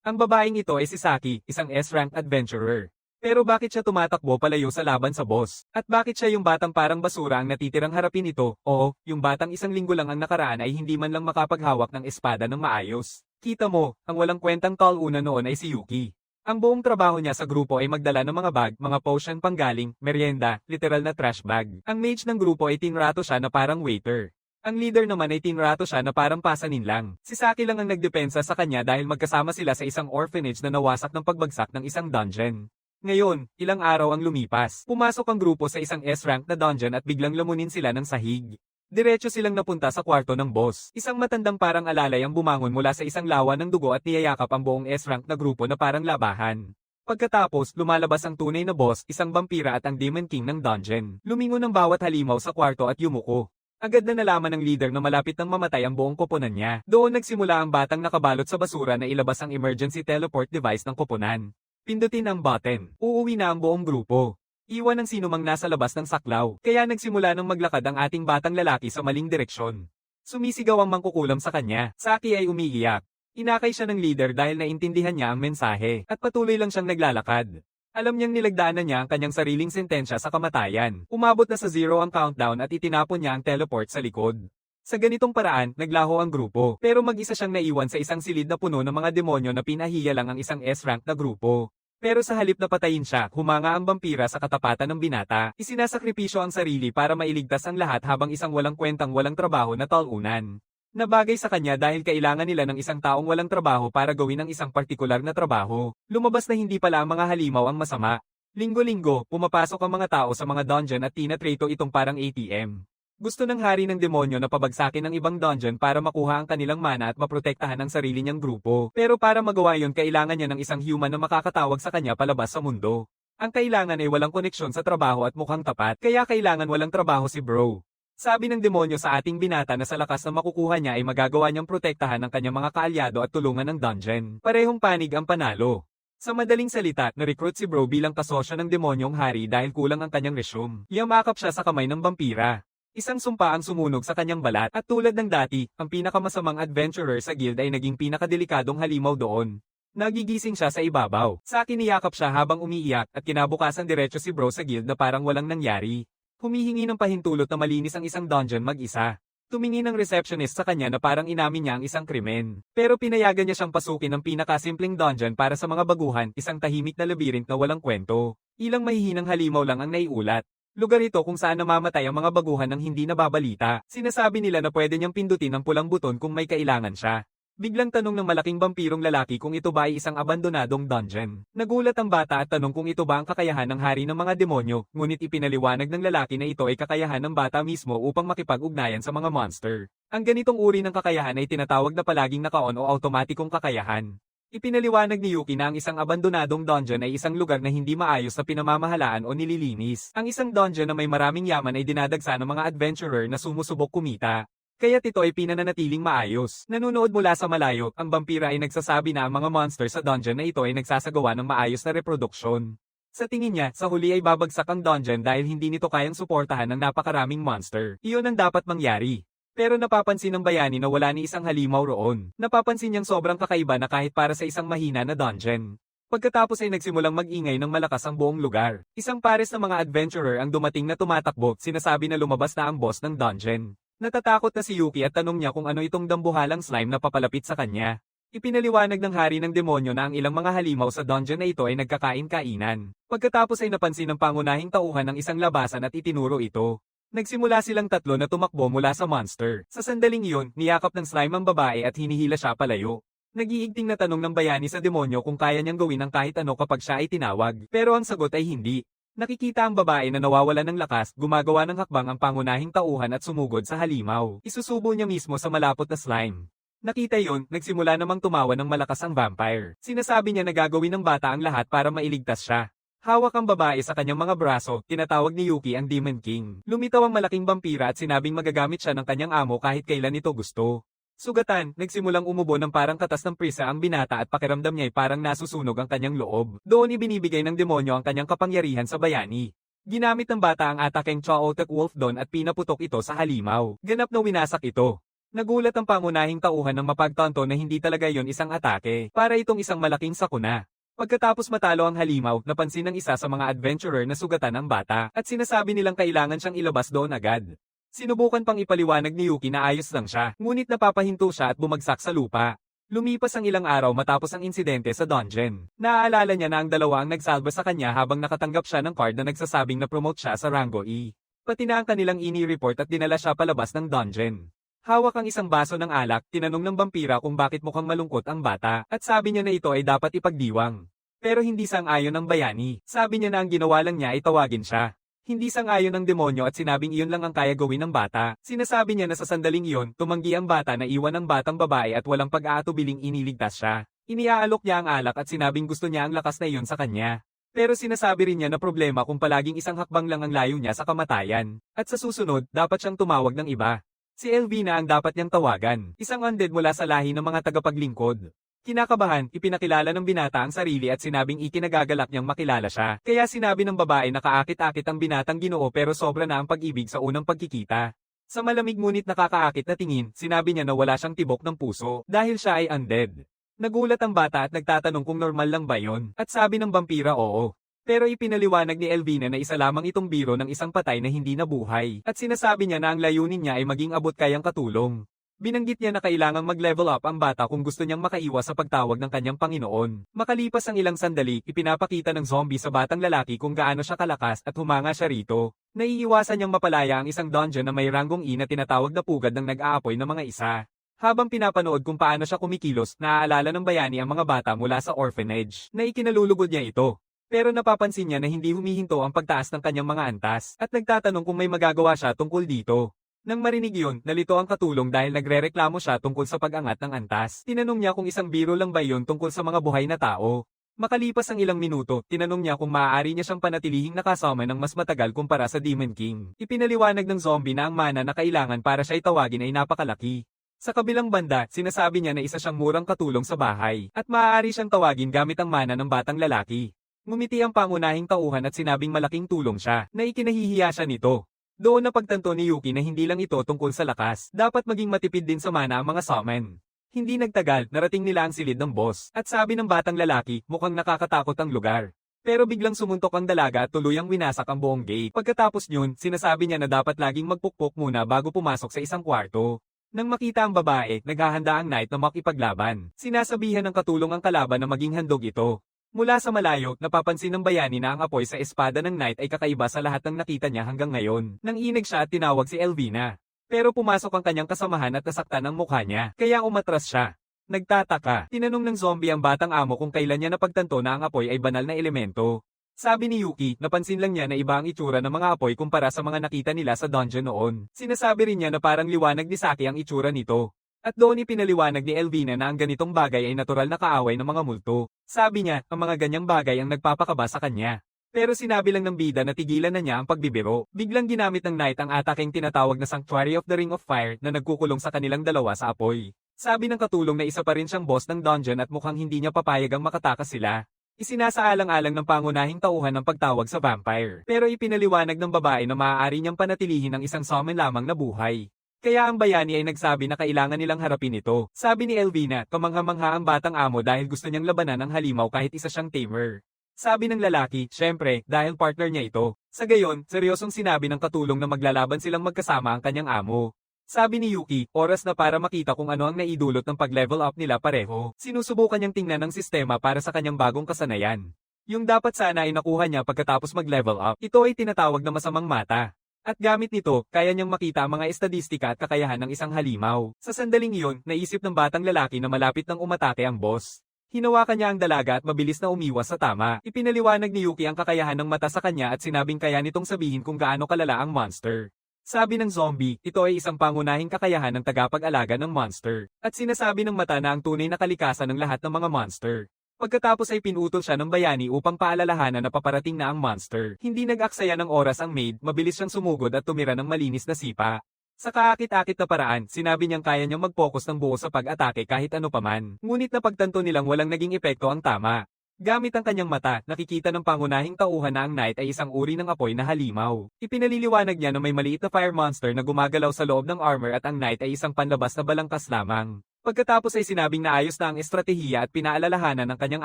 Ang babaeng ito ay si Saki, isang S-rank adventurer. Pero bakit siya tumatakbo palayo sa laban sa boss? At bakit siya yung batang parang basura ang natitirang harapin ito? Oo, yung batang isang linggo lang ang nakaraan ay hindi man lang makapaghawak ng espada ng maayos. Kita mo, ang walang kwentang tall una noon ay si Yuki. Ang buong trabaho niya sa grupo ay magdala ng mga bag, mga potion panggaling, merienda, literal na trash bag. Ang mage ng grupo ay tinrato siya na parang waiter. Ang leader naman ay tinrato siya na parang pasanin lang. Si Saki lang ang nagdepensa sa kanya dahil magkasama sila sa isang orphanage na nawasak ng pagbagsak ng isang dungeon. Ngayon, ilang araw ang lumipas. Pumasok ang grupo sa isang S-rank na dungeon at biglang lamunin sila ng sahig. Diretso silang napunta sa kwarto ng boss. Isang matandang parang alalay ang bumangon mula sa isang lawa ng dugo at niyayakap ang buong S-rank na grupo na parang labahan. Pagkatapos, lumalabas ang tunay na boss, isang vampira at ang Demon King ng dungeon. Lumingon ang bawat halimaw sa kwarto at yumuko. Agad na nalaman ng leader na malapit nang mamatay ang buong koponan niya. Doon nagsimula ang batang nakabalot sa basura na ilabas ang emergency teleport device ng koponan. Pindutin ang button. Uuwi na ang buong grupo. Iwan ang sinumang nasa labas ng saklaw. Kaya nagsimula ng maglakad ang ating batang lalaki sa maling direksyon. Sumisigaw ang mangkukulam sa kanya. Saki ay umiiyak. Inakay siya ng leader dahil naintindihan niya ang mensahe. At patuloy lang siyang naglalakad. Alam niyang nilagdaanan niya ang kanyang sariling sentensya sa kamatayan. Umabot na sa 0 ang countdown at itinapon niya ang teleport sa likod. Sa ganitong paraan, naglaho ang grupo. Pero mag-isa siyang naiwan sa isang silid na puno ng mga demonyo na pinahiya lang ang isang S-rank na grupo. Pero sa halip na patayin siya, humanga ang vampira sa katapatan ng binata. Isinasakripisyo ang sarili para mailigtas ang lahat habang isang walang kwentang walang trabaho na talunan. Nabagay sa kanya dahil kailangan nila ng isang taong walang trabaho para gawin ang isang partikular na trabaho. Lumabas na hindi pala ang mga halimaw ang masama. Linggo-linggo, pumapasok ang mga tao sa mga dungeon at tinatrato itong parang ATM. Gusto ng hari ng demonyo na pabagsakin ang ibang dungeon para makuha ang kanilang mana at maprotektahan ang sarili niyang grupo. Pero para magawa yon kailangan niya ng isang human na makakatawag sa kanya palabas sa mundo. Ang kailangan ay walang koneksyon sa trabaho at mukhang tapat, kaya kailangan walang trabaho si bro. Sabi ng demonyo sa ating binata na sa lakas na makukuha niya ay magagawa niyang protektahan ang kanyang mga kaalyado at tulungan ng dungeon. Parehong panig ang panalo. Sa madaling salita, na-recruit si bro bilang kasosyo ng demonyong hari dahil kulang ang kanyang resume. Yamakap siya sa kamay ng vampira. Isang sumpa ang sumunog sa kanyang balat at tulad ng dati, ang pinakamasamang adventurer sa guild ay naging pinakadelikadong halimaw doon. Nagigising siya sa ibabaw. Saki niyakap siya habang umiiyak at kinabukasan diretso si bro sa guild na parang walang nangyari. Humihingi ng pahintulot na malinis ang isang dungeon mag-isa. Tumingin ang receptionist sa kanya na parang inamin niya ang isang krimen. Pero pinayagan niya siyang pasukin ng pinakasimpleng dungeon para sa mga baguhan, isang tahimik na labyrinth na walang kwento. Ilang mahihinang halimaw lang ang naiulat. Lugar ito kung saan namamatay ang mga baguhan ng hindi nababalita. Sinasabi nila na pwede niyang pindutin ang pulang buton kung may kailangan siya. Biglang tanong ng malaking vampirong lalaki kung ito ba ay isang abandonadong dungeon. Nagulat ang bata at tanong kung ito ba ang kakayahan ng hari ng mga demonyo, ngunit ipinaliwanag ng lalaki na ito ay kakayahan ng bata mismo upang makipag-ugnayan sa mga monster. Ang ganitong uri ng kakayahan ay tinatawag na palaging naka-on o automatikong kakayahan. Ipinaliwanag ni Yuki na ang isang abandonadong dungeon ay isang lugar na hindi maayos na pinamamahalaan o nililinis. Ang isang dungeon na may maraming yaman ay dinadagsa ng mga adventurer na sumusubok kumita. Kaya't ito ay pinananatiling maayos. Nanunood mula sa malayo, ang vampira ay nagsasabi na ang mga monster sa dungeon na ito ay nagsasagawa ng maayos na reproduksyon. Sa tingin niya, sa huli ay babagsak ang dungeon dahil hindi nito kayang suportahan ng napakaraming monster. Iyon ang dapat mangyari. Pero napapansin ng bayani na wala ni isang halimaw roon. Napapansin niyang sobrang kakaiba na kahit para sa isang mahina na dungeon. Pagkatapos ay nagsimulang mag-ingay ng malakas ang buong lugar. Isang pares ng mga adventurer ang dumating na tumatakbo, sinasabi na lumabas na ang boss ng dungeon. Natatakot na si Yuki at tanong niya kung ano itong dambuhalang slime na papalapit sa kanya. Ipinaliwanag ng hari ng demonyo na ang ilang mga halimaw sa dungeon na ito ay nagkakain-kainan. Pagkatapos ay napansin ng pangunahing tauhan ng isang labasan at itinuro ito. Nagsimula silang tatlo na tumakbo mula sa monster. Sa sandaling iyon, niyakap ng slime ang babae at hinihila siya palayo. Nagiigting na tanong ng bayani sa demonyo kung kaya niyang gawin ang kahit ano kapag siya ay tinawag. Pero ang sagot ay hindi. Nakikita ang babae na nawawala ng lakas, gumagawa ng hakbang ang pangunahing tauhan at sumugod sa halimaw. Isusubo niya mismo sa malapot na slime. Nakita yon, nagsimula namang tumawa ng malakas ang vampire. Sinasabi niya na gagawin ng bata ang lahat para mailigtas siya. Hawak ang babae sa kanyang mga braso, tinatawag ni Yuki ang Demon King. Lumitaw ang malaking vampira at sinabing magagamit siya ng kanyang amo kahit kailan ito gusto. Sugatan, nagsimulang umubo ng parang katas ng prisa ang binata at pakiramdam niya ay parang nasusunog ang kanyang loob. Doon ibinibigay ng demonyo ang kanyang kapangyarihan sa bayani. Ginamit ng bata ang atakeng Chaotic Wolf Dawn at pinaputok ito sa halimaw. Ganap na winasak ito. Nagulat ang pangunahing tauhan ng mapagtanto na hindi talaga yon isang atake, para itong isang malaking sakuna. Pagkatapos matalo ang halimaw, napansin ng isa sa mga adventurer na sugatan ang bata, at sinasabi nilang kailangan siyang ilabas doon agad. Sinubukan pang ipaliwanag ni Yuki na ayos lang siya, ngunit napapahinto siya at bumagsak sa lupa. Lumipas ang ilang araw matapos ang insidente sa dungeon. Naaalala niya na ang dalawa ang nagsalba sa kanya habang nakatanggap siya ng card na nagsasabing na promote siya sa rango E. Pati na ang kanilang ini-report at dinala siya palabas ng dungeon. Hawak ang isang baso ng alak, tinanong ng vampira kung bakit mukhang malungkot ang bata, at sabi niya na ito ay dapat ipagdiwang. Pero hindi sang-ayon ng bayani, sabi niya na ang ginawa lang niya ay tawagin siya. Hindi sang-ayon ng demonyo at sinabing iyon lang ang kaya gawin ng bata. Sinasabi niya na sa sandaling iyon, tumanggi ang bata na iwan ang batang babae at walang pag-aatubiling iniligtas siya. Iniaalok niya ang alak at sinabing gusto niya ang lakas na iyon sa kanya. Pero sinasabi rin niya na problema kung palaging isang hakbang lang ang layo niya sa kamatayan. At sa susunod, dapat siyang tumawag ng iba. Si Elvina ang dapat niyang tawagan, isang undead mula sa lahi ng mga tagapaglingkod. Kinakabahan, ipinakilala ng binata ang sarili at sinabing ikinagagalak niyang makilala siya. Kaya sinabi ng babae na kaakit-akit ang binatang Ginoo pero sobra na ang pag-ibig sa unang pagkikita. Sa malamig ngunit nakakaakit na tingin, sinabi niya na wala siyang tibok ng puso dahil siya ay undead. Nagulat ang bata at nagtatanong kung normal lang ba yon, at sabi ng vampira oo. Pero ipinaliwanag ni Elvina na isa lamang itong biro ng isang patay na hindi nabuhay, at sinasabi niya na ang layunin niya ay maging abot kayang katulong. Binanggit niya na kailangang mag-level up ang bata kung gusto niyang makaiwas sa pagtawag ng kanyang Panginoon. Makalipas ang ilang sandali, ipinapakita ng zombie sa batang lalaki kung gaano siya kalakas at humanga siya rito. Naiiwasan niyang mapalaya ang isang dungeon na may ranggong E na tinatawag na pugad ng nag-aapoy na mga isa. Habang pinapanood kung paano siya kumikilos, naaalala ng bayani ang mga bata mula sa orphanage, na ikinalulugod niya ito. Pero napapansin niya na hindi humihinto ang pagtaas ng kanyang mga antas, at nagtatanong kung may magagawa siya tungkol dito. Nang marinig yun, nalito ang katulong dahil nagrereklamo siya tungkol sa pag-angat ng antas. Tinanong niya kung isang biro lang ba yun tungkol sa mga buhay na tao. Makalipas ang ilang minuto, tinanong niya kung maaari niya siyang panatilihing nakasama ng mas matagal kumpara sa Demon King. Ipinaliwanag ng zombie na ang mana na kailangan para siya itawagin ay napakalaki. Sa kabilang banda, sinasabi niya na isa siyang murang katulong sa bahay, at maaari siyang tawagin gamit ang mana ng batang lalaki. Ngumiti ang pangunahing tauhan at sinabing malaking tulong siya, na ikinahihiya siya nito. Doon napagtanto ni Yuki na hindi lang ito tungkol sa lakas, dapat maging matipid din sa mana ang mga summon. Hindi nagtagal, narating nila ang silid ng boss, at sabi ng batang lalaki, mukhang nakakatakot ang lugar. Pero biglang sumuntok ang dalaga at tuluyang winasak ang buong gate. Pagkatapos yun, sinasabi niya na dapat laging magpukpok muna bago pumasok sa isang kwarto. Nang makita ang babae, naghahanda ang knight na makipaglaban. Sinasabihan ng katulong ang kalaban na maging handog ito. Mula sa malayo, napapansin ng bayani na ang apoy sa espada ng knight ay kakaiba sa lahat ng nakita niya hanggang ngayon. Nang inig siya at tinawag si Elvina. Pero pumasok ang kanyang kasamahan at nasaktan ang mukha niya, kaya umatras siya. Nagtataka, tinanong ng zombie ang batang amo kung kailan niya napagtanto na ang apoy ay banal na elemento. Sabi ni Yuki, napansin lang niya na iba ang itsura ng mga apoy kumpara sa mga nakita nila sa dungeon noon. Sinasabi rin niya na parang liwanag ni Saki ang itsura nito. At doon ipinaliwanag ni Elvina na ang ganitong bagay ay natural na kaaway ng mga multo. Sabi niya, ang mga ganyang bagay ang nagpapakaba sa kanya. Pero sinabi lang ng bida na tigilan na niya ang pagbibiro. Biglang ginamit ng knight ang ataking tinatawag na Sanctuary of the Ring of Fire na nagkukulong sa kanilang dalawa sa apoy. Sabi ng katulong na isa pa rin siyang boss ng dungeon at mukhang hindi niya papayagang makatakas sila. Isinasaalang-alang ng pangunahing tauhan ng pagtawag sa vampire. Pero ipinaliwanag ng babae na maaari niyang panatilihin ang isang summon lamang na buhay. Kaya ang bayani ay nagsabi na kailangan nilang harapin ito. Sabi ni Elvina, kamangha-mangha ang batang amo dahil gusto niyang labanan ang halimaw kahit isa siyang tamer. Sabi ng lalaki, syempre, dahil partner niya ito. Sa gayon, seryosong sinabi ng katulong na maglalaban silang magkasama ang kanyang amo. Sabi ni Yuki, oras na para makita kung ano ang naidulot ng pag-level up nila pareho. Sinusubukan niyang tingnan ang sistema para sa kanyang bagong kasanayan. Yung dapat sana ay nakuha niya pagkatapos mag-level up. Ito ay tinatawag na masamang mata. At gamit nito, kaya niyang makita ang mga estadistika at kakayahan ng isang halimaw. Sa sandaling iyon, naisip ng batang lalaki na malapit nang umatake ang boss. Hinawakan niya ang dalaga at mabilis na umiwas sa tama. Ipinaliwanag ni Yuki ang kakayahan ng mata sa kanya at sinabing kaya nitong sabihin kung gaano kalala ang monster. Sabi ng zombie, ito ay isang pangunahing kakayahan ng tagapag-alaga ng monster. At sinasabi ng mata na ang tunay na kalikasan ng lahat ng mga monster. Pagkatapos ay pinutol siya ng bayani upang paalalahanan na paparating na ang monster. Hindi nag-aksaya ng oras ang maid, mabilis siyang sumugod at tumira ng malinis na sipa. Sa kaakit-akit na paraan, sinabi niyang kaya niyang mag-focus ng buo sa pag-atake kahit ano paman. Ngunit napagtanto nilang walang naging epekto ang tama. Gamit ang kanyang mata, nakikita ng pangunahing tauhan na ang Knight ay isang uri ng apoy na halimaw. Ipinaliliwanag niya na may maliit na fire monster na gumagalaw sa loob ng armor at ang Knight ay isang panlabas na balangkas lamang. Pagkatapos ay sinabing naayos na ang estratehiya at pinaalalahanan ng kanyang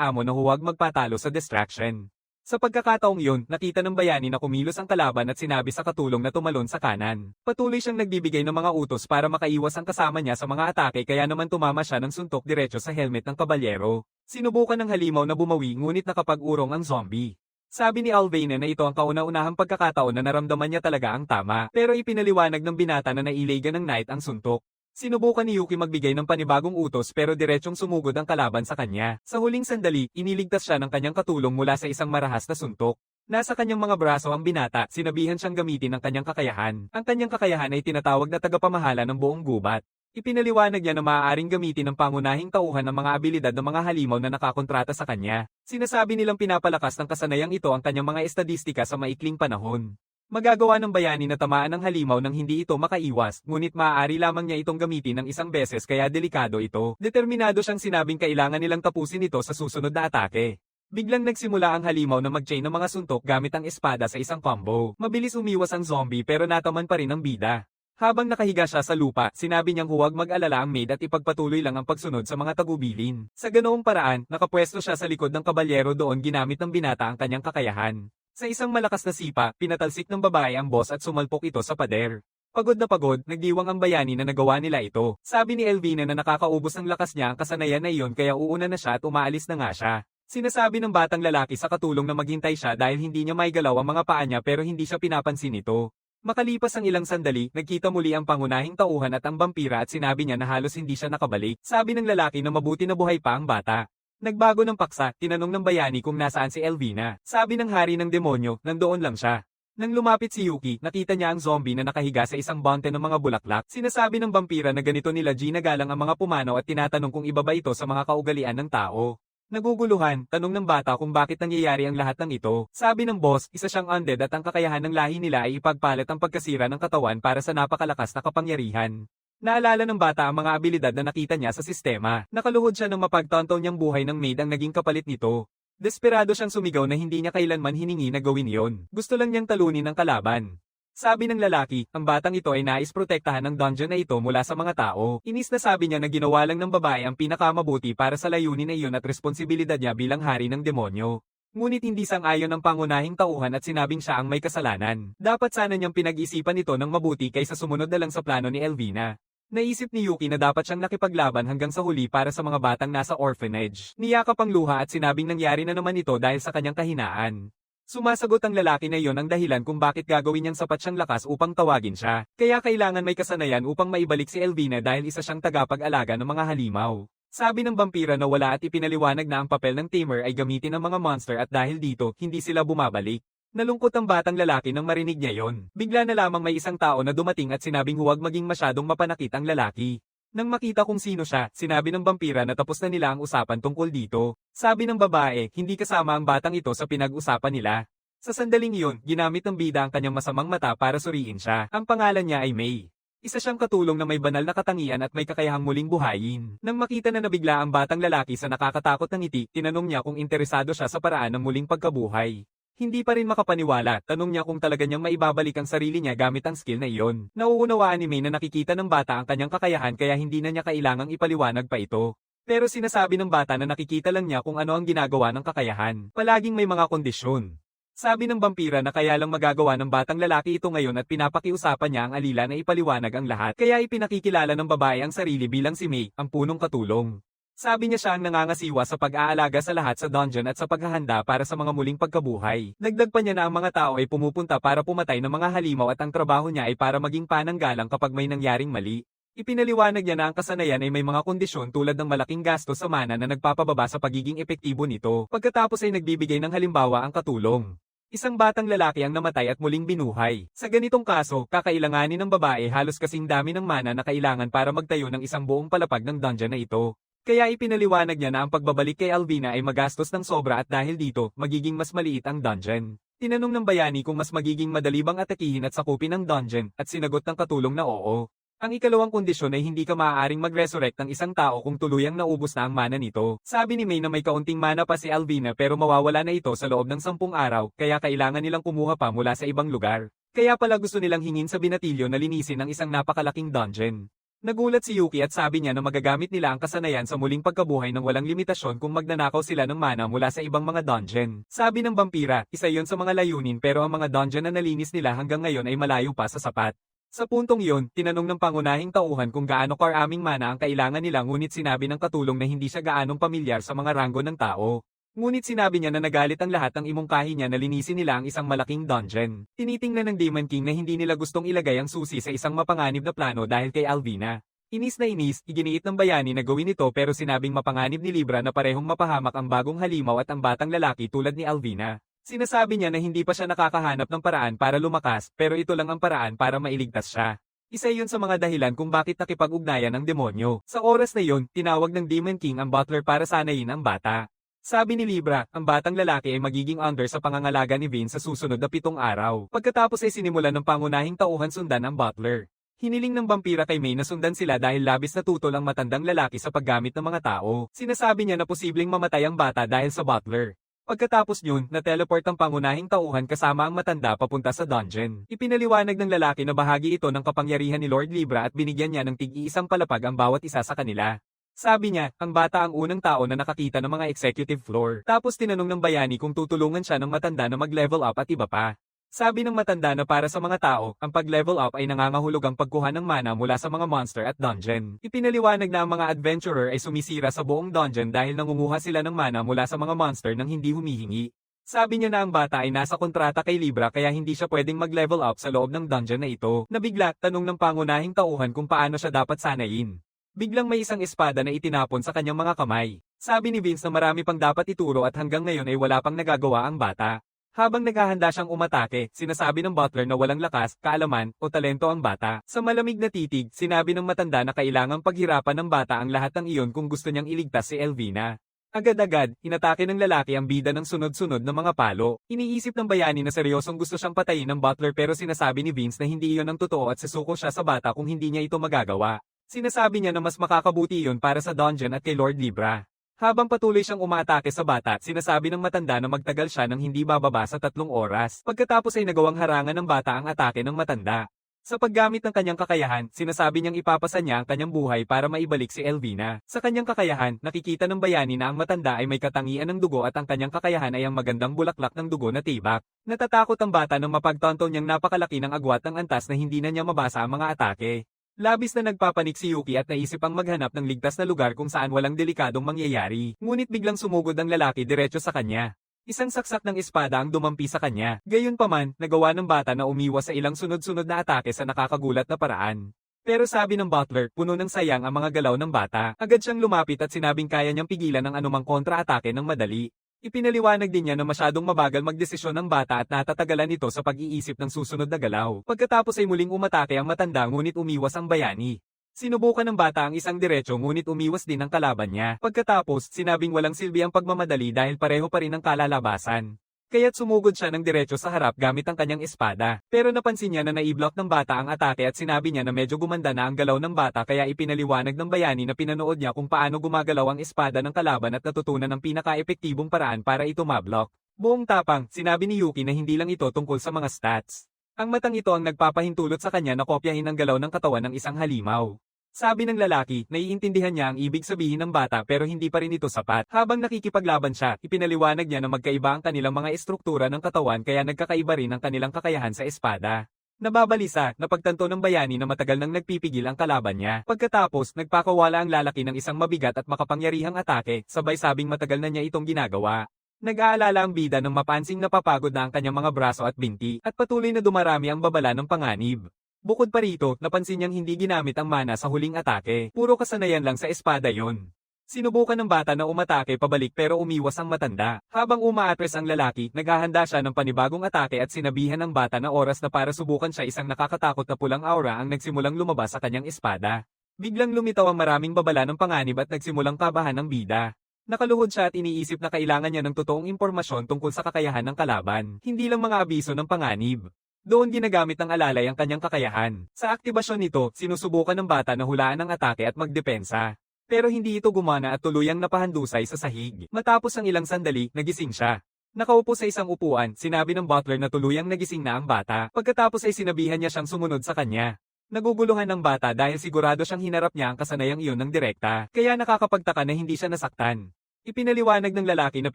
amo na huwag magpatalo sa distraction. Sa pagkakataong yun, nakita ng bayani na kumilos ang kalaban at sinabi sa katulong na tumalon sa kanan. Patuloy siyang nagbibigay ng mga utos para makaiwas ang kasama niya sa mga atake kaya naman tumama siya ng suntok diretso sa helmet ng kabalyero. Sinubukan ng halimaw na bumawi ngunit nakapag-urong ang zombie. Sabi ni Alvaine na ito ang kauna-unahang pagkakataon na naramdaman niya talaga ang tama, pero ipinaliwanag ng binata na nailagan ng Knight ang suntok. Sinubukan ni Yuki magbigay ng panibagong utos pero diretsyong sumugod ang kalaban sa kanya. Sa huling sandali, iniligtas siya ng kanyang katulong mula sa isang marahas na suntok. Nasa kanyang mga braso ang binata, sinabihan siyang gamitin ang kanyang kakayahan. Ang kanyang kakayahan ay tinatawag na tagapamahala ng buong gubat. Ipinaliwanag niya na maaaring gamitin ng pangunahing tauhan ng mga abilidad ng mga halimaw na nakakontrata sa kanya. Sinasabi nilang pinapalakas ng kasanayang ito ang kanyang mga estadistika sa maikling panahon. Magagawa ng bayani na tamaan ng halimaw nang hindi ito makaiwas, ngunit maaari lamang niya itong gamitin ng isang beses kaya delikado ito. Determinado siyang sinabing kailangan nilang tapusin ito sa susunod na atake. Biglang nagsimula ang halimaw na mag-chain ng mga suntok gamit ang espada sa isang combo. Mabilis umiwas ang zombie pero nataman pa rin ang bida. Habang nakahiga siya sa lupa, sinabi niyang huwag mag-alala ang maid at ipagpatuloy lang ang pagsunod sa mga tagubilin. Sa ganoong paraan, nakapwesto siya sa likod ng kabalyero doon ginamit ng binata ang kanyang kakayahan. Sa isang malakas na sipa, pinatalsik ng babae ang boss at sumalpok ito sa pader. Pagod na pagod, nagdiwang ang bayani na nagawa nila ito. Sabi ni Elvina na nakakaubos ng lakas niya ang kasanayan na iyon kaya uuna na siya at umaalis na nga siya. Sinasabi ng batang lalaki sa katulong na maghintay siya dahil hindi niya maigalaw ang mga paa niya pero hindi siya pinapansin ito. Makalipas ang ilang sandali, nagkita muli ang pangunahing tauhan at ang vampira at sinabi niya na halos hindi siya nakabalik. Sabi ng lalaki na mabuti na buhay pa ang bata. Nagbago ng paksa, tinanong ng bayani kung nasaan si Elvina. Sabi ng hari ng demonyo, nandoon lang siya. Nang lumapit si Yuki, nakita niya ang zombie na nakahiga sa isang bonte ng mga bulaklak. Sinasabi ng vampira na ganito nila ginagalang ang mga pumanaw at tinatanong kung iba ba ito sa mga kaugalian ng tao. Naguguluhan, tanong ng bata kung bakit nangyayari ang lahat ng ito. Sabi ng boss, isa siyang undead at ang kakayahan ng lahi nila ay ipagpalit ang pagkasira ng katawan para sa napakalakas na kapangyarihan. Naalala ng bata ang mga abilidad na nakita niya sa sistema. Nakaluhod siya ng mapagtantaw niyang buhay ng maid ang naging kapalit nito. Desperado siyang sumigaw na hindi niya kailanman hiningi na gawin iyon. Gusto lang niyang talunin ang kalaban. Sabi ng lalaki, ang batang ito ay nais protektahan ng dungeon na ito mula sa mga tao. Inis na sabi niya na ginawa lang ng babae ang pinakamabuti para sa layunin na iyon at responsibilidad niya bilang hari ng demonyo. Ngunit hindi sang-ayon ang pangunahing tauhan at sinabing siya ang may kasalanan. Dapat sana niyang pinag-isipan ito ng mabuti kaysa sumunod na lang sa plano ni Elvina. Naisip ni Yuki na dapat siyang nakipaglaban hanggang sa huli para sa mga batang nasa orphanage. Niyakap ang luha at sinabing nangyari na naman ito dahil sa kanyang kahinaan. Sumasagot ang lalaki na iyon ang dahilan kung bakit gagawin niyang sapat siyang lakas upang tawagin siya. Kaya kailangan may kasanayan upang maibalik si Elvina dahil isa siyang tagapag-alaga ng mga halimaw. Sabi ng vampira na wala at ipinaliwanag na ang papel ng tamer ay gamitin ng mga monster at dahil dito, hindi sila bumabalik. Nalungkot ang batang lalaki nang marinig niya yon. Bigla na lamang may isang tao na dumating at sinabing huwag maging masyadong mapanakit ang lalaki. Nang makita kung sino siya, sinabi ng vampira na tapos na nila ang usapan tungkol dito. Sabi ng babae, hindi kasama ang batang ito sa pinag-usapan nila. Sa sandaling iyon, ginamit ng bida ang kanyang masamang mata para suriin siya. Ang pangalan niya ay May. Isa siyang katulong na may banal na katangian at may kakayahang muling buhayin. Nang makita na nabigla ang batang lalaki sa nakakatakot na ngiti, tinanong niya kung interesado siya sa paraan ng muling pagkabuhay. Hindi pa rin makapaniwala, tanong niya kung talaga niyang maibabalik ang sarili niya gamit ang skill na iyon. Nauunawaan ni May na nakikita ng bata ang kanyang kakayahan kaya hindi na niya kailangang ipaliwanag pa ito. Pero sinasabi ng bata na nakikita lang niya kung ano ang ginagawa ng kakayahan. Palaging may mga kondisyon. Sabi ng vampira na kaya lang magagawa ng batang lalaki ito ngayon at pinapakiusapan niya ang alila na ipaliwanag ang lahat. Kaya ipinakikilala ng babae ang sarili bilang si May, ang punong katulong. Sabi niya siya ang nangangasiwa sa pag-aalaga sa lahat sa dungeon at sa paghahanda para sa mga muling pagkabuhay. Dagdag pa niya na ang mga tao ay pumupunta para pumatay ng mga halimaw at ang trabaho niya ay para maging pananggalang kapag may nangyaring mali. Ipinaliwanag niya na ang kasanayan ay may mga kondisyon tulad ng malaking gasto sa mana na nagpapababa sa pagiging epektibo nito. Pagkatapos ay nagbibigay ng halimbawa ang katulong. Isang batang lalaki ang namatay at muling binuhay. Sa ganitong kaso, kakailanganin ng babae halos kasing dami ng mana na kailangan para magtayo ng isang buong palapag ng dungeon na ito. Kaya ipinaliwanag niya na ang pagbabalik kay Alvina ay magastos ng sobra at dahil dito, magiging mas maliit ang dungeon. Tinanong ng bayani kung mas magiging madali bang atakihin at sakupin ang dungeon, at sinagot ng katulong na oo. Ang ikalawang kondisyon ay hindi ka maaaring mag-resurrect ng isang tao kung tuluyang naubos na ang mana nito. Sabi ni May na may kaunting mana pa si Alvina pero mawawala na ito sa loob ng 10 araw, kaya kailangan nilang kumuha pa mula sa ibang lugar. Kaya pala gusto nilang hingin sa binatilyo na linisin ang isang napakalaking dungeon. Nagulat si Yuki at sabi niya na magagamit nila ang kasanayan sa muling pagkabuhay ng walang limitasyon kung magnanakaw sila ng mana mula sa ibang mga dungeon. Sabi ng vampira, isa yon sa mga layunin pero ang mga dungeon na nalinis nila hanggang ngayon ay malayo pa sa sapat. Sa puntong iyon, tinanong ng pangunahing tauhan kung gaano karaming mana ang kailangan nila ngunit sinabi ng katulong na hindi siya gaanong pamilyar sa mga ranggo ng tao. Ngunit sinabi niya na nagalit ang lahat ng imungkahi niya na linisin nila ang isang malaking dungeon. Tinitingnan ng Demon King na hindi nila gustong ilagay ang susi sa isang mapanganib na plano dahil kay Alvina. Inis na inis, iginiit ng bayani na gawin ito pero sinabing mapanganib ni Libra na parehong mapahamak ang bagong halimaw at ang batang lalaki tulad ni Alvina. Sinasabi niya na hindi pa siya nakakahanap ng paraan para lumakas, pero ito lang ang paraan para mailigtas siya. Isa iyon sa mga dahilan kung bakit nakipag-ugnayan ang demonyo. Sa oras na iyon, tinawag ng Demon King ang butler para sanayin ang bata. Sabi ni Libra, ang batang lalaki ay magiging under sa pangangalaga ni Vin sa susunod na 7 araw. Pagkatapos ay sinimulan ng pangunahing tauhan sundan ang butler. Hiniling ng vampira kay May na sundan sila dahil labis na tutol ang matandang lalaki sa paggamit ng mga tao. Sinasabi niya na posibleng mamatay ang bata dahil sa butler. Pagkatapos yun, na-teleport ang pangunahing tauhan kasama ang matanda papunta sa dungeon. Ipinaliwanag ng lalaki na bahagi ito ng kapangyarihan ni Lord Libra at binigyan niya ng tig-iisang palapag ang bawat isa sa kanila. Sabi niya, ang bata ang unang tao na nakakita ng mga executive floor. Tapos tinanong ng bayani kung tutulungan siya ng matanda na mag-level up at iba pa. Sabi ng matanda na para sa mga tao, ang pag-level up ay nangangahulog ang pagkuha ng mana mula sa mga monster at dungeon. Ipinaliwanag na ang mga adventurer ay sumisira sa buong dungeon dahil nangunguha sila ng mana mula sa mga monster nang hindi humihingi. Sabi niya na ang bata ay nasa kontrata kay Libra kaya hindi siya pwedeng mag-level up sa loob ng dungeon na ito. Nabigla, tanong ng pangunahing tauhan kung paano siya dapat sanayin. Biglang may isang espada na itinapon sa kanyang mga kamay. Sabi ni Vince na marami pang dapat ituro at hanggang ngayon ay wala pang nagagawa ang bata. Habang naghahanda siyang umatake, sinasabi ng butler na walang lakas, kaalaman, o talento ang bata. Sa malamig na titig, sinabi ng matanda na kailangang paghirapan ng bata ang lahat ng iyon kung gusto niyang iligtas si Elvina. Agad-agad, inatake ng lalaki ang bida ng sunod-sunod na mga palo. Iniisip ng bayani na seryosong gusto siyang patayin ng butler pero sinasabi ni Vince na hindi iyon ang totoo at susuko siya sa bata kung hindi niya ito magagawa. Sinasabi niya na mas makakabuti iyon para sa dungeon at kay Lord Libra. Habang patuloy siyang umaatake sa bata, sinasabi ng matanda na magtagal siya nang hindi bababa sa 3 oras. Pagkatapos ay nagawang harangan ng bata ang atake ng matanda. Sa paggamit ng kanyang kakayahan, sinasabi niyang ipapasa niya ang kanyang buhay para maibalik si Elvina. Sa kanyang kakayahan, nakikita ng bayani na ang matanda ay may katangian ng dugo at ang kanyang kakayahan ay ang magandang bulaklak ng dugo na tibak. Natatakot ang bata nang mapagtanto niyang napakalaki ng agwat ng antas na hindi na niya mabasa ang mga atake. Labis na nagpapanik si Yuki at naisip ang maghanap ng ligtas na lugar kung saan walang delikadong mangyayari. Ngunit biglang sumugod ang lalaki diretso sa kanya. Isang saksak ng espada ang dumampi sa kanya. Gayunpaman, nagawa ng bata na umiwas sa ilang sunod-sunod na atake sa nakakagulat na paraan. Pero sabi ng butler, puno ng sayang ang mga galaw ng bata. Agad siyang lumapit at sinabing kaya niyang pigilan ang anumang kontra-atake ng madali. Ipinaliwanag din niya na masyadong mabagal magdesisyon ng bata at natatagalan ito sa pag-iisip ng susunod na galaw. Pagkatapos ay muling umatake ang matanda ngunit umiwas ang bayani. Sinubukan ng bata ang isang diretso ngunit umiwas din ang kalaban niya. Pagkatapos, sinabing walang silbi ang pagmamadali dahil pareho pa rin ang kalalabasan. Kaya't sumugod siya ng diretso sa harap gamit ang kanyang espada. Pero napansin niya na naiblock ng bata ang atake at sinabi niya na medyo gumanda na ang galaw ng bata kaya ipinaliwanag ng bayani na pinanood niya kung paano gumagalaw ang espada ng kalaban at natutunan ng pinaka-epektibong paraan para ito mablock. Buong tapang, sinabi ni Yuki na hindi lang ito tungkol sa mga stats. Ang matang ito ang nagpapahintulot sa kanya na kopyahin ang galaw ng katawan ng isang halimaw. Sabi ng lalaki, naiintindihan niya ang ibig sabihin ng bata pero hindi pa rin ito sapat. Habang nakikipaglaban siya, ipinaliwanag niya na magkaiba ang kanilang mga estruktura ng katawan kaya nagkakaiba rin ang kanilang kakayahan sa espada. Nababalisa, napagtanto ng bayani na matagal nang nagpipigil ang kalaban niya. Pagkatapos, nagpakawala ang lalaki ng isang mabigat at makapangyarihang atake, sabay sabing matagal na niya itong ginagawa. Nag-aalala ang bida nang mapansing napapagod na ang kanyang mga braso at binti, at patuloy na dumarami ang babala ng panganib. Bukod pa rito, napansin niyang hindi ginamit ang mana sa huling atake. Puro kasanayan lang sa espada yon. Sinubukan ng bata na umatake pabalik pero umiwas ang matanda. Habang umaatres ang lalaki, naghahanda siya ng panibagong atake at sinabihan ng bata na oras na para subukan siya isang nakakatakot na pulang aura ang nagsimulang lumabas sa kanyang espada. Biglang lumitaw ang maraming babala ng panganib at nagsimulang kabahan ng bida. Nakaluhod siya at iniisip na kailangan niya ng totoong impormasyon tungkol sa kakayahan ng kalaban, hindi lang mga abiso ng panganib. Doon ginagamit ng alalay ang kanyang kakayahan. Sa aktibasyon nito, sinusubukan ng bata na hulaan ang atake at magdepensa. Pero hindi ito gumana at tuluyang napahandusay sa sahig. Matapos ang ilang sandali, nagising siya. Nakaupo sa isang upuan, sinabi ng butler na tuluyang nagising na ang bata. Pagkatapos ay sinabihan niya siyang sumunod sa kanya. Naguguluhan ng bata dahil sigurado siyang hinarap niya ang kasanayang iyon ng direkta, kaya nakakapagtaka na hindi siya nasaktan. Ipinaliwanag ng lalaki na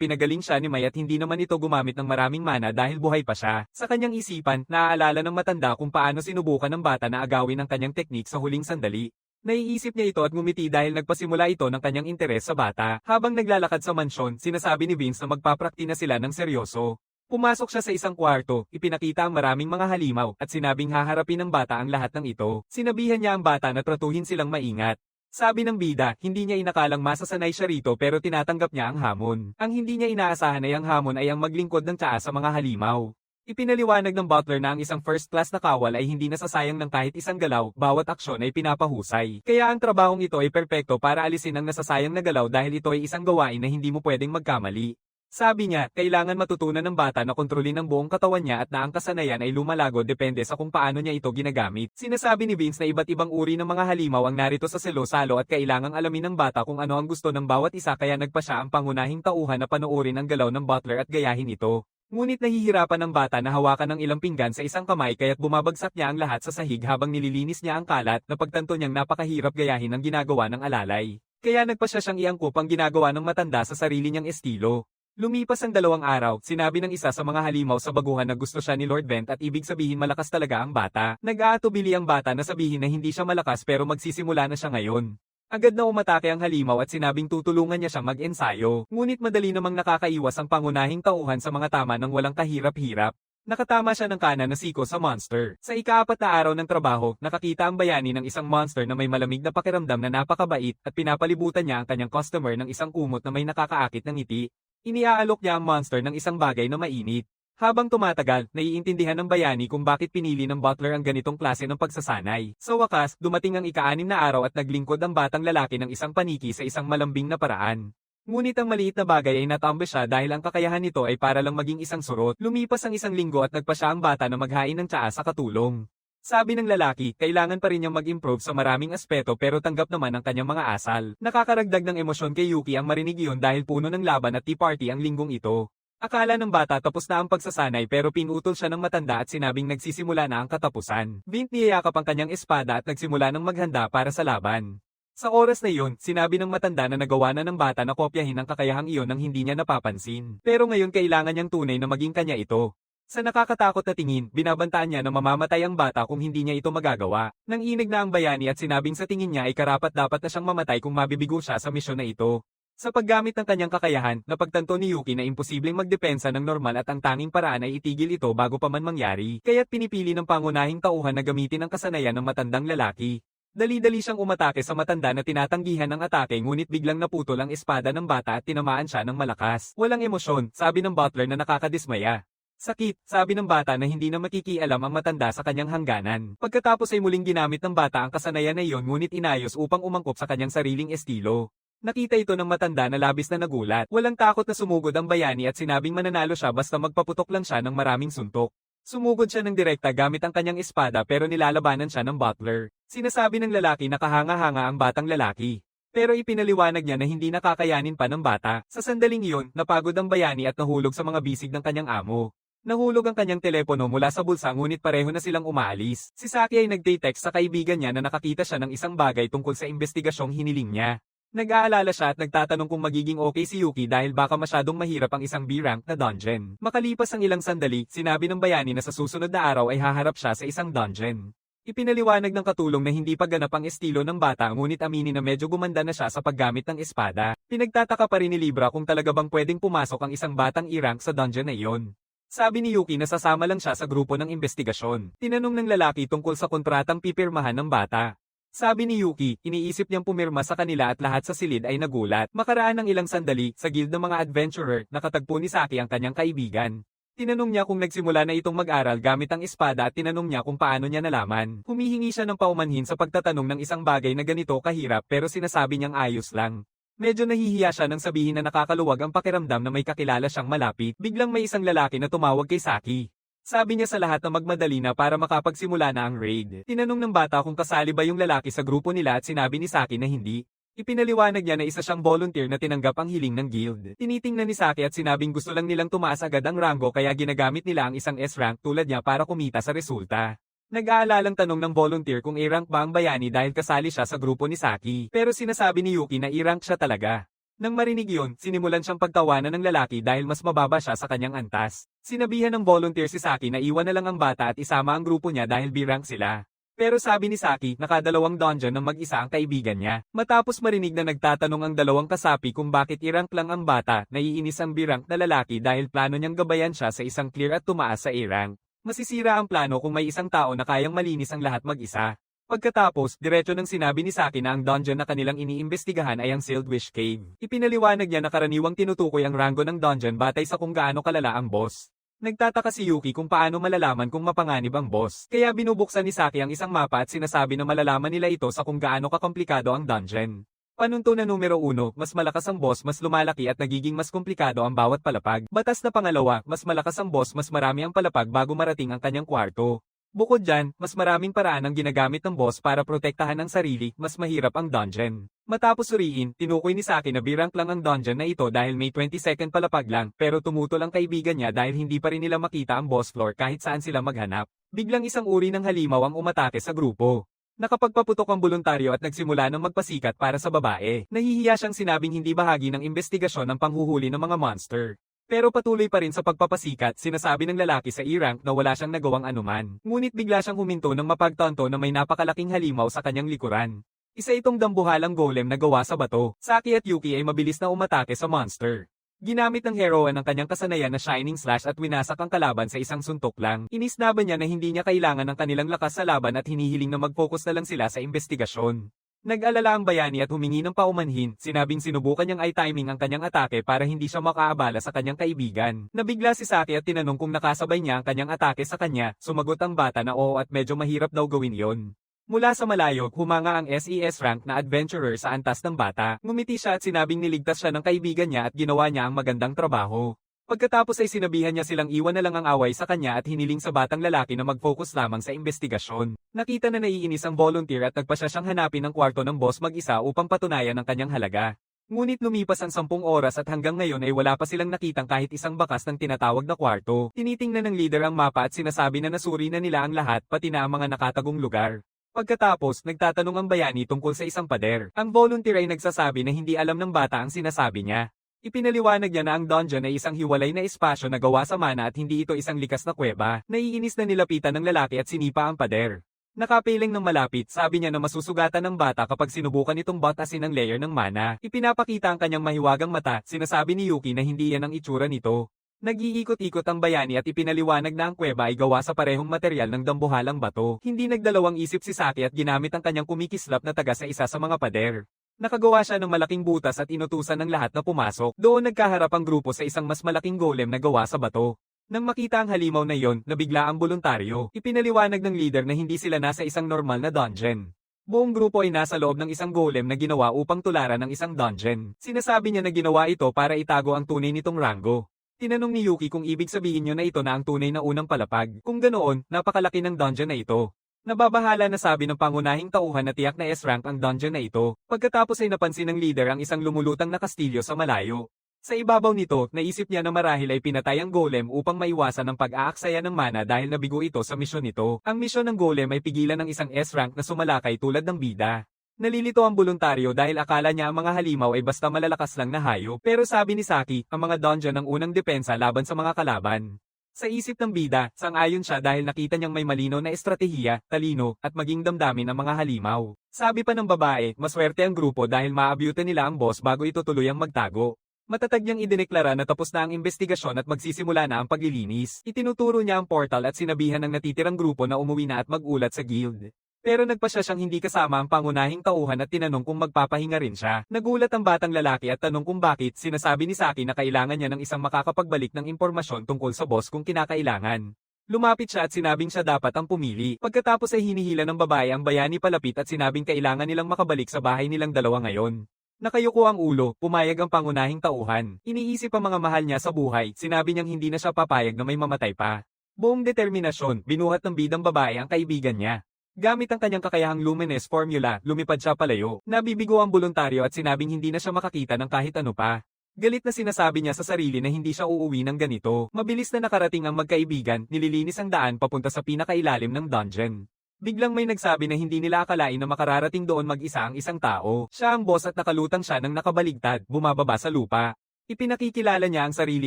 pinagaling siya ni May at hindi naman ito gumamit ng maraming mana dahil buhay pa siya. Sa kanyang isipan, naaalala ng matanda kung paano sinubukan ng bata na agawin ang kanyang teknik sa huling sandali. Naiisip niya ito at ngumiti dahil nagpasimula ito ng kanyang interes sa bata. Habang naglalakad sa mansyon, sinasabi ni Vince na magpaprakti na sila ng seryoso. Pumasok siya sa isang kwarto, ipinakita ang maraming mga halimaw, at sinabing haharapin ng bata ang lahat ng ito. Sinabihan niya ang bata na tratuhin silang maingat. Sabi ng bida, hindi niya inakalang masasanay siya rito pero tinatanggap niya ang hamon. Ang hindi niya inaasahan ay ang hamon ay ang maglingkod ng tsaa sa mga halimaw. Ipinaliwanag ng butler na ang isang first-class na kawal ay hindi nasasayang ng kahit isang galaw, bawat aksyon ay pinapahusay. Kaya ang trabahong ito ay perpekto para alisin ang nasasayang na galaw dahil ito ay isang gawain na hindi mo pwedeng magkamali. Sabi niya, kailangan matutunan ng bata na kontrolin ang buong katawan niya at na ang kasanayan ay lumalago depende sa kung paano niya ito ginagamit. Sinasabi ni Vince na iba't ibang uri ng mga halimaw ang narito sa selo-salo at kailangang alamin ng bata kung ano ang gusto ng bawat isa kaya nagpa siya ang pangunahing tauhan na panoorin ang galaw ng butler at gayahin ito. Ngunit nahihirapan ng bata na hawakan ng ilang pinggan sa isang kamay kaya't bumabagsak niya ang lahat sa sahig habang nililinis niya ang kalat na pagtanto niyang napakahirap gayahin ang ginagawa ng alalay. Kaya nagpa siya siyang iangkop ang ginagawa ng matanda sa sarili niyang estilo. Lumipas ang 2 araw, sinabi ng isa sa mga halimaw sa baguhan na gusto siya ni Lord Vent at ibig sabihin malakas talaga ang bata. Nag-aatubili ang bata na sabihin na hindi siya malakas pero magsisimula na siya ngayon. Agad na umatake ang halimaw at sinabing tutulungan niya siyang mag-ensayo. Ngunit madali namang nakakaiwas ang pangunahing tauhan sa mga tama ng walang kahirap-hirap. Nakatama siya ng kanan na siko sa monster. Sa ika-4 na araw ng trabaho, nakakita ang bayani ng isang monster na may malamig na pakiramdam na napakabait at pinapalibutan niya ang kanyang customer ng isang kumot na may nakakaakit ng ngiti. Iniaalok niya ang monster ng isang bagay na mainit. Habang tumatagal, naiintindihan ng bayani kung bakit pinili ng butler ang ganitong klase ng pagsasanay. Sa wakas, dumating ang ika-6 na araw at naglingkod ang batang lalaki ng isang paniki sa isang malambing na paraan. Ngunit ang maliit na bagay ay natambe siya dahil ang kakayahan nito ay para lang maging isang surot. Lumipas ang 1 linggo at nagpa siya ang bata na maghain ng tsaa sa katulong. Sabi ng lalaki, kailangan pa rin niyang mag-improve sa maraming aspeto pero tanggap naman ang kanyang mga asal. Nakakaragdag ng emosyon kay Yuki ang marinig iyon dahil puno ng laban at tea party ang linggong ito. Akala ng bata tapos na ang pagsasanay pero pinutol siya ng matanda at sinabing nagsisimula na ang katapusan. Vint niyayakap ang kanyang espada at nagsimula ng maghanda para sa laban. Sa oras na iyon, sinabi ng matanda na nagawa na ng bata na kopyahin ang kakayahang iyon nang hindi niya napapansin. Pero ngayon kailangan niyang tunay na maging kanya ito. Sa nakakatakot na tingin, binabantaan niya na mamamatay ang bata kung hindi niya ito magagawa. Nang inig na ang bayani at sinabing sa tingin niya ay karapat-dapat na siyang mamatay kung mabibigo siya sa misyon na ito. Sa paggamit ng kanyang kakayahan, napagtanto ni Yuki na imposibleng magdepensa ng normal at ang tanging paraan ay itigil ito bago pa man mangyari. Kaya't pinipili ng pangunahing tauhan na gamitin ang kasanayan ng matandang lalaki. Dali-dali siyang umatake sa matanda na tinatanggihan ng atake ngunit biglang naputol ang espada ng bata at tinamaan siya ng malakas. Walang emosyon, sabi ng butler na nakakadismaya. Sakit, sabi ng bata na hindi na makikialam ang matanda sa kanyang hangganan. Pagkatapos ay muling ginamit ng bata ang kasanayan na iyon ngunit inayos upang umangkop sa kanyang sariling estilo. Nakita ito ng matanda na labis na nagulat. Walang takot na sumugod ang bayani at sinabing mananalo siya basta magpaputok lang siya ng maraming suntok. Sumugod siya ng direkta gamit ang kanyang espada pero nilalabanan siya ng butler. Sinasabi ng lalaki na kahanga-hanga ang batang lalaki. Pero ipinaliwanag niya na hindi nakakayanin pa ng bata. Sa sandaling iyon, napagod ang bayani at nahulog sa mga bisig ng kanyang amo. Nahulog ang kanyang telepono mula sa bulsa ngunit pareho na silang umaalis. Si Saki ay nagte-text sa kaibigan niya na nakakita siya ng isang bagay tungkol sa investigasyong hiniling niya. Nag-aalala siya at nagtatanong kung magiging okay si Yuki dahil baka masyadong mahirap ang isang B-rank na dungeon. Makalipas ang ilang sandali, sinabi ng bayani na sa susunod na araw ay haharap siya sa isang dungeon. Ipinaliwanag ng katulong na hindi pa ganap ang estilo ng bata ngunit aminin na medyo gumanda na siya sa paggamit ng espada. Pinagtataka pa rin ni Libra kung talaga bang pwedeng pumasok ang isang batang E-rank sa dungeon na iyon. Sabi ni Yuki na sasama lang siya sa grupo ng investigasyon. Tinanong ng lalaki tungkol sa kontratang pipirmahan ng bata. Sabi ni Yuki, iniisip niyang pumirma sa kanila at lahat sa silid ay nagulat. Makaraan ng ilang sandali, sa guild ng mga adventurer, nakatagpo ni Saki ang kanyang kaibigan. Tinanong niya kung nagsimula na itong mag-aral gamit ang espada at tinanong niya kung paano niya nalaman. Humihingi siya ng paumanhin sa pagtatanong ng isang bagay na ganito kahirap pero sinasabi niyang ayos lang. Medyo nahihiya siya nang sabihin na nakakaluwag ang pakiramdam na may kakilala siyang malapit. Biglang may isang lalaki na tumawag kay Saki. Sabi niya sa lahat na magmadali na para makapagsimula na ang raid. Tinanong ng bata kung kasali ba yung lalaki sa grupo nila at sinabi ni Saki na hindi. Ipinaliwanag niya na isa siyang volunteer na tinanggap ang hiling ng guild. Tinitingnan ni Saki at sinabing gusto lang nilang tumaas agad ang rango kaya ginagamit nila ang isang S-rank tulad niya para kumita sa resulta. Nag-aalalang tanong ng volunteer kung A-rank ba ang bayani dahil kasali siya sa grupo ni Saki. Pero sinasabi ni Yuki na A-rank siya talaga. Nang marinig yun, sinimulan siyang pagtawanan ng lalaki dahil mas mababa siya sa kanyang antas. Sinabihan ng volunteer si Saki na iwan na lang ang bata at isama ang grupo niya dahil B-rank sila. Pero sabi ni Saki, nakadalawang dungeon ng mag-isa ang kaibigan niya. Matapos marinig na nagtatanong ang dalawang kasapi kung bakit I-rank lang ang bata, naiinis ang B-rank na lalaki dahil plano niyang gabayan siya sa isang clear at tumaas sa A-rank. Masisira ang plano kung may isang tao na kayang malinis ang lahat mag-isa. Pagkatapos, diretso nang sinabi ni Saki na ang dungeon na kanilang iniimbestigahan ay ang Sealed Wish Cave. Ipinaliwanag niya na karaniwang tinutukoy ang rango ng dungeon batay sa kung gaano kalala ang boss. Nagtataka si Yuki kung paano malalaman kung mapanganib ang boss. Kaya binubuksan ni Saki ang isang mapa at sinasabi na malalaman nila ito sa kung gaano kakomplikado ang dungeon. Panuntunan numero 1, mas malakas ang boss mas lumalaki at nagiging mas komplikado ang bawat palapag. Batas na pangalawa, mas malakas ang boss mas marami ang palapag bago marating ang kanyang kwarto. Bukod dyan, mas maraming paraan ang ginagamit ng boss para protektahan ang sarili, mas mahirap ang dungeon. Matapos suriin, tinukoy ni Saki na B-rank lang ang dungeon na ito dahil may 20-second palapag lang, pero tumutol ang kaibigan niya dahil hindi pa rin nila makita ang boss floor kahit saan sila maghanap. Biglang isang uri ng halimaw ang umatake sa grupo. Nakapagpaputok ang voluntaryo at nagsimula ng magpasikat para sa babae. Nahihiya siyang sinabing hindi bahagi ng investigasyon ng panghuhuli ng mga monster. Pero patuloy pa rin sa pagpapasikat, sinasabi ng lalaki sa E-rank na wala siyang nagawang anuman. Ngunit bigla siyang huminto nang mapagtanto na may napakalaking halimaw sa kanyang likuran. Isa itong dambuhalang golem na gawa sa bato. Saki at Yuki ay mabilis na umatake sa monster. Ginamit ng heroine ang kanyang kasanayan na Shining Slash at winasak ang kalaban sa isang suntok lang. Inisnaban niya na hindi niya kailangan ng kanilang lakas sa laban at hinihiling na mag-focus na lang sila sa investigasyon. Nag-alala ang bayani at humingi ng paumanhin, sinabing sinubukan niyang i-timing ang kanyang atake para hindi siya makaabala sa kanyang kaibigan. Nabigla si Saki at tinanong kung nakasabay niya ang kanyang atake sa kanya, sumagot ang bata na oo at medyo mahirap daw gawin yon. Mula sa malayo, humanga ang SES rank na adventurer sa antas ng bata. Ngumiti siya at sinabing niligtas siya ng kaibigan niya at ginawa niya ang magandang trabaho. Pagkatapos ay sinabihan niya silang iwan na lang ang away sa kanya at hiniling sa batang lalaki na mag-focus lamang sa investigasyon. Nakita na naiinis ang volunteer at nagpasya siyang hanapin ang kwarto ng boss mag-isa upang patunayan ang kanyang halaga. Ngunit lumipas ang 10 oras at hanggang ngayon ay wala pa silang nakitang kahit isang bakas ng tinatawag na kwarto. Tinitingnan ng leader ang mapa at sinasabi na nasuri na nila ang lahat pati na ang mga nakatagong lugar. Pagkatapos, nagtatanong ang bayani tungkol sa isang pader. Ang volunteer ay nagsasabi na hindi alam ng bata ang sinasabi niya. Ipinaliwanag niya na ang dungeon ay isang hiwalay na espasyo na gawa sa mana at hindi ito isang likas na kuweba. Naiinis na nilapitan ng lalaki at sinipa ang pader. Nakapiling ng malapit, sabi niya na masusugatan ng bata kapag sinubukan itong batasin ang layer ng mana. Ipinapakita ang kanyang mahiwagang mata, sinasabi ni Yuki na hindi yan ang itsura nito. Nag-iikot-ikot ang bayani at ipinaliwanag na ang kuweba ay gawa sa parehong material ng dambuhalang bato. Hindi nagdalawang isip si Saki at ginamit ang kanyang kumikislap na taga sa isa sa mga pader. Nakagawa siya ng malaking butas at inutusan ng lahat na pumasok. Doon nagkaharap ang grupo sa isang mas malaking golem na gawa sa bato. Nang makita ang halimaw na iyon, nabigla ang voluntaryo. Ipinaliwanag ng leader na hindi sila nasa isang normal na dungeon. Buong grupo ay nasa loob ng isang golem na ginawa upang tularan ng isang dungeon. Sinasabi niya na ginawa ito para itago ang tunay nitong rango. Tinanong ni Yuki kung ibig sabihin niyo na ito na ang tunay na unang palapag. Kung ganoon, napakalaki ng dungeon na ito. Nababahala na sabi ng pangunahing tauhan na tiyak na S-rank ang dungeon na ito. Pagkatapos ay napansin ng leader ang isang lumulutang na kastilyo sa malayo. Sa ibabaw nito, naisip niya na marahil ay pinatay ang golem upang maiwasan ang pag-aaksaya ng mana dahil nabigo ito sa misyon nito. Ang misyon ng golem ay pigilan ng isang S-rank na sumalakay tulad ng bida. Nalilito ang voluntaryo dahil akala niya ang mga halimaw ay basta malalakas lang na hayop. Pero sabi ni Saki, ang mga dungeon ang unang depensa laban sa mga kalaban. Sa isip ng bida, sang-ayon siya dahil nakita niyang may malinaw na estratehiya, talino, at maging damdamin ang mga halimaw. Sabi pa ng babae, maswerte ang grupo dahil maabyutan nila ang boss bago ito tuluyang magtago. Matatag niyang idineklara na tapos na ang investigasyon at magsisimula na ang paglilinis. Itinuturo niya ang portal at sinabihan ng natitirang grupo na umuwi na at mag-ulat sa guild. Pero nagpasya siyang hindi kasama ang pangunahing tauhan at tinanong kung magpapahinga rin siya. Nagulat ang batang lalaki at tanong kung bakit. Sinasabi ni Saki na kailangan niya ng isang makakapagbalik ng impormasyon tungkol sa boss kung kinakailangan. Lumapit siya at sinabing siya dapat ang pumili. Pagkatapos ay hinihila ng babae ang bayani palapit at sinabing kailangan nilang makabalik sa bahay nilang dalawa ngayon. Nakayuko ang ulo, pumayag ang pangunahing tauhan. Iniisip ang mga mahal niya sa buhay, sinabi niyang hindi na siya papayag na may mamatay pa. Buong determinasyon, binuhat ng bidang babae ang kaibigan niya. Gamit ang kanyang kakayahang luminous formula, lumipad siya palayo. Nabibigo ang voluntaryo at sinabing hindi na siya makakita ng kahit ano pa. Galit na sinasabi niya sa sarili na hindi siya uuwi ng ganito. Mabilis na nakarating ang magkaibigan, nililinis ang daan papunta sa pinakailalim ng dungeon. Biglang may nagsabi na hindi nila akalain na makararating doon mag-isa ang isang tao. Siya ang boss at nakalutang siya nang nakabaligtad, bumababa sa lupa. Ipinakikilala niya ang sarili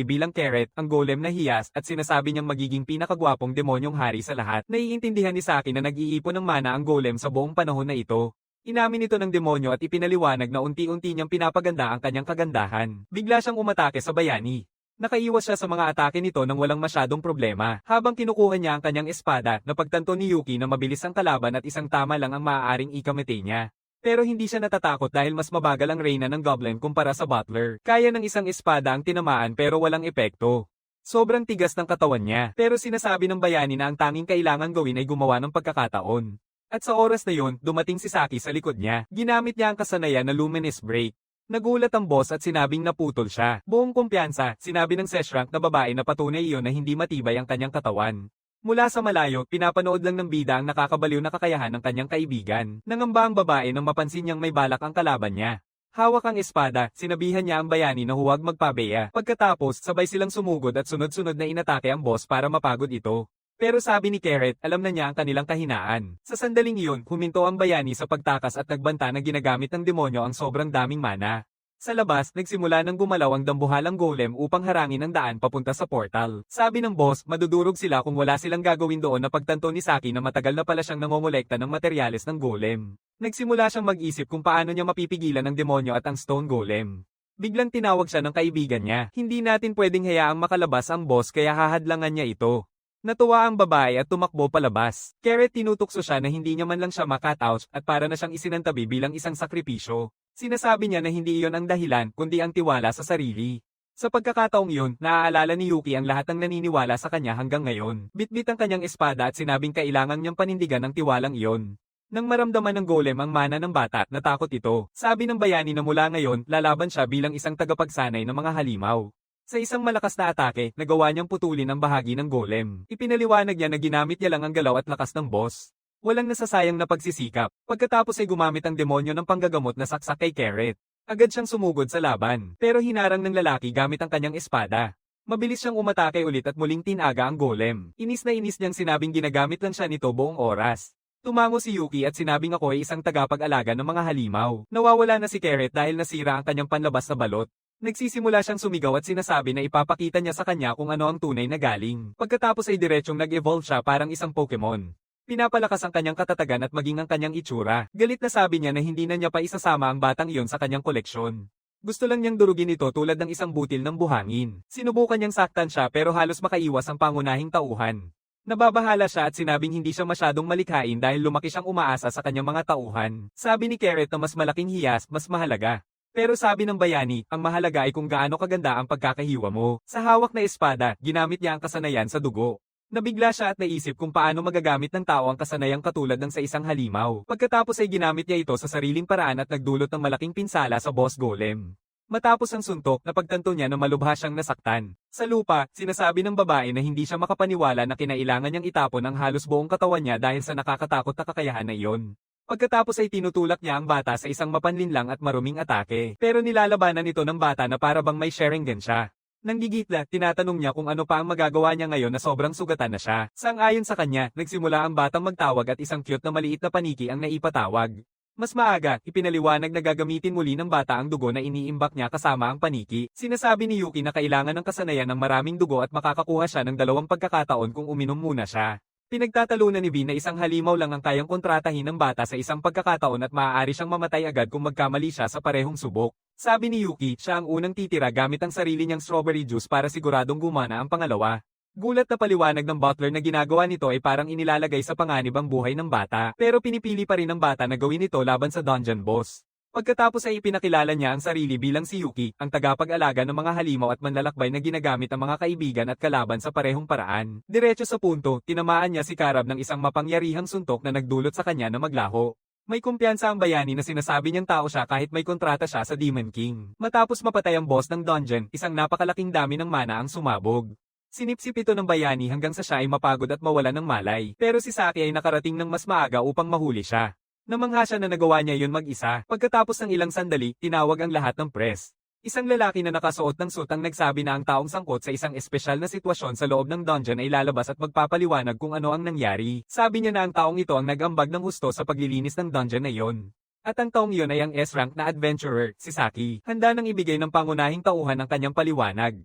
bilang Carrot, ang golem na hiyas, at sinasabi niyang magiging pinakagwapong demonyong hari sa lahat. Naiintindihan ni Saki na nag-iipon ng mana ang golem sa buong panahon na ito. Inamin ito ng demonyo at ipinaliwanag na unti-unti niyang pinapaganda ang kanyang kagandahan. Bigla siyang umatake sa bayani. Nakaiwas siya sa mga atake nito nang walang masyadong problema. Habang kinukuha niya ang kanyang espada, napagtanto ni Yuki na mabilis ang kalaban at isang tama lang ang maaaring ikamete niya. Pero hindi siya natatakot dahil mas mabagal ang reyna ng goblin kumpara sa butler. Kaya ng isang espada ang tinamaan pero walang epekto. Sobrang tigas ng katawan niya. Pero sinasabi ng bayani na ang tanging kailangan gawin ay gumawa ng pagkakataon. At sa oras na yun, dumating si Saki sa likod niya. Ginamit niya ang kasanayan na luminous break. Nagulat ang boss at sinabing naputol siya. Buong kumpiyansa, sinabi ng Seshrank na babae na patunay iyon na hindi matibay ang kanyang katawan. Mula sa malayo, pinapanood lang ng bida ang nakakabaliw na kakayahan ng kanyang kaibigan. Nangamba ang babae nang mapansin niyang may balak ang kalaban niya. Hawak ang espada, sinabihan niya ang bayani na huwag magpabeya. Pagkatapos, sabay silang sumugod at sunod-sunod na inatake ang boss para mapagod ito. Pero sabi ni Carrot, alam na niya ang kanilang kahinaan. Sa sandaling iyon, huminto ang bayani sa pagtakas at nagbanta na ginagamit ng demonyo ang sobrang daming mana. Sa labas, nagsimula ng gumalaw ang dambuhalang golem upang harangin ang daan papunta sa portal. Sabi ng boss, madudurog sila kung wala silang gagawin doon na pagtanto ni Saki na matagal na pala siyang nangongolekta ng materyales ng golem. Nagsimula siyang mag-isip kung paano niya mapipigilan ng demonyo at ang stone golem. Biglang tinawag siya ng kaibigan niya. Hindi natin pwedeng hayaang makalabas ang boss kaya hahadlangan niya ito. Natuwa ang babae at tumakbo palabas. Carrot tinutukso siya na hindi niya man lang siya makatouch at para na siyang isinantabi bilang isang sakripisyo. Sinasabi niya na hindi iyon ang dahilan kundi ang tiwala sa sarili. Sa pagkakataong iyon, naaalala ni Yuki ang lahat ng naniniwala sa kanya hanggang ngayon. Bitbit ang kanyang espada at sinabing kailangan niyang panindigan ang tiwalang iyon. Nang maramdaman ng golem ang mana ng bata, natakot ito. Sabi ng bayani na mula ngayon, lalaban siya bilang isang tagapagsanay ng mga halimaw. Sa isang malakas na atake, nagawa niyang putulin ang bahagi ng golem. Ipinaliwanag niya na ginamit niya lang ang galaw at lakas ng boss. Walang nasasayang na pagsisikap. Pagkatapos ay gumamit ang demonyo ng panggagamot na saksak kay Carrot. Agad siyang sumugod sa laban, pero hinarang ng lalaki gamit ang kanyang espada. Mabilis siyang umatake ulit at muling tinaga ang golem. Inis na inis niyang sinabing ginagamit lang siya nito buong oras. Tumango si Yuki at sinabing ako ay isang tagapag-alaga ng mga halimaw. Nawawala na si Carrot dahil nasira ang kanyang panlabas na balot. Nagsisimula siyang sumigaw at sinasabi na ipapakita niya sa kanya kung ano ang tunay na galing. Pagkatapos ay diretsyong nag-evolve siya parang isang Pokemon. Pinapalakas ang kanyang katatagan at maging ang kanyang itsura. Galit na sabi niya na hindi na niya pa isasama ang batang iyon sa kanyang koleksyon. Gusto lang niyang durugin ito tulad ng isang butil ng buhangin. Sinubukan niyang saktan siya pero halos makaiwas ang pangunahing tauhan. Nababahala siya at sinabing hindi siya masyadong malikhain dahil lumaki siyang umaasa sa kanyang mga tauhan. Sabi ni Carrot na mas malaking hiyas, mas mahalaga. Pero sabi ng bayani, ang mahalaga ay kung gaano kaganda ang pagkakahiwa mo. Sa hawak na espada, ginamit niya ang kasanayan sa dugo. Nabigla siya at naisip kung paano magagamit ng tao ang kasanayang katulad ng sa isang halimaw. Pagkatapos ay ginamit niya ito sa sariling paraan at nagdulot ng malaking pinsala sa boss golem. Matapos ang suntok, napagtanto niya na malubha siyang nasaktan. Sa lupa, sinasabi ng babae na hindi siya makapaniwala na kinailangan niyang itapon ang halos buong katawan niya dahil sa nakakatakot na kakayahan na iyon. Pagkatapos ay tinutulak niya ang bata sa isang mapanlinlang at maruming atake. Pero nilalabanan ito ng bata na para bang may Sharingan siya. Nang gigitla, tinatanong niya kung ano pa ang magagawa niya ngayon na sobrang sugatan na siya. Sang-ayon sa kanya, nagsimula ang batang magtawag at isang cute na maliit na paniki ang naipatawag. Mas maaga, ipinaliwanag na gagamitin muli ng bata ang dugo na iniimbak niya kasama ang paniki. Sinasabi ni Yuki na kailangan ng kasanayan ng maraming dugo at makakakuha siya ng 2 pagkakataon kung uminom muna siya. Pinagtatalunan ni V na isang halimaw lang ang kayang kontratahin ng bata sa isang pagkakataon at maaari siyang mamatay agad kung magkamali siya sa parehong subok. Sabi ni Yuki, siya ang unang titira gamit ang sarili niyang strawberry juice para siguradong gumana ang pangalawa. Gulat na paliwanag ng butler na ginagawa nito ay parang inilalagay sa panganib ang buhay ng bata, pero pinipili pa rin ng bata na gawin ito laban sa dungeon boss. Pagkatapos ay ipinakilala niya ang sarili bilang si Yuki, ang tagapag-alaga ng mga halimaw at manlalakbay na ginagamit ang mga kaibigan at kalaban sa parehong paraan. Diretso sa punto, tinamaan niya si Karab ng isang mapangyarihang suntok na nagdulot sa kanya na maglaho. May kumpiyansa ang bayani na sinasabi niyang tao siya kahit may kontrata siya sa Demon King. Matapos mapatay ang boss ng dungeon, isang napakalaking dami ng mana ang sumabog. Sinipsip ito ng bayani hanggang sa siya ay mapagod at mawala ng malay. Pero si Saki ay nakarating ng mas maaga upang mahuli siya. Namangha siya na nagawa niya yun mag-isa. Pagkatapos ng ilang sandali, tinawag ang lahat ng press. Isang lalaki na nakasuot ng suit ang nagsabi na ang taong sangkot sa isang espesyal na sitwasyon sa loob ng dungeon ay lalabas at magpapaliwanag kung ano ang nangyari. Sabi niya na ang taong ito ang nag-ambag ng husto sa paglilinis ng dungeon na iyon. At ang taong iyon ay ang S-rank na adventurer, si Saki. Handa nang ibigay ng pangunahing tauhan ang kanyang paliwanag.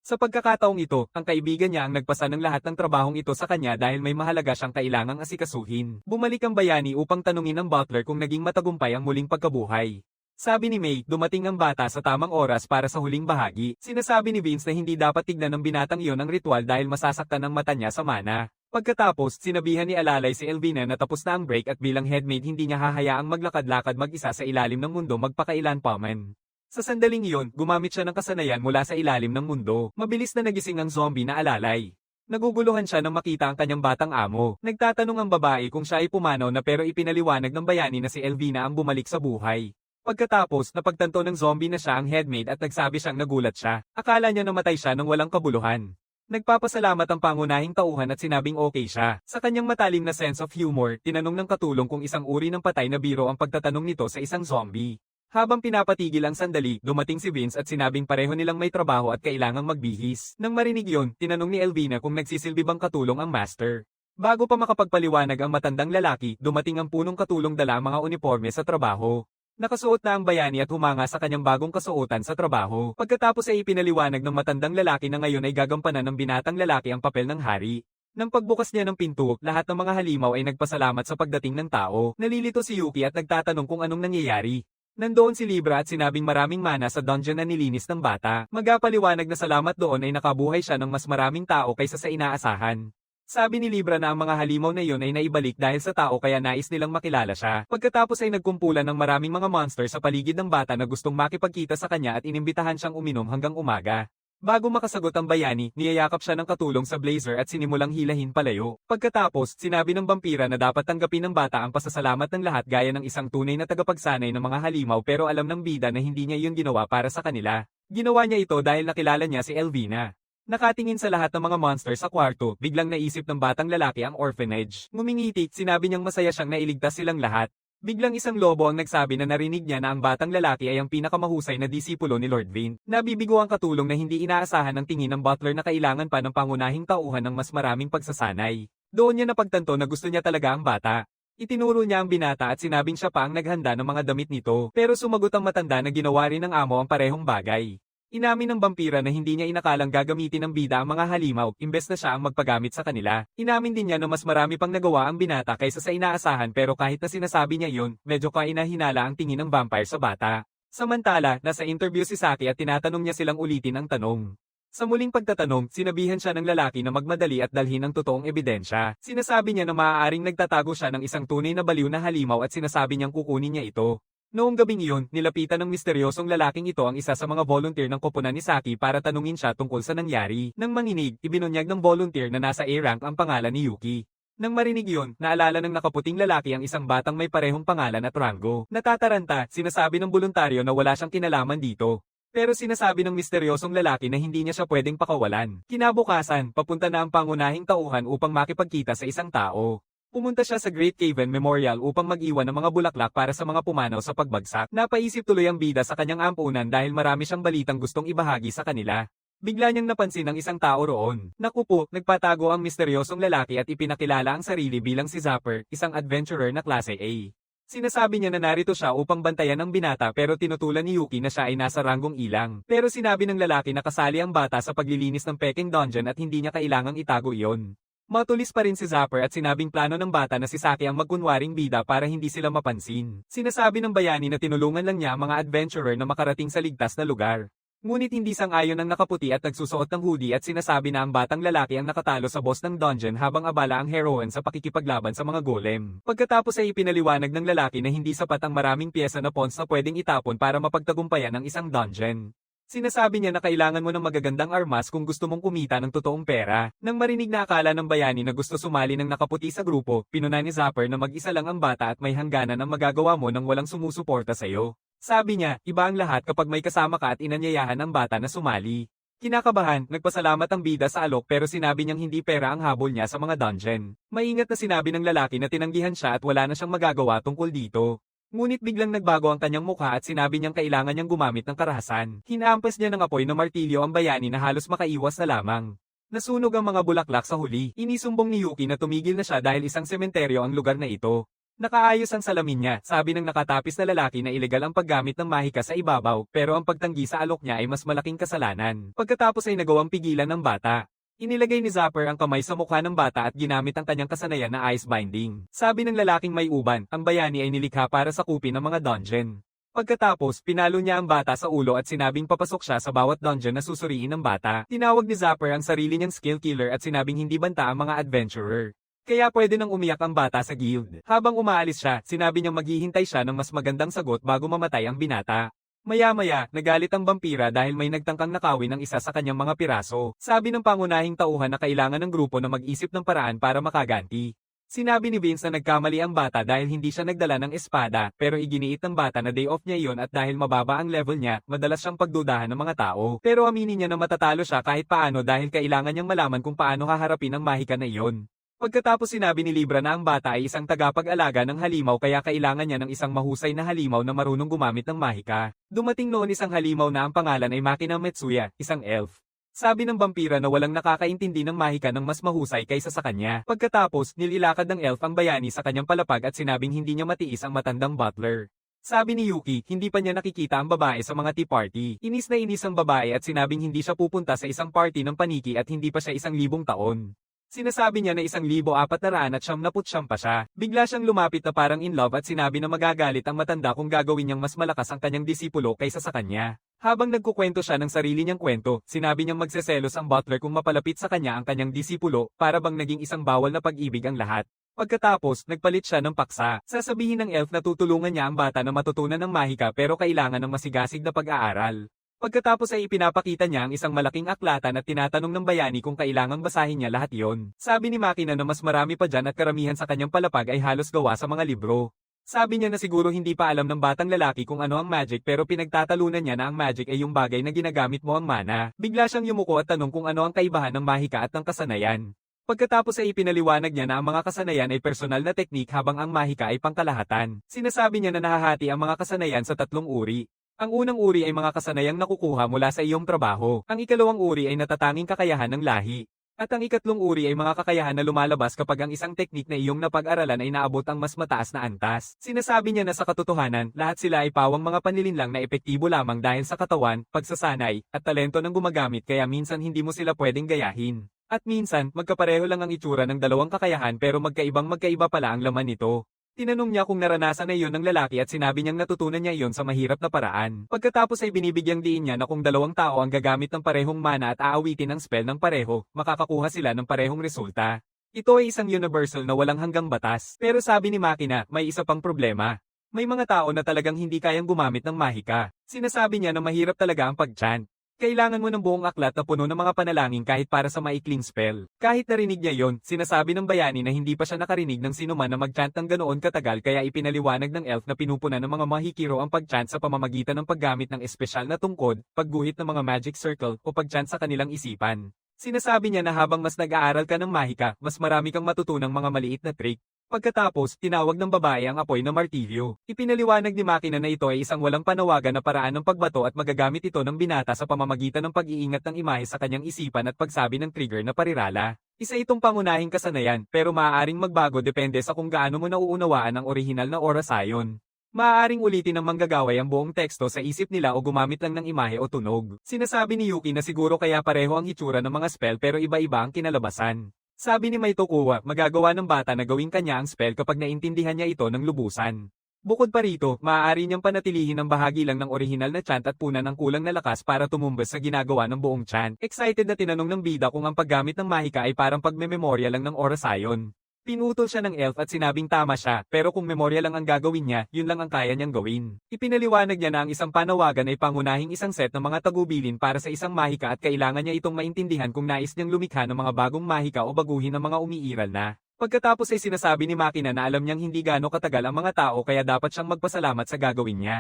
Sa pagkakataong ito, ang kaibigan niya ang nagpasa ng lahat ng trabahong ito sa kanya dahil may mahalaga siyang kailangang asikasuhin. Bumalik ang bayani upang tanungin ang butler kung naging matagumpay ang muling pagkabuhay. Sabi ni May, dumating ang bata sa tamang oras para sa huling bahagi. Sinasabi ni Vince na hindi dapat tignan ng binatang iyon ang ritual dahil masasaktan ang mata niya sa mana. Pagkatapos, sinabihan ni Alalay si Elvina na tapos na ang break at bilang headmaid hindi niya hahayaang maglakad-lakad mag-isa sa ilalim ng mundo magpakailan pa man. Sa sandaling iyon, gumamit siya ng kasanayan mula sa ilalim ng mundo. Mabilis na nagising ang zombie na Alalay. Naguguluhan siya nang makita ang kanyang batang amo. Nagtatanong ang babae kung siya ay pumanaw na pero ipinaliwanag ng bayani na si Elvina ang bumalik sa buhay. Pagkatapos, napagtanto ng zombie na siya ang headmaid at nagsabi siyang nagulat siya. Akala niya namatay siya nang walang kabuluhan. Nagpapasalamat ang pangunahing tauhan at sinabing okay siya. Sa kanyang matalim na sense of humor, tinanong ng katulong kung isang uri ng patay na biro ang pagtatanong nito sa isang zombie. Habang pinapatigil ang sandali, dumating si Vince at sinabing pareho nilang may trabaho at kailangang magbihis. Nang marinig yon, tinanong ni Elvina kung nagsisilbi bang katulong ang master. Bago pa makapagpaliwanag ang matandang lalaki, dumating ang punong katulong dala ang mga uniforme sa trabaho. Nakasuot na ang bayani at humanga sa kanyang bagong kasuotan sa trabaho. Pagkatapos ay ipinaliwanag ng matandang lalaki na ngayon ay gagampanan ng binatang lalaki ang papel ng hari. Nang pagbukas niya ng pinto, lahat ng mga halimaw ay nagpasalamat sa pagdating ng tao. Nalilito si Yuki at nagtatanong kung anong nangyayari. Nandoon si Libra at sinabing maraming mana sa dungeon na nilinis ng bata. Magapaliwanag na salamat doon ay nakabuhay siya ng mas maraming tao kaysa sa inaasahan. Sabi ni Libra na ang mga halimaw na iyon ay naibalik dahil sa tao kaya nais nilang makilala siya. Pagkatapos ay nagkumpulan ng maraming mga monster sa paligid ng bata na gustong makipagkita sa kanya at inimbitahan siyang uminom hanggang umaga. Bago makasagot ang bayani, niyayakap siya ng katulong sa blazer at sinimulang hilahin palayo. Pagkatapos, sinabi ng vampira na dapat tanggapin ng bata ang pasasalamat ng lahat gaya ng isang tunay na tagapagsanay ng mga halimaw pero alam ng bida na hindi niya iyon ginawa para sa kanila. Ginawa niya ito dahil nakilala niya si Elvina. Nakatingin sa lahat ng mga monster sa kwarto, biglang naisip ng batang lalaki ang orphanage. Ngumingiti, sinabi niyang masaya siyang nailigtas silang lahat. Biglang isang lobo ang nagsabi na narinig niya na ang batang lalaki ay ang pinakamahusay na disipulo ni Lord Vane. Nabibigo ang katulong na hindi inaasahan ng tingin ng butler na kailangan pa ng pangunahing tauhan ng mas maraming pagsasanay. Doon niya napagtanto na gusto niya talaga ang bata. Itinuro niya ang binata at sinabing siya pa ang naghanda ng mga damit nito. Pero sumagot ang matanda na ginawa rin ng amo ang parehong bagay. Inamin ng vampira na hindi niya inakalang gagamitin ng bida ang mga halimaw, imbes na siya ang magpagamit sa kanila. Inamin din niya na mas marami pang nagawa ang binata kaysa sa inaasahan pero kahit na sinasabi niya yun, medyo kainahinala ang tingin ng vampire sa bata. Samantala, nasa interview si Saki at tinatanong niya silang ulitin ang tanong. Sa muling pagtatanong, sinabihan siya ng lalaki na magmadali at dalhin ang totoong ebidensya. Sinasabi niya na maaaring nagtatago siya ng isang tunay na baliw na halimaw at sinasabi niyang kukunin niya ito. Noong gabing iyon, nilapitan ng misteryosong lalaking ito ang isa sa mga volunteer ng koponan ni Saki para tanungin siya tungkol sa nangyari. Nang manginig, ibinunyag ng volunteer na nasa A-rank ang pangalan ni Yuki. Nang marinig iyon, naalala ng nakaputing lalaki ang isang batang may parehong pangalan at rango. Natataranta, sinasabi ng voluntaryo na wala siyang kinalaman dito. Pero sinasabi ng misteryosong lalaki na hindi niya siya pwedeng pakawalan. Kinabukasan, papunta na ang pangunahing tauhan upang makipagkita sa isang tao. Pumunta siya sa Great Caven Memorial upang mag-iwan ng mga bulaklak para sa mga pumanaw sa pagbagsak. Napaisip tuloy ang bida sa kanyang ampunan dahil marami siyang balitang gustong ibahagi sa kanila. Bigla niyang napansin ang isang tao roon. Naku po, nagpatago ang misteryosong lalaki at ipinakilala ang sarili bilang si Zapper, isang adventurer na klase A. Sinasabi niya na narito siya upang bantayan ang binata pero tinutulan ni Yuki na siya ay nasa ranggong ilang. Pero sinabi ng lalaki na kasali ang bata sa paglilinis ng Peking Dungeon at hindi niya kailangang itago iyon. Matulis pa rin si Zapper at sinabing plano ng bata na si Saki ang magkunwaring bida para hindi sila mapansin. Sinasabi ng bayani na tinulungan lang niya ang mga adventurer na makarating sa ligtas na lugar. Ngunit hindi sang-ayon ang nakaputi at nagsusuot ng hoodie at sinasabi na ang batang lalaki ang nakatalo sa boss ng dungeon habang abala ang heroine sa pakikipaglaban sa mga golem. Pagkatapos ay ipinaliwanag ng lalaki na hindi sapat ang maraming pyesa na pawns na pwedeng itapon para mapagtagumpayan ang isang dungeon. Sinasabi niya na kailangan mo ng magagandang armas kung gusto mong kumita ng totoong pera. Nang marinig na akala ng bayani na gusto sumali ng nakaputi sa grupo, pinuna ni Zapper na mag-isa lang ang bata at may hangganan ang magagawa mo nang walang sumusuporta sa'yo. Sabi niya, iba ang lahat kapag may kasama ka at inanyayahan ang bata na sumali. Kinakabahan, nagpasalamat ang bida sa alok pero sinabi niyang hindi pera ang habol niya sa mga dungeon. Maingat na sinabi ng lalaki na tinanggihan siya at wala na siyang magagawa tungkol dito. Ngunit biglang nagbago ang kanyang mukha at sinabi niyang kailangan niyang gumamit ng karahasan. Hinaampas niya ng apoy na martilyo ang bayani na halos makaiwas na lamang. Nasunog ang mga bulaklak sa huli. Inisumbong ni Yuki na tumigil na siya dahil isang sementeryo ang lugar na ito. Nakaayos ang salamin niya, sabi ng nakatapis na lalaki na ilegal ang paggamit ng mahika sa ibabaw, pero ang pagtanggi sa alok niya ay mas malaking kasalanan. Pagkatapos ay nagawang pigilan ng bata. Inilagay ni Zapper ang kamay sa mukha ng bata at ginamit ang kanyang kasanayan na ice binding. Sabi ng lalaking may uban, ang bayani ay nilikha para sakupin ang mga dungeon. Pagkatapos, pinalo niya ang bata sa ulo at sinabing papasok siya sa bawat dungeon na susuriin ng bata. Tinawag ni Zapper ang sarili niyang skill killer at sinabing hindi banta ang mga adventurer. Kaya pwede nang umiyak ang bata sa guild. Habang umaalis siya, sinabi niyang maghihintay siya ng mas magandang sagot bago mamatay ang binata. Maya-maya, nagalit ang vampira dahil may nagtangkang nakawin ng isa sa kanyang mga piraso. Sabi ng pangunahing tauhan na kailangan ng grupo na mag-isip ng paraan para makaganti. Sinabi ni Vince na nagkamali ang bata dahil hindi siya nagdala ng espada, pero iginiit ng bata na day off niya iyon at dahil mababa ang level niya, madalas siyang pagdudahan ng mga tao. Pero aminin niya na matatalo siya kahit paano dahil kailangan niyang malaman kung paano haharapin ang mahika na iyon. Pagkatapos sinabi ni Libra na ang bata ay isang tagapag-alaga ng halimaw kaya kailangan niya ng isang mahusay na halimaw na marunong gumamit ng mahika. Dumating noon isang halimaw na ang pangalan ay Makina Metsuya, isang elf. Sabi ng vampira na walang nakakaintindi ng mahika ng mas mahusay kaysa sa kanya. Pagkatapos, nililakad ng elf ang bayani sa kanyang palapag at sinabing hindi niya matiis ang matandang butler. Sabi ni Yuki, hindi pa niya nakikita ang babae sa mga tea party. Inis na inis ang babae at sinabing hindi siya pupunta sa isang party ng paniki at hindi pa siya 1,000 taon. Sinasabi niya na 1,499 pa siya. Bigla siyang lumapit na parang in love at sinabi na magagalit ang matanda kung gagawin niyang mas malakas ang kanyang disipulo kaysa sa kanya. Habang nagkukwento siya ng sarili niyang kwento, sinabi niyang magseselos ang butler kung mapalapit sa kanya ang kanyang disipulo, para bang naging isang bawal na pag-ibig ang lahat. Pagkatapos, nagpalit siya ng paksa. Sasabihin ng elf na tutulungan niya ang bata na matutunan ng mahika pero kailangan ng masigasig na pag-aaral. Pagkatapos ay ipinapakita niya ang isang malaking aklatan at tinatanong ng bayani kung kailangang basahin niya lahat iyon. Sabi ni Makina na mas marami pa dyan at karamihan sa kanyang palapag ay halos gawa sa mga libro. Sabi niya na siguro hindi pa alam ng batang lalaki kung ano ang magic pero pinagtatalunan niya na ang magic ay yung bagay na ginagamit mo ang mana. Bigla siyang yumuko at tanong kung ano ang kaibahan ng mahika at ng kasanayan. Pagkatapos ay ipinaliwanag niya na ang mga kasanayan ay personal na teknik habang ang mahika ay pangkalahatan. Sinasabi niya na nahahati ang mga kasanayan sa 3 uri. Ang unang uri ay mga kasanayang nakukuha mula sa iyong trabaho. Ang ikalawang uri ay natatanging kakayahan ng lahi. At ang ikatlong uri ay mga kakayahan na lumalabas kapag ang isang teknik na iyong napag-aralan ay naabot ang mas mataas na antas. Sinasabi niya na sa katotohanan, lahat sila ay pawang mga panlilinlang na epektibo lamang dahil sa katawan, pagsasanay, at talento ng gumagamit kaya minsan hindi mo sila pwedeng gayahin. At minsan, magkapareho lang ang itsura ng dalawang kakayahan pero magkaiba pala ang laman nito. Tinanong niya kung naranasan na iyon ng lalaki at sinabi niyang natutunan niya iyon sa mahirap na paraan. Pagkatapos ay binibigyang diin niya na kung dalawang tao ang gagamit ng parehong mana at aawitin ang spell ng pareho, makakakuha sila ng parehong resulta. Ito ay isang universal na walang hanggang batas. Pero sabi ni Makina, may isa pang problema. May mga tao na talagang hindi kayang gumamit ng mahika. Sinasabi niya na mahirap talaga ang pag-chant. Kailangan mo ng buong aklat na puno ng mga panalangin kahit para sa maikling spell. Kahit narinig niya yon, sinasabi ng bayani na hindi pa siya nakarinig ng sinuman na mag-chant ng ganoon katagal kaya ipinaliwanag ng elf na pinupuna ng mga mahikiro ang pag-chant sa pamamagitan ng paggamit ng espesyal na tungkod, pagguhit ng mga magic circle, o pag-chant sa kanilang isipan. Sinasabi niya na habang mas nag-aaral ka ng mahika, mas marami kang matutunang mga maliit na trick. Pagkatapos, tinawag ng babae ang apoy na martilyo. Ipinaliwanag ni Makina na ito ay isang walang panawagan na paraan ng pagbato at magagamit ito ng binata sa pamamagitan ng pag-iingat ng imahe sa kanyang isipan at pagsabi ng trigger na parirala. Isa itong pangunahing kasanayan, pero maaaring magbago depende sa kung gaano mo nauunawaan ang orihinal na orasayon. Maaaring ulitin ng manggagaway ang buong teksto sa isip nila o gumamit lang ng imahe o tunog. Sinasabi ni Yuki na siguro kaya pareho ang hitsura ng mga spell pero iba-iba ang kinalabasan. Sabi ni Maito Kuwa, magagawa ng bata na gawing kanya ang spell kapag naintindihan niya ito ng lubusan. Bukod pa rito, maaari niyang panatilihin ang bahagi lang ng orihinal na chant at punan ang kulang na lakas para tumumbas sa ginagawa ng buong chant. Excited na tinanong ng bida kung ang paggamit ng mahika ay parang pagmememorya lang ng orasayon. Pinutol siya ng elf at sinabing tama siya, pero kung memorya lang ang gagawin niya, yun lang ang kaya niyang gawin. Ipinaliwanag niya na ang isang panawagan ay pangunahing isang set ng mga tagubilin para sa isang mahika at kailangan niya itong maintindihan kung nais niyang lumikha ng mga bagong mahika o baguhin ang mga umiiral na. Pagkatapos ay sinasabi ni Makina na alam niyang hindi gaano katagal ang mga tao kaya dapat siyang magpasalamat sa gagawin niya.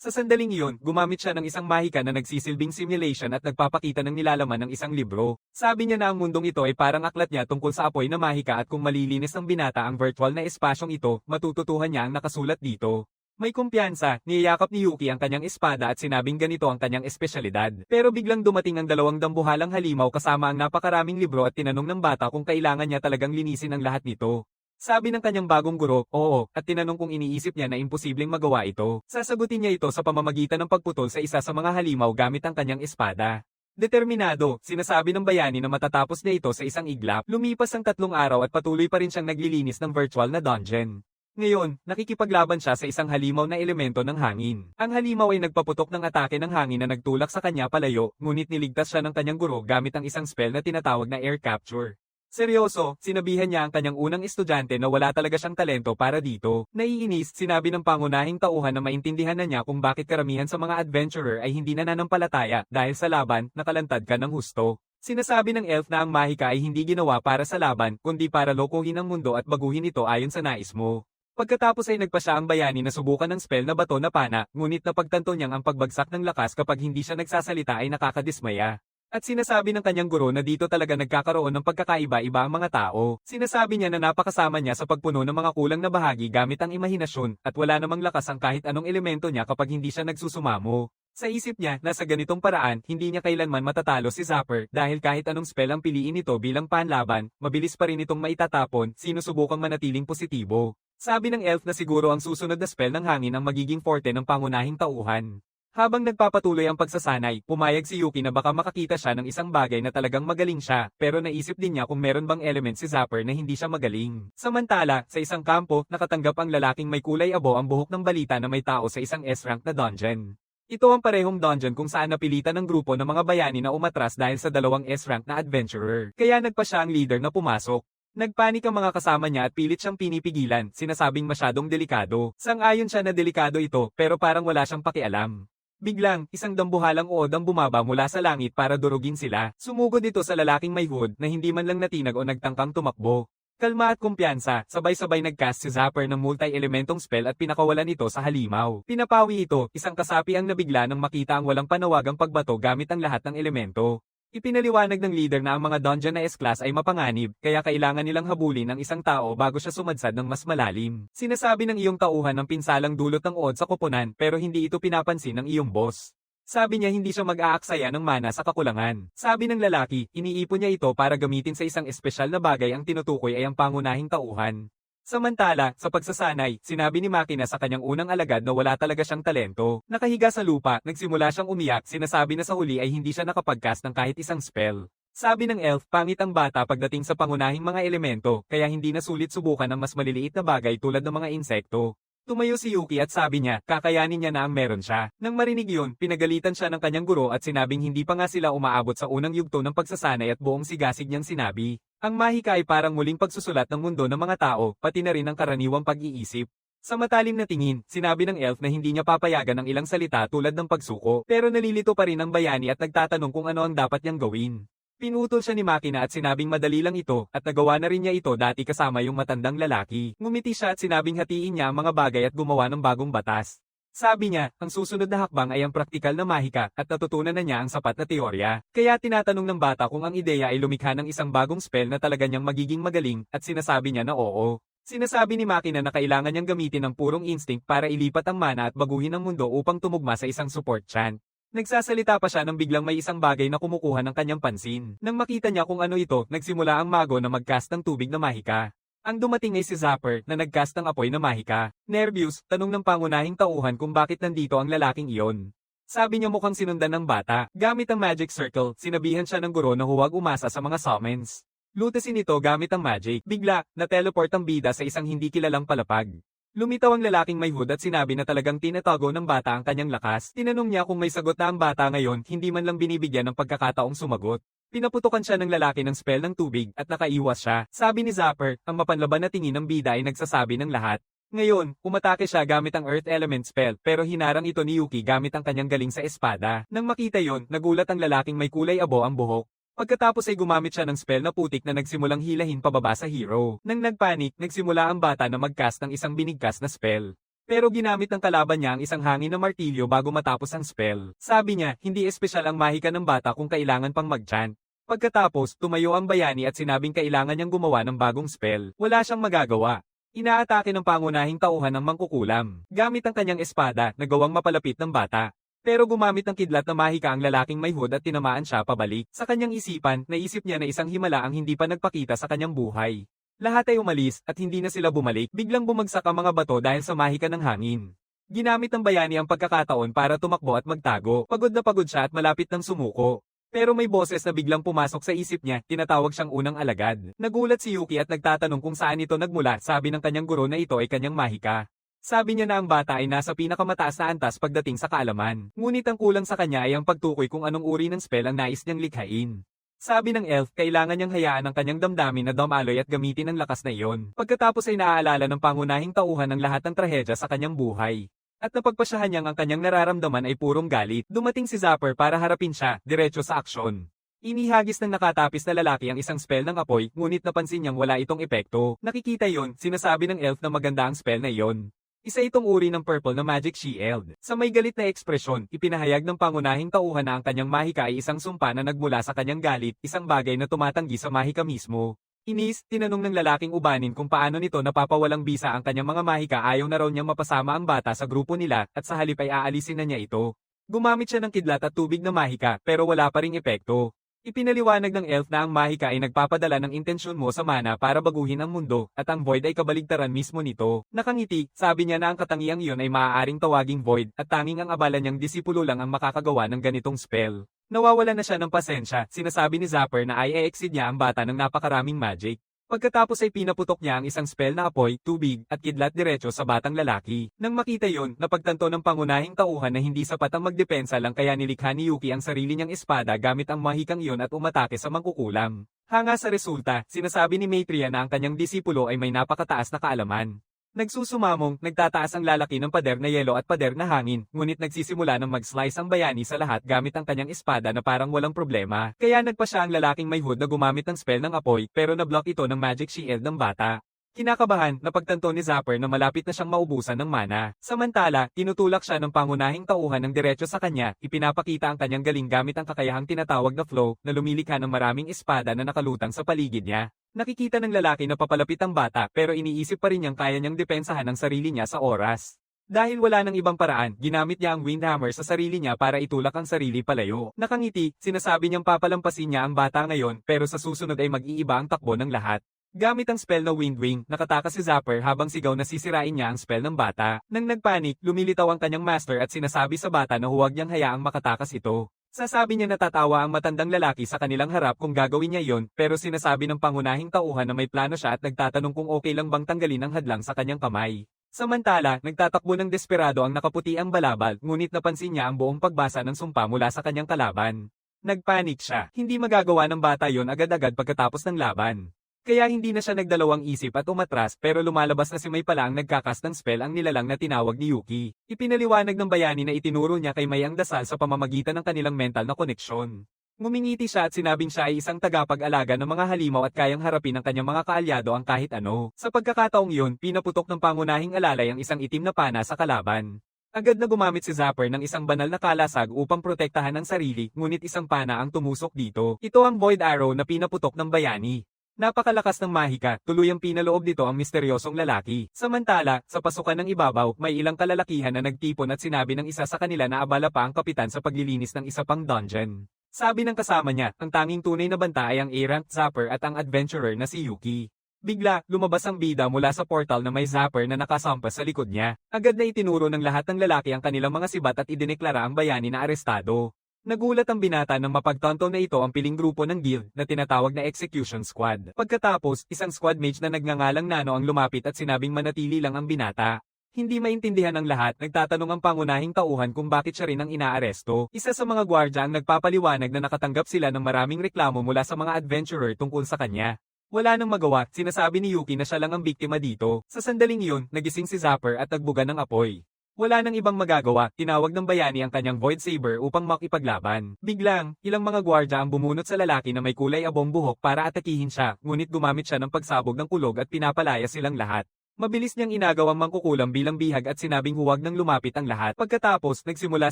Sa sandaling iyon, gumamit siya ng isang mahika na nagsisilbing simulation at nagpapakita ng nilalaman ng isang libro. Sabi niya na ang mundong ito ay parang aklat niya tungkol sa apoy na mahika at kung malilinis ng binata ang virtual na espasyong ito, matututuhan niya ang nakasulat dito. May kumpiyansa, niyayakap ni Yuki ang kanyang espada at sinabing ganito ang kanyang espesyalidad. Pero biglang dumating ang dalawang dambuhalang halimaw kasama ang napakaraming libro at tinanong ng bata kung kailangan niya talagang linisin ang lahat nito. Sabi ng kanyang bagong guro, oo, at tinanong kung iniisip niya na imposibleng magawa ito. Sasagutin niya ito sa pamamagitan ng pagputol sa isa sa mga halimaw gamit ang kanyang espada. Determinado, sinasabi ng bayani na matatapos niya ito sa isang iglap. Lumipas ang 3 araw at patuloy pa rin siyang naglilinis ng virtual na dungeon. Ngayon, nakikipaglaban siya sa isang halimaw na elemento ng hangin. Ang halimaw ay nagpaputok ng atake ng hangin na nagtulak sa kanya palayo, ngunit niligtas siya ng kanyang guro gamit ang isang spell na tinatawag na air capture. Seryoso, sinabihan niya ang kanyang unang estudyante na wala talaga siyang talento para dito. Naiinis, sinabi ng pangunahing tauhan na maintindihan na niya kung bakit karamihan sa mga adventurer ay hindi nananampalataya dahil sa laban, nakalantad ka ng husto. Sinasabi ng elf na ang mahika ay hindi ginawa para sa laban, kundi para lokohin ang mundo at baguhin ito ayon sa nais mo. Pagkatapos ay nagpa siya ang bayani na subukan ng spell na bato na pana, ngunit napagtanto niyang ang pagbagsak ng lakas kapag hindi siya nagsasalita ay nakakadismaya. At sinasabi ng kanyang guro na dito talaga nagkakaroon ng pagkakaiba-iba ang mga tao. Sinasabi niya na napakasama niya sa pagpuno ng mga kulang na bahagi gamit ang imahinasyon, at wala namang lakas ang kahit anong elemento niya kapag hindi siya nagsusumamo. Sa isip niya na sa ganitong paraan, hindi niya kailanman matatalo si Zapper dahil kahit anong spell ang piliin nito bilang panlaban, mabilis pa rin itong maitatapon, sinusubukang manatiling positibo. Sabi ng elf na siguro ang susunod na spell ng hangin ang magiging forte ng pangunahing tauhan. Habang nagpapatuloy ang pagsasanay, pumayag si Yuki na baka makakita siya ng isang bagay na talagang magaling siya, pero naisip din niya kung meron bang element si Zapper na hindi siya magaling. Samantala, sa isang kampo, nakatanggap ang lalaking may kulay abo ang buhok ng balita na may tao sa isang S-rank na dungeon. Ito ang parehong dungeon kung saan napilitan ng grupo ng mga bayani na umatras dahil sa 2 S-rank na adventurer. Kaya nagpa siya ang leader na pumasok. Nagpanik ang mga kasama niya at pilit siyang pinipigilan, sinasabing masyadong delikado. Sang-ayon siya na delikado ito, pero parang wala siyang pakialam. Biglang, isang dambuhalang uod ang bumaba mula sa langit para durugin sila. Sumugod ito sa lalaking may hood na hindi man lang natinag o nagtangkang tumakbo. Kalma at kumpiyansa, sabay-sabay nagcast si Zapper ng multi-elementong spell at pinakawalan ito sa halimaw. Pinapawi ito, isang kasapi ang nabigla nang makita ang walang panawagang pagbato gamit ang lahat ng elemento. Ipinaliwanag ng leader na ang mga dungeon na S-class ay mapanganib, kaya kailangan nilang habulin ang isang tao bago siya sumadsad ng mas malalim. Sinasabi ng iyong tauhan ng pinsalang dulot ng ood sa koponan pero hindi ito pinapansin ng iyong boss. Sabi niya hindi siya mag-aaksaya ng mana sa kakulangan. Sabi ng lalaki, iniipon niya ito para gamitin sa isang espesyal na bagay ang tinutukoy ay ang pangunahing tauhan. Samantala, sa pagsasanay, sinabi ni Makina sa kanyang unang alagad na wala talaga siyang talento. Nakahiga sa lupa, nagsimula siyang umiyak, sinasabi na sa huli ay hindi siya nakapagcast ng kahit isang spell. Sabi ng elf, pangit ang bata pagdating sa pangunahing mga elemento, kaya hindi na sulit subukan ang mas maliliit na bagay tulad ng mga insekto. Tumayo si Yuki at sabi niya, kakayanin niya na ang meron siya. Nang marinig yun, pinagalitan siya ng kanyang guro at sinabing hindi pa nga sila umaabot sa unang yugto ng pagsasanay at buong sigasig niyang sinabi. Ang mahika ay parang muling pagsusulat ng mundo ng mga tao, pati na rin ang karaniwang pag-iisip. Sa matalim na tingin, sinabi ng elf na hindi niya papayagan ang ilang salita tulad ng pagsuko, pero nalilito pa rin ang bayani at nagtatanong kung ano ang dapat niyang gawin. Pinutol siya ni Makina at sinabing madali lang ito, at nagawa na rin niya ito dati kasama yung matandang lalaki. Ngumiti siya at sinabing hatiin niya ang mga bagay at gumawa ng bagong batas. Sabi niya, ang susunod na hakbang ay ang praktikal na mahika at natutunan na niya ang sapat na teorya. Kaya tinatanong ng bata kung ang ideya ay lumikha ng isang bagong spell na talaga niyang magiging magaling at sinasabi niya na oo. Sinasabi ni Makina na kailangan niyang gamitin ang purong instinct para ilipat ang mana at baguhin ang mundo upang tumugma sa isang support chant. Nagsasalita pa siya nang biglang may isang bagay na kumukuha ng kanyang pansin. Nang makita niya kung ano ito, nagsimula ang mago na mag-cast ng tubig na mahika. Ang dumating ay si Zapper na nag-cast ng apoy na mahika. Nervyos, tanong ng pangunahing tauhan kung bakit nandito ang lalaking iyon. Sabi niya mukhang sinundan ng bata. Gamit ang magic circle, sinabihan siya ng guro na huwag umasa sa mga summons. Lutasin ito gamit ang magic. Bigla, na-teleport ang bida sa isang hindi kilalang palapag. Lumitaw ang lalaking may hood at sinabi na talagang tinatago ng bata ang kanyang lakas. Tinanong niya kung may sagot na ang bata ngayon, hindi man lang binibigyan ng pagkakataong sumagot. Pinaputukan siya ng lalaki ng spell ng tubig at nakaiwas siya. Sabi ni Zapper, ang mapanlaban na tingin ng bida ay nagsasabi ng lahat. Ngayon, umatake siya gamit ang Earth Element spell pero hinarang ito ni Yuki gamit ang kanyang galing sa espada. Nang makita yon, nagulat ang lalaking may kulay abo ang buhok. Pagkatapos ay gumamit siya ng spell na putik na nagsimulang hilahin pababa sa hero. Nang nagpanik, nagsimula ang bata na mag-cast ng isang binigkas na spell. Pero ginamit ng kalaban niya ang isang hangin na martilyo bago matapos ang spell. Sabi niya, hindi espesyal ang mahika ng bata kung kailangan pang mag-chant. Pagkatapos, tumayo ang bayani at sinabing kailangan niyang gumawa ng bagong spell. Wala siyang magagawa. Inaatake ng pangunahing tauhan ng mangkukulam. Gamit ang kanyang espada na gawang mapalapit ng bata. Pero gumamit ng kidlat na mahika ang lalaking may hood at tinamaan siya pabalik. Sa kanyang isipan, naisip niya na isang himala ang hindi pa nagpakita sa kanyang buhay. Lahat ay umalis at hindi na sila bumalik. Biglang bumagsak ang mga bato dahil sa mahika ng hangin. Ginamit ng bayani ang pagkakataon para tumakbo at magtago. Pagod na pagod siya at malapit ng sumuko. Pero may boses na biglang pumasok sa isip niya, tinatawag siyang unang alagad. Nagulat si Yuki at nagtatanong kung saan ito nagmula, sabi ng kanyang guro na ito ay kanyang mahika. Sabi niya na ang bata ay nasa pinakamataas na antas pagdating sa kaalaman. Ngunit ang kulang sa kanya ay ang pagtukoy kung anong uri ng spell ang nais niyang likhain. Sabi ng elf, kailangan niyang hayaan ang kanyang damdamin na dumaloy at gamitin ang lakas na iyon. Pagkatapos ay naaalala ng pangunahing tauhan ng lahat ng trahedya sa kanyang buhay. At napagpasyahan niyang ang kanyang nararamdaman ay purong galit. Dumating si Zapper para harapin siya, diretso sa aksyon. Inihagis ng nakatapis na lalaki ang isang spell ng apoy, ngunit napansin niyang wala itong epekto. Nakikita yon, sinasabi ng elf na maganda ang spell na iyon. Isa itong uri ng purple na magic shield. Sa may galit na ekspresyon, ipinahayag ng pangunahing tauhan na ang kanyang mahika ay isang sumpa na nagmula sa kanyang galit, isang bagay na tumatanggi sa mahika mismo. Inis, tinanong ng lalaking ubanin kung paano nito napapawalang bisa ang kanyang mga mahika, ayaw na raw niyang mapasama ang bata sa grupo nila at sa halip ay aalisin na niya ito. Gumamit siya ng kidlat at tubig na mahika pero wala pa ring epekto. Ipinaliwanag ng elf na ang mahika ay nagpapadala ng intensyon mo sa mana para baguhin ang mundo at ang void ay kabaligtaran mismo nito. Nakangiti, sabi niya na ang katangiang iyon ay maaaring tawaging void at tanging ang abala niyang disipulo lang ang makakagawa ng ganitong spell. Nawawala na siya ng pasensya, sinasabi ni Zapper na ay e-exceed niya ang bata ng napakaraming magic. Pagkatapos ay pinaputok niya ang isang spell na apoy, tubig, at kidlat diretso sa batang lalaki. Nang makita yon, napagtanto ng pangunahing tauhan na hindi sapat ang magdepensa lang kaya nilikha ni Yuki ang sarili niyang espada gamit ang mahikang iyon at umatake sa mangkukulam. Hanga sa resulta, sinasabi ni Maitreya na ang kanyang disipulo ay may napakataas na kaalaman. Nagsusumamong, nagtataas ang lalaki ng pader na yelo at pader na hangin, ngunit nagsisimula ng mag-slice ang bayani sa lahat gamit ang kanyang espada na parang walang problema. Kaya nagpa siya ang lalaking may hood na gumamit ng spell ng apoy pero na-block ito ng magic shield ng bata. Kinakabahan, napagtanto ni Zapper na malapit na siyang maubusan ng mana. Samantala, tinutulak siya ng pangunahing tauhan ng diretso sa kanya, ipinapakita ang kanyang galing gamit ang kakayahang tinatawag na flow na lumilikha ng maraming espada na nakalutang sa paligid niya. Nakikita ng lalaki na papalapit ang bata pero iniisip pa rin niyang kaya niyang depensahan ang sarili niya sa oras. Dahil wala nang ibang paraan, ginamit niya ang windhammer sa sarili niya para itulak ang sarili palayo. Nakangiti, sinasabi niyang papalampasin niya ang bata ngayon pero sa susunod ay mag-iiba ang takbo ng lahat. Gamit ang spell na Wind Wing, nakatakas si Zapper habang sigaw na sisirain niya ang spell ng bata. Nang nagpanik, lumilitaw ang kanyang master at sinasabi sa bata na huwag niyang hayaang makatakas ito. Sasabi niya natatawa ang matandang lalaki sa kanilang harap kung gagawin niya yon, pero sinasabi ng pangunahing tauhan na may plano siya at nagtatanong kung okay lang bang tanggalin ang hadlang sa kanyang kamay. Samantala, nagtatakbo ng desperado ang nakaputi ang balabal, ngunit napansin niya ang buong pagbasa ng sumpa mula sa kanyang kalaban. Nagpanik siya, hindi magagawa ng bata yon agad-agad pagkatapos ng laban. Kaya hindi na siya nagdalawang isip at umatras pero lumalabas na si May pala ang nagkakas ng spell ang nilalang na tinawag ni Yuki. Ipinaliwanag ng bayani na itinuro niya kay May ang dasal sa pamamagitan ng kanilang mental na koneksyon. Ngumingiti siya at sinabing siya ay isang tagapag-alaga ng mga halimaw at kayang harapin ng kanyang mga kaalyado ang kahit ano. Sa pagkakataong iyon, pinaputok ng pangunahing alalay ang isang itim na pana sa kalaban. Agad na gumamit si Zapper ng isang banal na kalasag upang protektahan ang sarili, ngunit isang pana ang tumusok dito. Ito ang Void Arrow na pinaputok ng bayani. Napakalakas ng mahika, tuluyang pinaloob dito ang misteryosong lalaki. Samantala, sa pasukan ng ibabaw, may ilang kalalakihan na nagtipon at sinabi ng isa sa kanila na abala pa ang kapitan sa paglilinis ng isa pang dungeon. Sabi ng kasama niya, ang tanging tunay na banta ay ang A-rank Zapper at ang adventurer na si Yuki. Bigla, lumabas ang bida mula sa portal na may Zapper na nakasampas sa likod niya. Agad na itinuro ng lahat ng lalaki ang kanilang mga sibat at idineklara ang bayani na arestado. Nagulat ang binata nang mapagtanto na ito ang piling grupo ng guild na tinatawag na Execution Squad. Pagkatapos, isang squad mage na nagngangalang Nano ang lumapit at sinabing manatili lang ang binata. Hindi maintindihan ng lahat, nagtatanong ang pangunahing tauhan kung bakit siya rin ang inaaresto. Isa sa mga gwardya ang nagpapaliwanag na nakatanggap sila ng maraming reklamo mula sa mga adventurer tungkol sa kanya. Wala nang magawa, sinasabi ni Yuki na siya lang ang biktima dito. Sa sandaling iyon, nagising si Zapper at nagbuga ng apoy. Wala nang ibang magagawa, tinawag ng bayani ang kanyang Void Saber upang makipaglaban. Biglang, ilang mga gwardya ang bumunot sa lalaki na may kulay abong buhok para atakihin siya, ngunit gumamit siya ng pagsabog ng kulog at pinapalaya silang lahat. Mabilis niyang inagaw ang mangkukulam bilang bihag at sinabing huwag nang lumapit ang lahat. Pagkatapos, nagsimula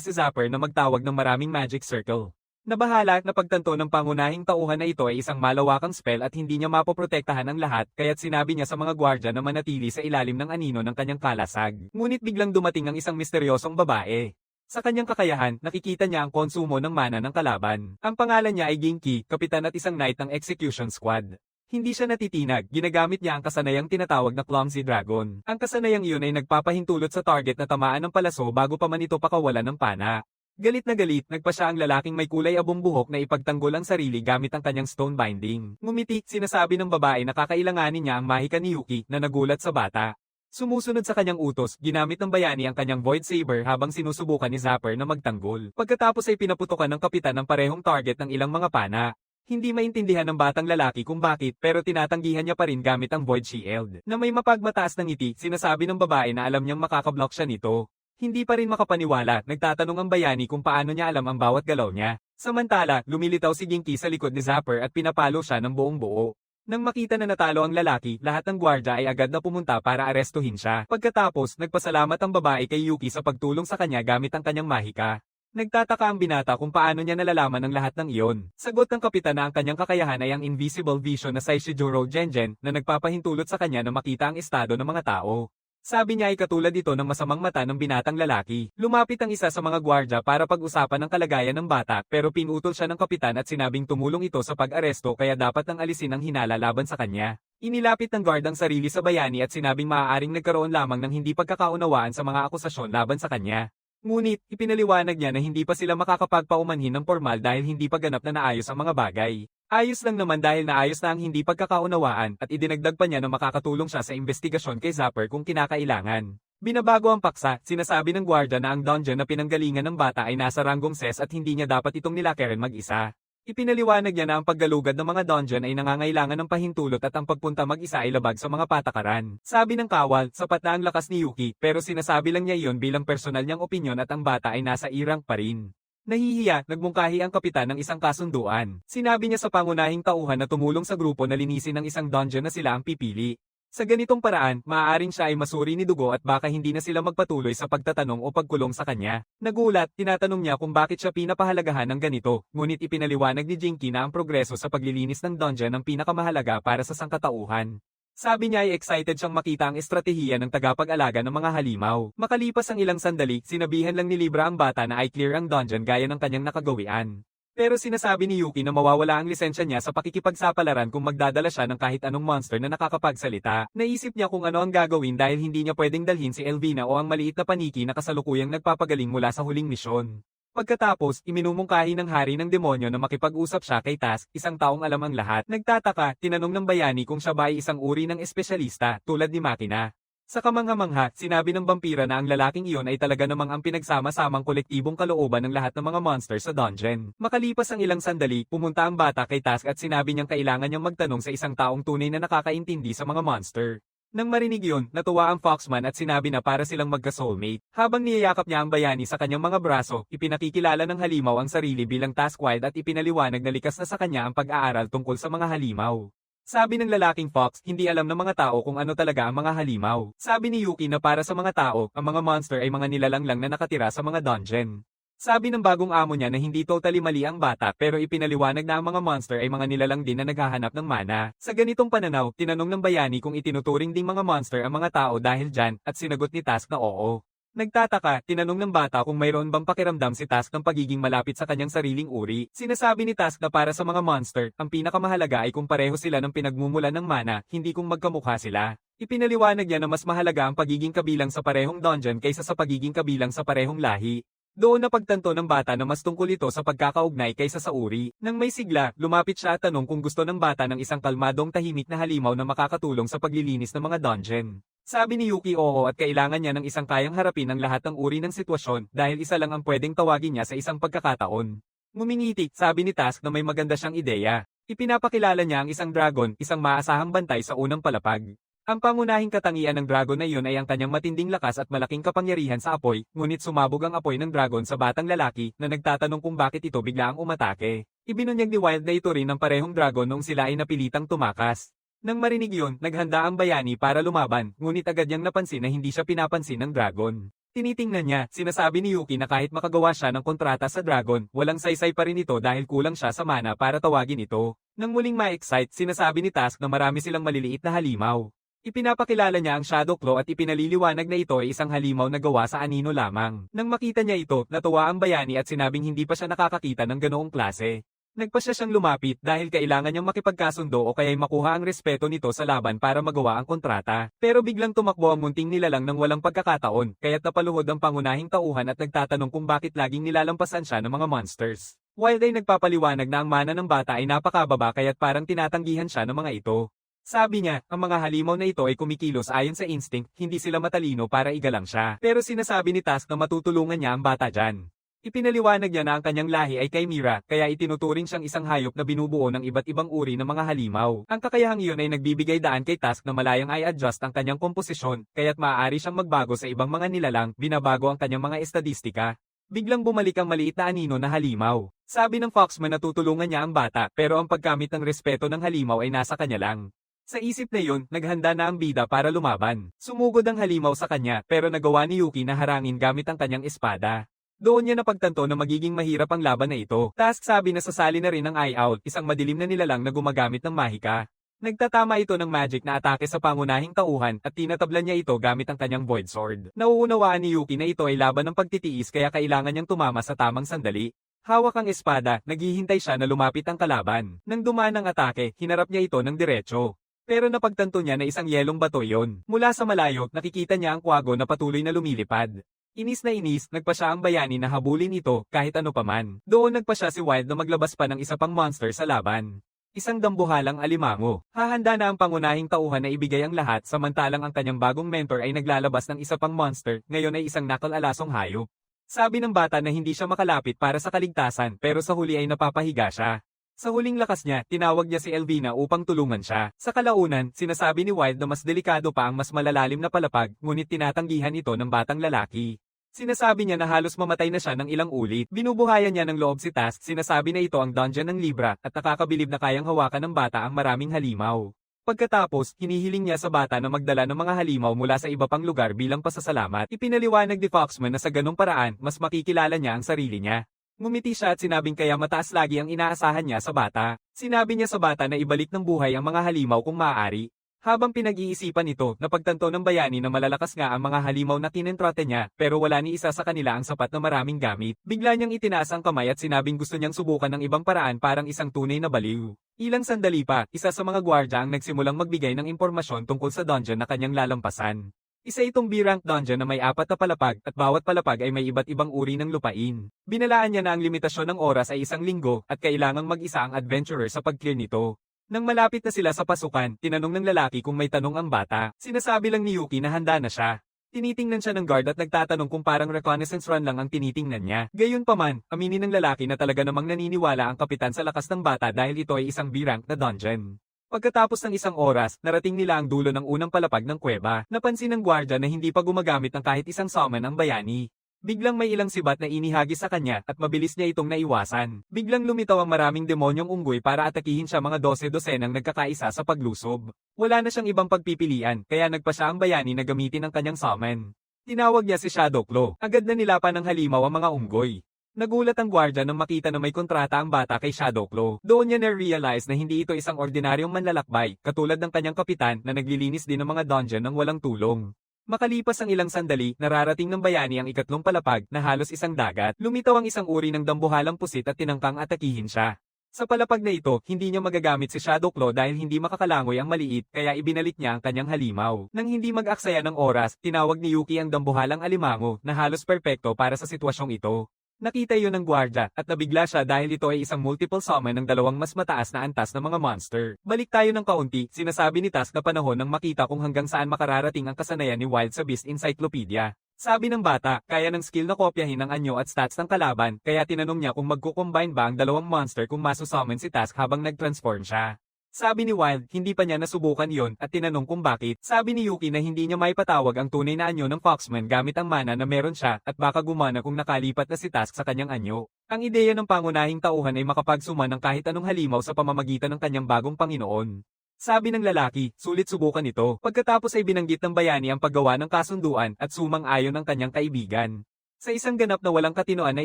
si Zapper na magtawag ng maraming magic circle. Nabahala na pagtanto ng pangunahing tauhan na ito ay isang malawakang spell at hindi niya mapoprotektahan ang lahat, kaya't sinabi niya sa mga gwardya na manatili sa ilalim ng anino ng kanyang kalasag. Ngunit biglang dumating ang isang misteryosong babae. Sa kanyang kakayahan, nakikita niya ang konsumo ng mana ng kalaban. Ang pangalan niya ay Ginki, kapitan at isang knight ng execution squad. Hindi siya natitinag, ginagamit niya ang kasanayang tinatawag na Clumsy Dragon. Ang kasanayang iyon ay nagpapahintulot sa target na tamaan ng palaso bago pa man ito pakawalan ng pana. Galit na galit, nagpa siya ang lalaking may kulay abong buhok na ipagtanggol ang sarili gamit ang kanyang stone binding. Ngumiti, sinasabi ng babae na kakailanganin niya ang mahika ni Yuki na nagulat sa bata. Sumusunod sa kanyang utos, ginamit ng bayani ang kanyang Void Saber habang sinusubukan ni Zapper na magtanggol. Pagkatapos ay pinaputukan ng kapitan ng parehong target ng ilang mga pana. Hindi maintindihan ng batang lalaki kung bakit pero tinatanggihan niya pa rin gamit ang Void Shield. Na may mapagmataas ng ngiti, sinasabi ng babae na alam niyang makakablock siya nito. Hindi pa rin makapaniwala, nagtatanong ang bayani kung paano niya alam ang bawat galaw niya. Samantala, lumilitaw si Ginki sa likod ni Zapper at pinapalo siya ng buong buo. Nang makita na natalo ang lalaki, lahat ng gwardya ay agad na pumunta para arestuhin siya. Pagkatapos, nagpasalamat ang babae kay Yuki sa pagtulong sa kanya gamit ang kanyang mahika. Nagtataka ang binata kung paano niya nalalaman ang lahat ng iyon. Sagot ng kapitan na ang kanyang kakayahan ay ang invisible vision na Saishijuro Genjen na nagpapahintulot sa kanya na makita ang estado ng mga tao. Sabi niya ay katulad ito ng masamang mata ng binatang lalaki. Lumapit ang isa sa mga gwardya para pag-usapan ang kalagayan ng bata pero pinutol siya ng kapitan at sinabing tumulong ito sa pag-aresto kaya dapat nang alisin ang hinala laban sa kanya. Inilapit ng guard ang sarili sa bayani at sinabing maaaring nagkaroon lamang ng hindi pagkakaunawaan sa mga akusasyon laban sa kanya. Ngunit, ipinaliwanag niya na hindi pa sila makakapagpaumanhin ng formal dahil hindi pa ganap na naayos ang mga bagay. Ayos lang naman dahil naayos na ang hindi pagkakaunawaan at idinagdag pa niya na makakatulong siya sa investigasyon kay Zapper kung kinakailangan. Binabago ang paksa, sinasabi ng gwardya na ang dungeon na pinanggalingan ng bata ay nasa ranggong ses at hindi niya dapat itong nilakirin mag-isa. Ipinaliwanag niya na ang paggalugad ng mga dungeon ay nangangailangan ng pahintulot at ang pagpunta mag-isa ay labag sa mga patakaran. Sabi ng kawal, sapat na ang lakas ni Yuki pero sinasabi lang niya iyon bilang personal niyang opinyon at ang bata ay nasa irang pa rin. Nahihiya, nagmungkahi ang kapitan ng isang kasunduan. Sinabi niya sa pangunahing tauhan na tumulong sa grupo na linisin ng isang dungeon na sila ang pipili. Sa ganitong paraan, maaaring siya ay masuri ni Dugo at baka hindi na sila magpatuloy sa pagtatanong o pagkulong sa kanya. Nagulat, tinatanong niya kung bakit siya pinapahalagahan ng ganito, ngunit ipinaliwanag ni Jinky na ang progreso sa paglilinis ng dungeon ang pinakamahalaga para sa sangkatauhan. Sabi niya ay excited siyang makita ang estratehiya ng tagapag-alaga ng mga halimaw. Makalipas ang ilang sandali, sinabihan lang ni Libra ang bata na ay clear ang dungeon gaya ng kanyang nakagawian. Pero sinasabi ni Yuki na mawawala ang lisensya niya sa pakikipagsapalaran kung magdadala siya ng kahit anong monster na nakakapagsalita. Naisip niya kung ano ang gagawin dahil hindi niya pwedeng dalhin si Elvina o ang maliit na paniki na kasalukuyang nagpapagaling mula sa huling misyon. Pagkatapos, iminumungkahi ng hari ng demonyo na makipag-usap siya kay Task, isang taong alam ang lahat. Nagtataka, tinanong ng bayani kung siya ba ay isang uri ng espesyalista, tulad ni Makina. Sa kamangha-mangha, sinabi ng vampira na ang lalaking iyon ay talaga namang ang pinagsama-samang kolektibong kalooban ng lahat ng mga monster sa dungeon. Makalipas ang ilang sandali, pumunta ang bata kay Task at sinabi niyang kailangan niyang magtanong sa isang taong tunay na nakakaintindi sa mga monster. Nang marinig yun, natuwa ang Foxman at sinabi na para silang magka-soulmate. Habang niyayakap niya ang bayani sa kanyang mga braso, ipinakikilala ng halimaw ang sarili bilang Taskwild at ipinaliwanag na likas na sa kanya ang pag-aaral tungkol sa mga halimaw. Sabi ng lalaking Fox, hindi alam ng mga tao kung ano talaga ang mga halimaw. Sabi ni Yuki na para sa mga tao, ang mga monster ay mga nilalang lang na nakatira sa mga dungeon. Sabi ng bagong amo niya na hindi totally mali ang bata pero ipinaliwanag na ang mga monster ay mga nilalang din na naghahanap ng mana. Sa ganitong pananaw, tinanong ng bayani kung itinuturing ding mga monster ang mga tao dahil dyan at sinagot ni Task na oo. Nagtataka, tinanong ng bata kung mayroon bang pakiramdam si Task ng pagiging malapit sa kanyang sariling uri. Sinasabi ni Task na para sa mga monster, ang pinakamahalaga ay kung pareho sila ng pinagmumulan ng mana, hindi kung magkamukha sila. Ipinaliwanag niya na mas mahalaga ang pagiging kabilang sa parehong dungeon kaysa sa pagiging kabilang sa parehong lahi. Doon napagtanto ng bata na mas tungkol ito sa pagkakaugnay kaysa sa uri. Nang may sigla, lumapit siya at tanong kung gusto ng bata ng isang kalmadong tahimik na halimaw na makakatulong sa paglilinis ng mga dungeon. Sabi ni Yuki oo at kailangan niya ng isang kayang harapin ang lahat ng uri ng sitwasyon dahil isa lang ang pwedeng tawagin niya sa isang pagkakataon. Ngumingiti, sabi ni Task na may maganda siyang ideya. Ipinapakilala niya ang isang dragon, isang maasahang bantay sa unang palapag. Ang pangunahing katangian ng dragon na iyon ay ang kanyang matinding lakas at malaking kapangyarihan sa apoy, ngunit sumabog ang apoy ng dragon sa batang lalaki na nagtatanong kung bakit ito bigla ang umatake. Ibinunyag ni Wild na ito rin ang parehong dragon noong sila ay napilitang tumakas. Nang marinig yun, naghanda ang bayani para lumaban, ngunit agad niyang napansin na hindi siya pinapansin ng dragon. Tinitingnan niya, sinasabi ni Yuki na kahit makagawa siya ng kontrata sa dragon, walang saysay pa rin ito dahil kulang siya sa mana para tawagin ito. Nang muling ma-excite, sinasabi ni Task na marami silang maliliit na halimaw. Ipinapakilala niya ang Shadow Claw at ipinaliliwanag na ito ay isang halimaw na gawa sa anino lamang. Nang makita niya ito, natuwa ang bayani at sinabing hindi pa siya nakakakita ng ganoong klase. Nagpasya siyang lumapit dahil kailangan niyang makipagkasundo o kaya'y makuha ang respeto nito sa laban para magawa ang kontrata. Pero biglang tumakbo ang munting nilalang ng walang pagkakataon, kaya't napaluhod ang pangunahing tauhan at nagtatanong kung bakit laging nilalampasan siya ng mga monsters. Wild ay nagpapaliwanag na ang mana ng bata ay napakababa kaya't parang tinatanggihan siya ng mga ito. Sabi niya, ang mga halimaw na ito ay kumikilos ayon sa instinct, hindi sila matalino para igalang siya. Pero sinasabi ni Task na matutulungan niya ang bata dyan. Ipinaliwanag niya na ang kanyang lahi ay chimera, kaya itinuturing siyang isang hayop na binubuo ng iba't ibang uri ng mga halimaw. Ang kakayahang iyon ay nagbibigay daan kay Task na malayang i-adjust ang kanyang komposisyon, kaya't maaari siyang magbago sa ibang mga nilalang, binabago ang kanyang mga estadistika. Biglang bumalik ang maliit na anino na halimaw. Sabi ng Foxman na tutulungan niya ang bata, pero ang pagkamit ng respeto ng halimaw ay nasa kanya lang. Sa isip na yun, naghanda na ang bida para lumaban. Sumugod ang halimaw sa kanya, pero nagawa ni Yuki na harangin gamit ang kanyang espada. Doon niya napagtanto na magiging mahirap ang laban na ito. Task sabi na sasali na rin ang Eye Owl, isang madilim na nilalang na gumagamit ng mahika. Nagtatama ito ng magic na atake sa pangunahing tauhan at tinatablan niya ito gamit ang kanyang Void Sword. Nauunawaan ni Yuki na ito ay laban ng pagtitiis kaya kailangan niyang tumama sa tamang sandali. Hawak ang espada, naghihintay siya na lumapit ang kalaban. Nang dumaan ang atake, hinarap niya ito ng diretso. Pero napagtanto niya na isang yelong bato yon. Mula sa malayo, nakikita niya ang kwago na patuloy na lumilipad. Inis na inis, nagpa siya ang bayani na habulin ito kahit ano paman. Doon nagpa siya si Wild na maglabas pa ng isa pang monster sa laban. Isang dambuhalang alimango. Hahanda na ang pangunahing tauhan na ibigay ang lahat samantalang ang kanyang bagong mentor ay naglalabas ng isa pang monster, ngayon ay isang nakal-alasong hayop. Sabi ng bata na hindi siya makalapit para sa kaligtasan pero sa huli ay napapahiga siya. Sa huling lakas niya, tinawag niya si Elvina upang tulungan siya. Sa kalaunan, sinasabi ni Wild na mas delikado pa ang mas malalalim na palapag, ngunit tinatanggihan ito ng batang lalaki. Sinasabi niya na halos mamatay na siya ng ilang ulit. Binubuhayan niya ng loob si Task, sinasabi na ito ang dungeon ng Libra at nakakabilib na kayang hawakan ng bata ang maraming halimaw. Pagkatapos, hinihiling niya sa bata na magdala ng mga halimaw mula sa iba pang lugar bilang pasasalamat. Ipinaliwanag ni Foxman na sa ganong paraan, mas makikilala niya ang sarili niya. Ngumiti siya at sinabing kaya mataas lagi ang inaasahan niya sa bata. Sinabi niya sa bata na ibalik ng buhay ang mga halimaw kung maaari. Habang pinag-iisipan ito, napagtanto ng bayani na malalakas nga ang mga halimaw na tinentrate niya, pero wala ni isa sa kanila ang sapat na maraming gamit. Bigla niyang itinaas ang kamay at sinabing gusto niyang subukan ng ibang paraan parang isang tunay na baliw. Ilang sandali pa, isa sa mga gwardya ang nagsimulang magbigay ng impormasyon tungkol sa dungeon na kanyang lalampasan. Isa itong B-rank dungeon na may 4 na palapag at bawat palapag ay may iba't ibang uri ng lupain. Binalaan niya na ang limitasyon ng oras ay 1 linggo at kailangang mag-isa ang adventurer sa pag-clear nito. Nang malapit na sila sa pasukan, tinanong ng lalaki kung may tanong ang bata. Sinasabi lang ni Yuki na handa na siya. Tinitingnan siya ng guard at nagtatanong kung parang reconnaissance run lang ang tinitingnan niya. Gayunpaman, aminin ng lalaki na talaga namang naniniwala ang kapitan sa lakas ng bata dahil ito ay isang B-rank na dungeon. Pagkatapos ng 1 oras, narating nila ang dulo ng unang palapag ng kuweba. Napansin ng gwardya na hindi pa gumagamit ng kahit isang summon ang bayani. Biglang may ilang sibat na inihagis sa kanya at mabilis niya itong naiwasan. Biglang lumitaw ang maraming demonyong unggoy para atakihin siya mga 12-dosenang nagkakaisa sa paglusob. Wala na siyang ibang pagpipilian, kaya nagpa siya ang bayani na gamitin ang kanyang summon. Tinawag niya si Shadow Claw. Agad na nilapan ng halimaw ang mga unggoy. Nagulat ang gwardya nang makita na may kontrata ang bata kay Shadow Claw. Doon niya na-realize na hindi ito isang ordinaryong manlalakbay, katulad ng kanyang kapitan na naglilinis din ng mga dungeon ng walang tulong. Makalipas ang ilang sandali, nararating ng bayani ang 3 palapag na halos isang dagat. Lumitaw ang isang uri ng dambuhalang pusit at tinangkang atakihin siya. Sa palapag na ito, hindi niya magagamit si Shadow Claw dahil hindi makakalangoy ang maliit kaya ibinalik niya ang kanyang halimaw. Nang hindi mag-aksaya ng oras, tinawag ni Yuki ang dambuhalang alimango na halos perpekto para sa sitwasyong ito. Nakita iyon ng gwardya at nabigla siya dahil ito ay isang multiple summon ng 2 mas mataas na antas na mga monster. Balik tayo ng kaunti, sinasabi ni Task na panahon nang makita kung hanggang saan makararating ang kasanayan ni Wild sa Beast Encyclopedia. Sabi ng bata, kaya ng skill na kopyahin ang anyo at stats ng kalaban, kaya tinanong niya kung magkukombine ba ang 2 monster kung masusummon si Task habang nag-transform siya. Sabi ni Wild, hindi pa niya nasubukan yon at tinanong kung bakit. Sabi ni Yuki na hindi niya maipatawag ang tunay na anyo ng Foxman gamit ang mana na meron siya at baka gumana kung nakalipat na si Task sa kanyang anyo. Ang ideya ng pangunahing tauhan ay makapagsuma ng kahit anong halimaw sa pamamagitan ng kanyang bagong Panginoon. Sabi ng lalaki, sulit subukan ito. Pagkatapos ay binanggit ng bayani ang paggawa ng kasunduan at sumang-ayon ng kanyang kaibigan. Sa isang ganap na walang katinoan na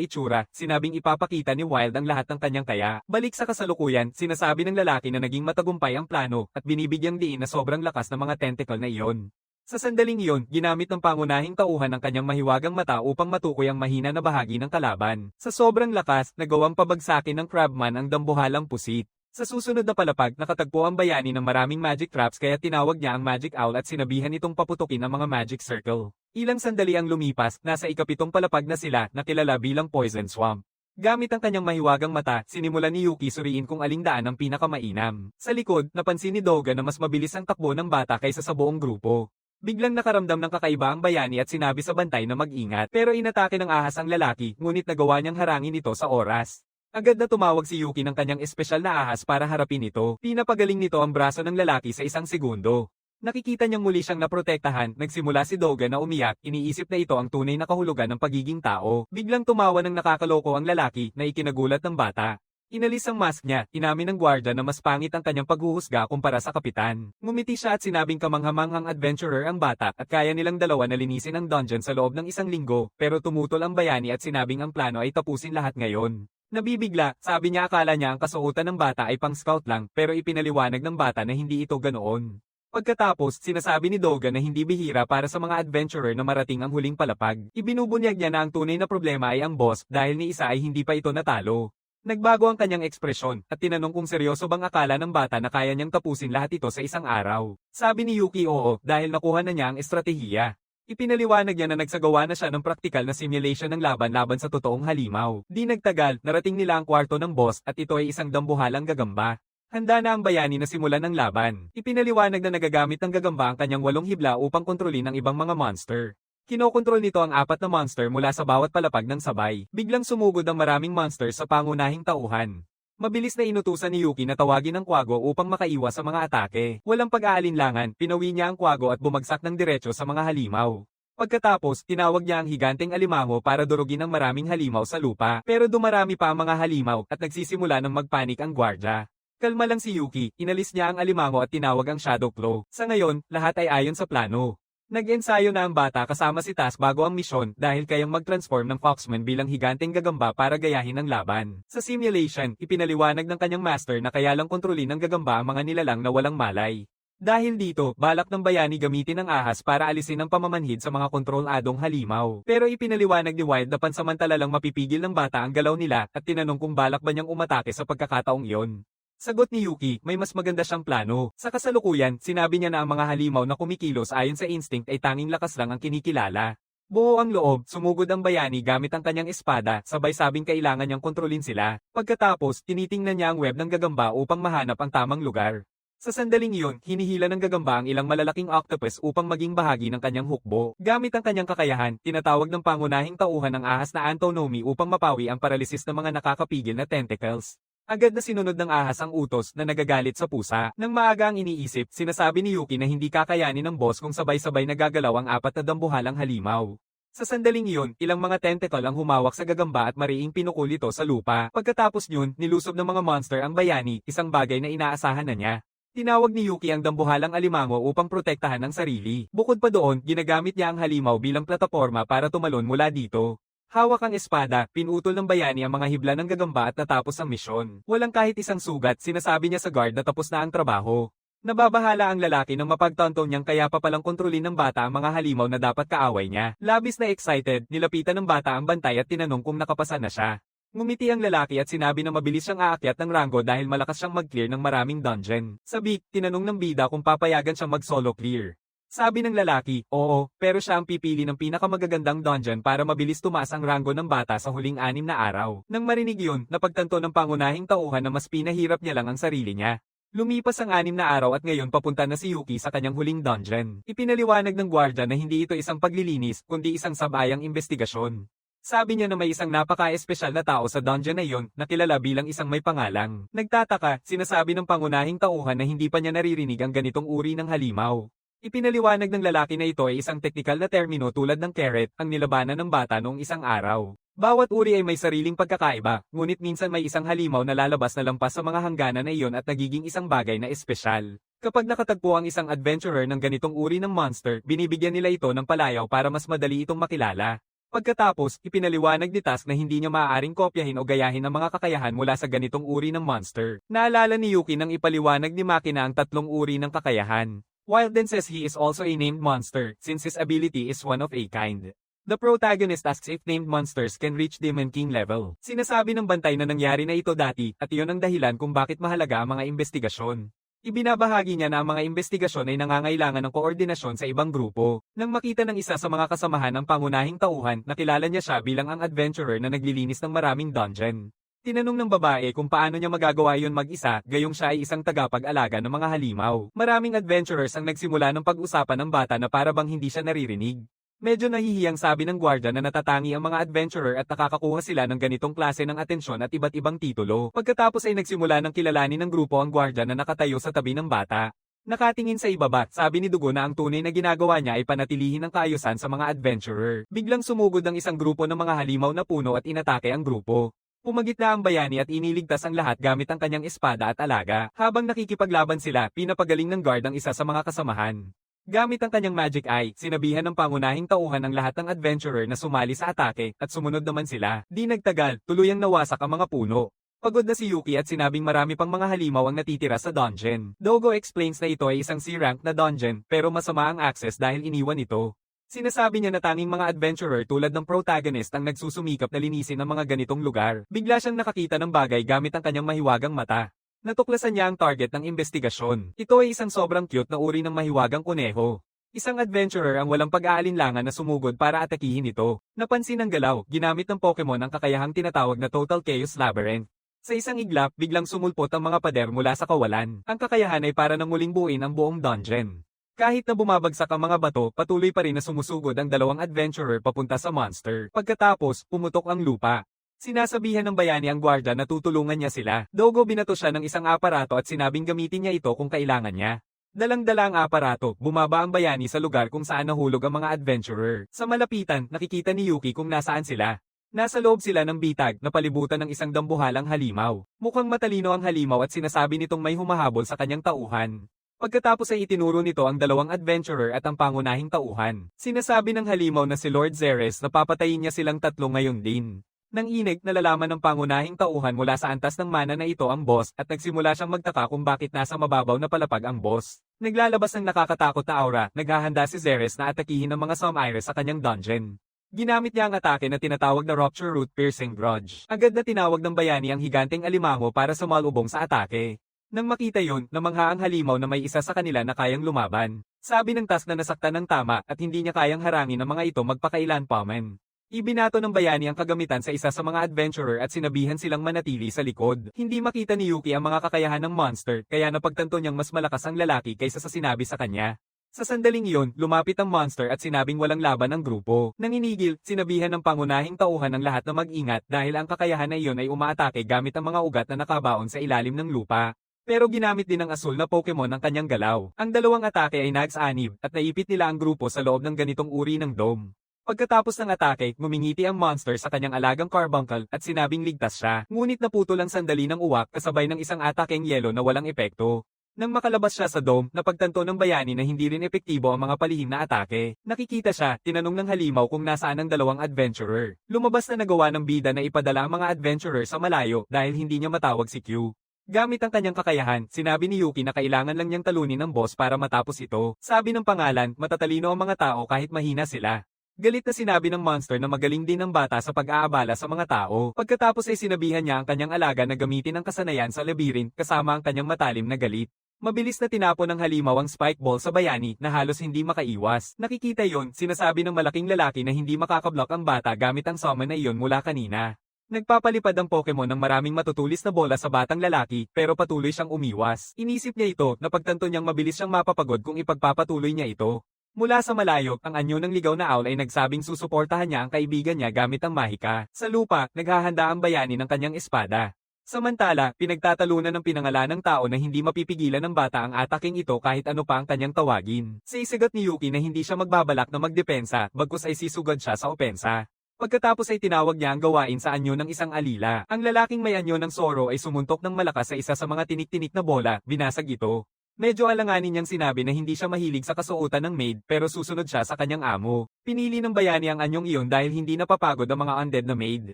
itsura, sinabing ipapakita ni Wild ang lahat ng kanyang taya. Balik sa kasalukuyan, sinasabi ng lalaki na naging matagumpay ang plano at binibigyang diin na sobrang lakas ng mga tentacle na iyon. Sa sandaling iyon, ginamit ng pangunahing tauhan ang kanyang mahiwagang mata upang matukoy ang mahina na bahagi ng kalaban. Sa sobrang lakas, nagawang pabagsakin ng Crabman ang dambuhalang pusit. Sa susunod na palapag, nakatagpo ang bayani ng maraming magic traps kaya tinawag niya ang Magic Owl at sinabihan itong paputukin ang mga Magic Circle. Ilang sandali ang lumipas, nasa ikapitong palapag na sila na kilala bilang Poison Swamp. Gamit ang kanyang mahiwagang mata, sinimulan ni Yuki suriin kung aling daan ang pinakamainam. Sa likod, napansin ni Doga na mas mabilis ang takbo ng bata kaysa sa buong grupo. Biglang nakaramdam ng kakaiba ang bayani at sinabi sa bantay na mag-ingat. Pero inatake ng ahas ang lalaki, ngunit nagawa niyang harangin ito sa oras. Agad na tumawag si Yuki ng kanyang espesyal na ahas para harapin ito. Pinapagaling nito ang braso ng lalaki sa isang segundo. Nakikita niyang muli siyang naprotektahan, nagsimula si Doga na umiyak, iniisip na ito ang tunay na kahulugan ng pagiging tao. Biglang tumawa ng nakakaloko ang lalaki na ikinagulat ng bata. Inalis ang mask niya, inamin ng gwardya na mas pangit ang kanyang paghuhusga kumpara sa kapitan. Ngumiti siya at sinabing kamanghamanghang adventurer ang bata at kaya nilang dalawa na linisin ang dungeon sa loob ng isang linggo, pero tumutol ang bayani at sinabing ang plano ay tapusin lahat ngayon. Nabibigla, sabi niya akala niya ang kasuotan ng bata ay pang scout lang pero ipinaliwanag ng bata na hindi ito ganoon. Pagkatapos, sinasabi ni Doga na hindi bihira para sa mga adventurer na marating ang huling palapag. Ibinubunyag niya na ang tunay na problema ay ang boss dahil ni isa ay hindi pa ito natalo. Nagbago ang kanyang ekspresyon at tinanong kung seryoso bang akala ng bata na kaya niyang tapusin lahat ito sa isang araw. Sabi ni Yuki oo dahil nakuha na niya ang estratehiya. Ipinaliwanag niya na nagsagawa na siya ng praktikal na simulation ng laban-laban sa totoong halimaw. Di nagtagal, narating nila ang kwarto ng boss at ito ay isang dambuhalang gagamba. Handa na ang bayani na simulan ng laban. Ipinaliwanag na nagagamit ng gagamba ang kanyang 8 hibla upang kontrolin ang ibang mga monster. Kinokontrol nito ang 4 na monster mula sa bawat palapag ng sabay. Biglang sumugod ang maraming monster sa pangunahing tauhan. Mabilis na inutusan ni Yuki na tawagin ang Quago upang makaiwas sa mga atake. Walang pag-aalinlangan, pinawi niya ang Quago at bumagsak ng diretso sa mga halimaw. Pagkatapos, tinawag niya ang higanteng alimango para durugin ang maraming halimaw sa lupa. Pero dumarami pa ang mga halimaw at nagsisimula ng magpanik ang gwardya. Kalma lang si Yuki, inalis niya ang alimango at tinawag ang Shadow Claw. Sa ngayon, lahat ay ayon sa plano. Nag-ensayo na ang bata kasama si Tas bago ang misyon dahil kayang mag-transform ng Foxman bilang higanteng gagamba para gayahin ang laban. Sa simulation, ipinaliwanag ng kanyang master na kaya lang kontrolin ng gagamba ang mga nilalang na walang malay. Dahil dito, balak ng bayani gamitin ang ahas para alisin ang pamamanhid sa mga kontroladong halimaw. Pero ipinaliwanag ni Wild na pansamantala lang mapipigil ng bata ang galaw nila at tinanong kung balak ba niyang umatake sa pagkakataong iyon. Sagot ni Yuki, may mas maganda siyang plano. Sa kasalukuyan, sinabi niya na ang mga halimaw na kumikilos ayon sa instinct ay tanging lakas lang ang kinikilala. Buo ang loob, sumugod ang bayani gamit ang kanyang espada, sabay sabing kailangan niyang kontrolin sila. Pagkatapos, tinitingnan niya ang web ng gagamba upang mahanap ang tamang lugar. Sa sandaling iyon, hinihila ng gagamba ang ilang malalaking octopus upang maging bahagi ng kanyang hukbo. Gamit ang kanyang kakayahan, tinatawag ng pangunahing tauhan ng ahas na Antonomy upang mapawi ang paralysis ng mga nakakapigil na tentacles. Agad na sinunod ng ahas ang utos na nagagalit sa pusa. Nang maaga ang iniisip, sinasabi ni Yuki na hindi kakayanin ng boss kung sabay-sabay nagagalaw ang 4 na dambuhalang halimaw. Sa sandaling iyon, ilang mga tentacle ang humawak sa gagamba at mariing pinukul ito sa lupa. Pagkatapos yun, nilusob ng mga monster ang bayani, isang bagay na inaasahan na niya. Tinawag ni Yuki ang dambuhalang alimango upang protektahan ang sarili. Bukod pa doon, ginagamit niya ang halimaw bilang plataporma para tumalon mula dito. Hawak ang espada, pinutol ng bayani ang mga hibla ng gagamba at natapos ang misyon. Walang kahit isang sugat, sinasabi niya sa guard na tapos na ang trabaho. Nababahala ang lalaki nang mapagtanto niyang kaya pa palang kontrolin ng bata ang mga halimaw na dapat kaaway niya. Labis na excited, nilapitan ng bata ang bantay at tinanong kung nakapasa na siya. Ngumiti ang lalaki at sinabi na mabilis siyang aakyat ng rango dahil malakas siyang mag-clear ng maraming dungeon. Sa Vic, tinanong ng bida kung papayagan siyang mag-solo clear. Sabi ng lalaki, oo, pero siya ang pipili ng pinakamagagandang dungeon para mabilis tumaas ang rango ng bata sa huling 6 na araw. Nang marinig yun, napagtanto ng pangunahing tauhan na mas pinahirap niya lang ang sarili niya. Lumipas ang 6 na araw at ngayon papunta na si Yuki sa kanyang huling dungeon. Ipinaliwanag ng gwardya na hindi ito isang paglilinis, kundi isang sabayang investigasyon. Sabi niya na may isang napaka-espesyal na tao sa dungeon na iyon na kilala bilang isang may pangalang. Nagtataka, sinasabi ng pangunahing tauhan na hindi pa niya naririnig ang ganitong uri ng halimaw. Ipinaliwanag ng lalaki na ito ay isang teknikal na termino tulad ng carrot, ang nilabanan ng bata noong isang araw. Bawat uri ay may sariling pagkakaiba, ngunit minsan may isang halimaw na lalabas na lampas sa mga hangganan na iyon at nagiging isang bagay na espesyal. Kapag nakatagpo ang isang adventurer ng ganitong uri ng monster, binibigyan nila ito ng palayaw para mas madali itong makilala. Pagkatapos, ipinaliwanag ni Task na hindi niya maaaring kopyahin o gayahin ang mga kakayahan mula sa ganitong uri ng monster. Naalala ni Yuki nang ipaliwanag ni Maki na ang tatlong uri ng kakayahan. Wild then says he is also a named monster, since his ability is one of a kind. The protagonist asks if named monsters can reach Demon King level. Sinasabi ng bantay na nangyari na ito dati, at iyon ang dahilan kung bakit mahalaga ang mga investigasyon. Ibinabahagi niya na ang mga investigasyon ay nangangailangan ng koordinasyon sa ibang grupo. Nang makita ng isa sa mga kasamahan ng pangunahing tauhan, nakilala niya siya bilang ang adventurer na naglilinis ng maraming dungeon. Tinanong ng babae kung paano niya magagawa iyon mag-isa, gayong siya ay isang tagapag-alaga ng mga halimaw. Maraming adventurers ang nagsimula ng pag-usapan ng bata na para bang hindi siya naririnig. Medyo nahihiyang sabi ng gwardiya na natatangi ang mga adventurer at nakakakuha sila ng ganitong klase ng atensyon at iba't ibang titulo. Pagkatapos ay nagsimula ng kilalanin ng grupo ang gwardiya na nakatayo sa tabi ng bata. Nakatingin sa ibaba, sabi ni Dugo na ang tunay na ginagawa niya ay panatilihin ang kaayusan sa mga adventurer. Biglang sumugod ang isang grupo ng mga halimaw na puno at inatake ang grupo. Pumagit na ang bayani at iniligtas ang lahat gamit ang kanyang espada at alaga. Habang nakikipaglaban sila, pinapagaling ng guard ang isa sa mga kasamahan. Gamit ang kanyang magic eye, sinabihan ng pangunahing tauhan ang lahat ng adventurer na sumali sa atake, at sumunod naman sila. Di nagtagal, tuluyang nawasak ang mga puno. Pagod na si Yuki at sinabing marami pang mga halimaw ang natitira sa dungeon. Dogo explains na ito ay isang C-rank na dungeon, pero masama ang access dahil iniwan ito. Sinasabi niya na tanging mga adventurer tulad ng protagonist ang nagsusumikap na linisin ang mga ganitong lugar. Bigla siyang nakakita ng bagay gamit ang kanyang mahiwagang mata. Natuklasan niya ang target ng investigasyon. Ito ay isang sobrang cute na uri ng mahiwagang kuneho. Isang adventurer ang walang pag-aalinlangan na sumugod para atakihin ito. Napansin ang galaw, ginamit ng Pokemon ang kakayahang tinatawag na Total Chaos Labyrinth. Sa isang iglap, biglang sumulpot ang mga pader mula sa kawalan. Ang kakayahan ay para nang muling buuin ang buong dungeon. Kahit na bumabagsak ang mga bato, patuloy pa rin na sumusugod ang dalawang adventurer papunta sa monster. Pagkatapos, pumutok ang lupa. Sinasabihan ng bayani ang gwardiya na tutulungan niya sila. Dogo binato siya ng isang aparato at sinabing gamitin niya ito kung kailangan niya. Dalang-dala ang aparato, bumaba ang bayani sa lugar kung saan nahulog ang mga adventurer. Sa malapitan, nakikita ni Yuki kung nasaan sila. Nasa loob sila ng bitag na palibutan ng isang dambuhalang halimaw. Mukhang matalino ang halimaw at sinasabi nitong may humahabol sa kanyang tauhan. Pagkatapos ay itinuro nito ang dalawang adventurer at ang pangunahing tauhan. Sinasabi ng halimaw na si Lord Zeres na papatayin niya silang tatlo ngayon din. Nang inig, nalalaman ng pangunahing tauhan mula sa antas ng mana na ito ang boss at nagsimula siyang magtaka kung bakit nasa mababaw na palapag ang boss. Naglalabas ng nakakatakot na aura, naghahanda si Zeres na atakihin ng mga Somaires sa kanyang dungeon. Ginamit niya ang atake na tinatawag na Rupture Root Piercing Grudge. Agad na tinawag ng bayani ang higanteng alimango para sumalubong sa atake. Nang makita yon, namangha ang halimaw na may isa sa kanila na kayang lumaban. Sabi ng Task na nasaktan ng tama at hindi niya kayang harangin ang mga ito magpakailan pa man. Ibinato ng bayani ang kagamitan sa isa sa mga adventurer at sinabihan silang manatili sa likod. Hindi makita ni Yuki ang mga kakayahan ng monster, kaya napagtanto niyang mas malakas ang lalaki kaysa sa sinabi sa kanya. Sa sandaling iyon, lumapit ang monster at sinabing walang laban ang grupo. Nanginigil, sinabihan ng pangunahing tauhan ng lahat na mag-ingat dahil ang kakayahan na iyon ay umaatake gamit ang mga ugat na nakabaon sa ilalim ng lupa. Pero ginamit din ng asul na Pokemon ang kanyang galaw. Ang dalawang atake ay nags-anib at naipit nila ang grupo sa loob ng ganitong uri ng dome. Pagkatapos ng atake, ngumingiti ang monster sa kanyang alagang carbuncle at sinabing ligtas siya. Ngunit naputol ang sandali ng uwak kasabay ng isang atakeng yelo na walang epekto. Nang makalabas siya sa dome, napagtanto ng bayani na hindi rin epektibo ang mga palihim na atake. Nakikita siya, tinanong ng halimaw kung nasaan ang dalawang adventurer. Lumabas na nagawa ng bida na ipadala ang mga adventurer sa malayo dahil hindi niya matawag si Q. Gamit ang kanyang kakayahan, sinabi ni Yuki na kailangan lang niyang talunin ng boss para matapos ito. Sabi ng pangalan, matatalino ang mga tao kahit mahina sila. Galit na sinabi ng monster na magaling din ang bata sa pag-aabala sa mga tao. Pagkatapos ay sinabihan niya ang kanyang alaga na gamitin ang kasanayan sa labyrinth kasama ang kanyang matalim na galit. Mabilis na tinapon ng halimaw ang spike ball sa bayani na halos hindi makaiwas. Nakikita yon, sinasabi ng malaking lalaki na hindi makakablock ang bata gamit ang summon na iyon mula kanina. Nagpapalipad ang Pokemon ng maraming matutulis na bola sa batang lalaki pero patuloy siyang umiwas. Inisip niya ito na pagtanto niyang mabilis siyang mapapagod kung ipagpapatuloy niya ito. Mula sa malayo, ang anyo ng ligaw na owl ay nagsabing susuportahan niya ang kaibigan niya gamit ang mahika. Sa lupa, naghahanda ang bayani ng kanyang espada. Samantala, pinagtatalunan ng pinangalan ng tao na hindi mapipigilan ng bata ang ataking ito kahit ano pa ang kanyang tawagin. Sisigat ni Yuki na hindi siya magbabalak na magdepensa, bagkus ay sisugad siya sa opensa. Pagkatapos ay tinawag niya ang gawain sa anyo ng isang alila. Ang lalaking may anyo ng Zoro ay sumuntok ng malakas sa isa sa mga tinik-tinik na bola, binasag ito. Medyo alanganin niyang sinabi na hindi siya mahilig sa kasuotan ng maid pero susunod siya sa kanyang amo. Pinili ng bayani ang anyong iyon dahil hindi napapagod ang mga undead na maid.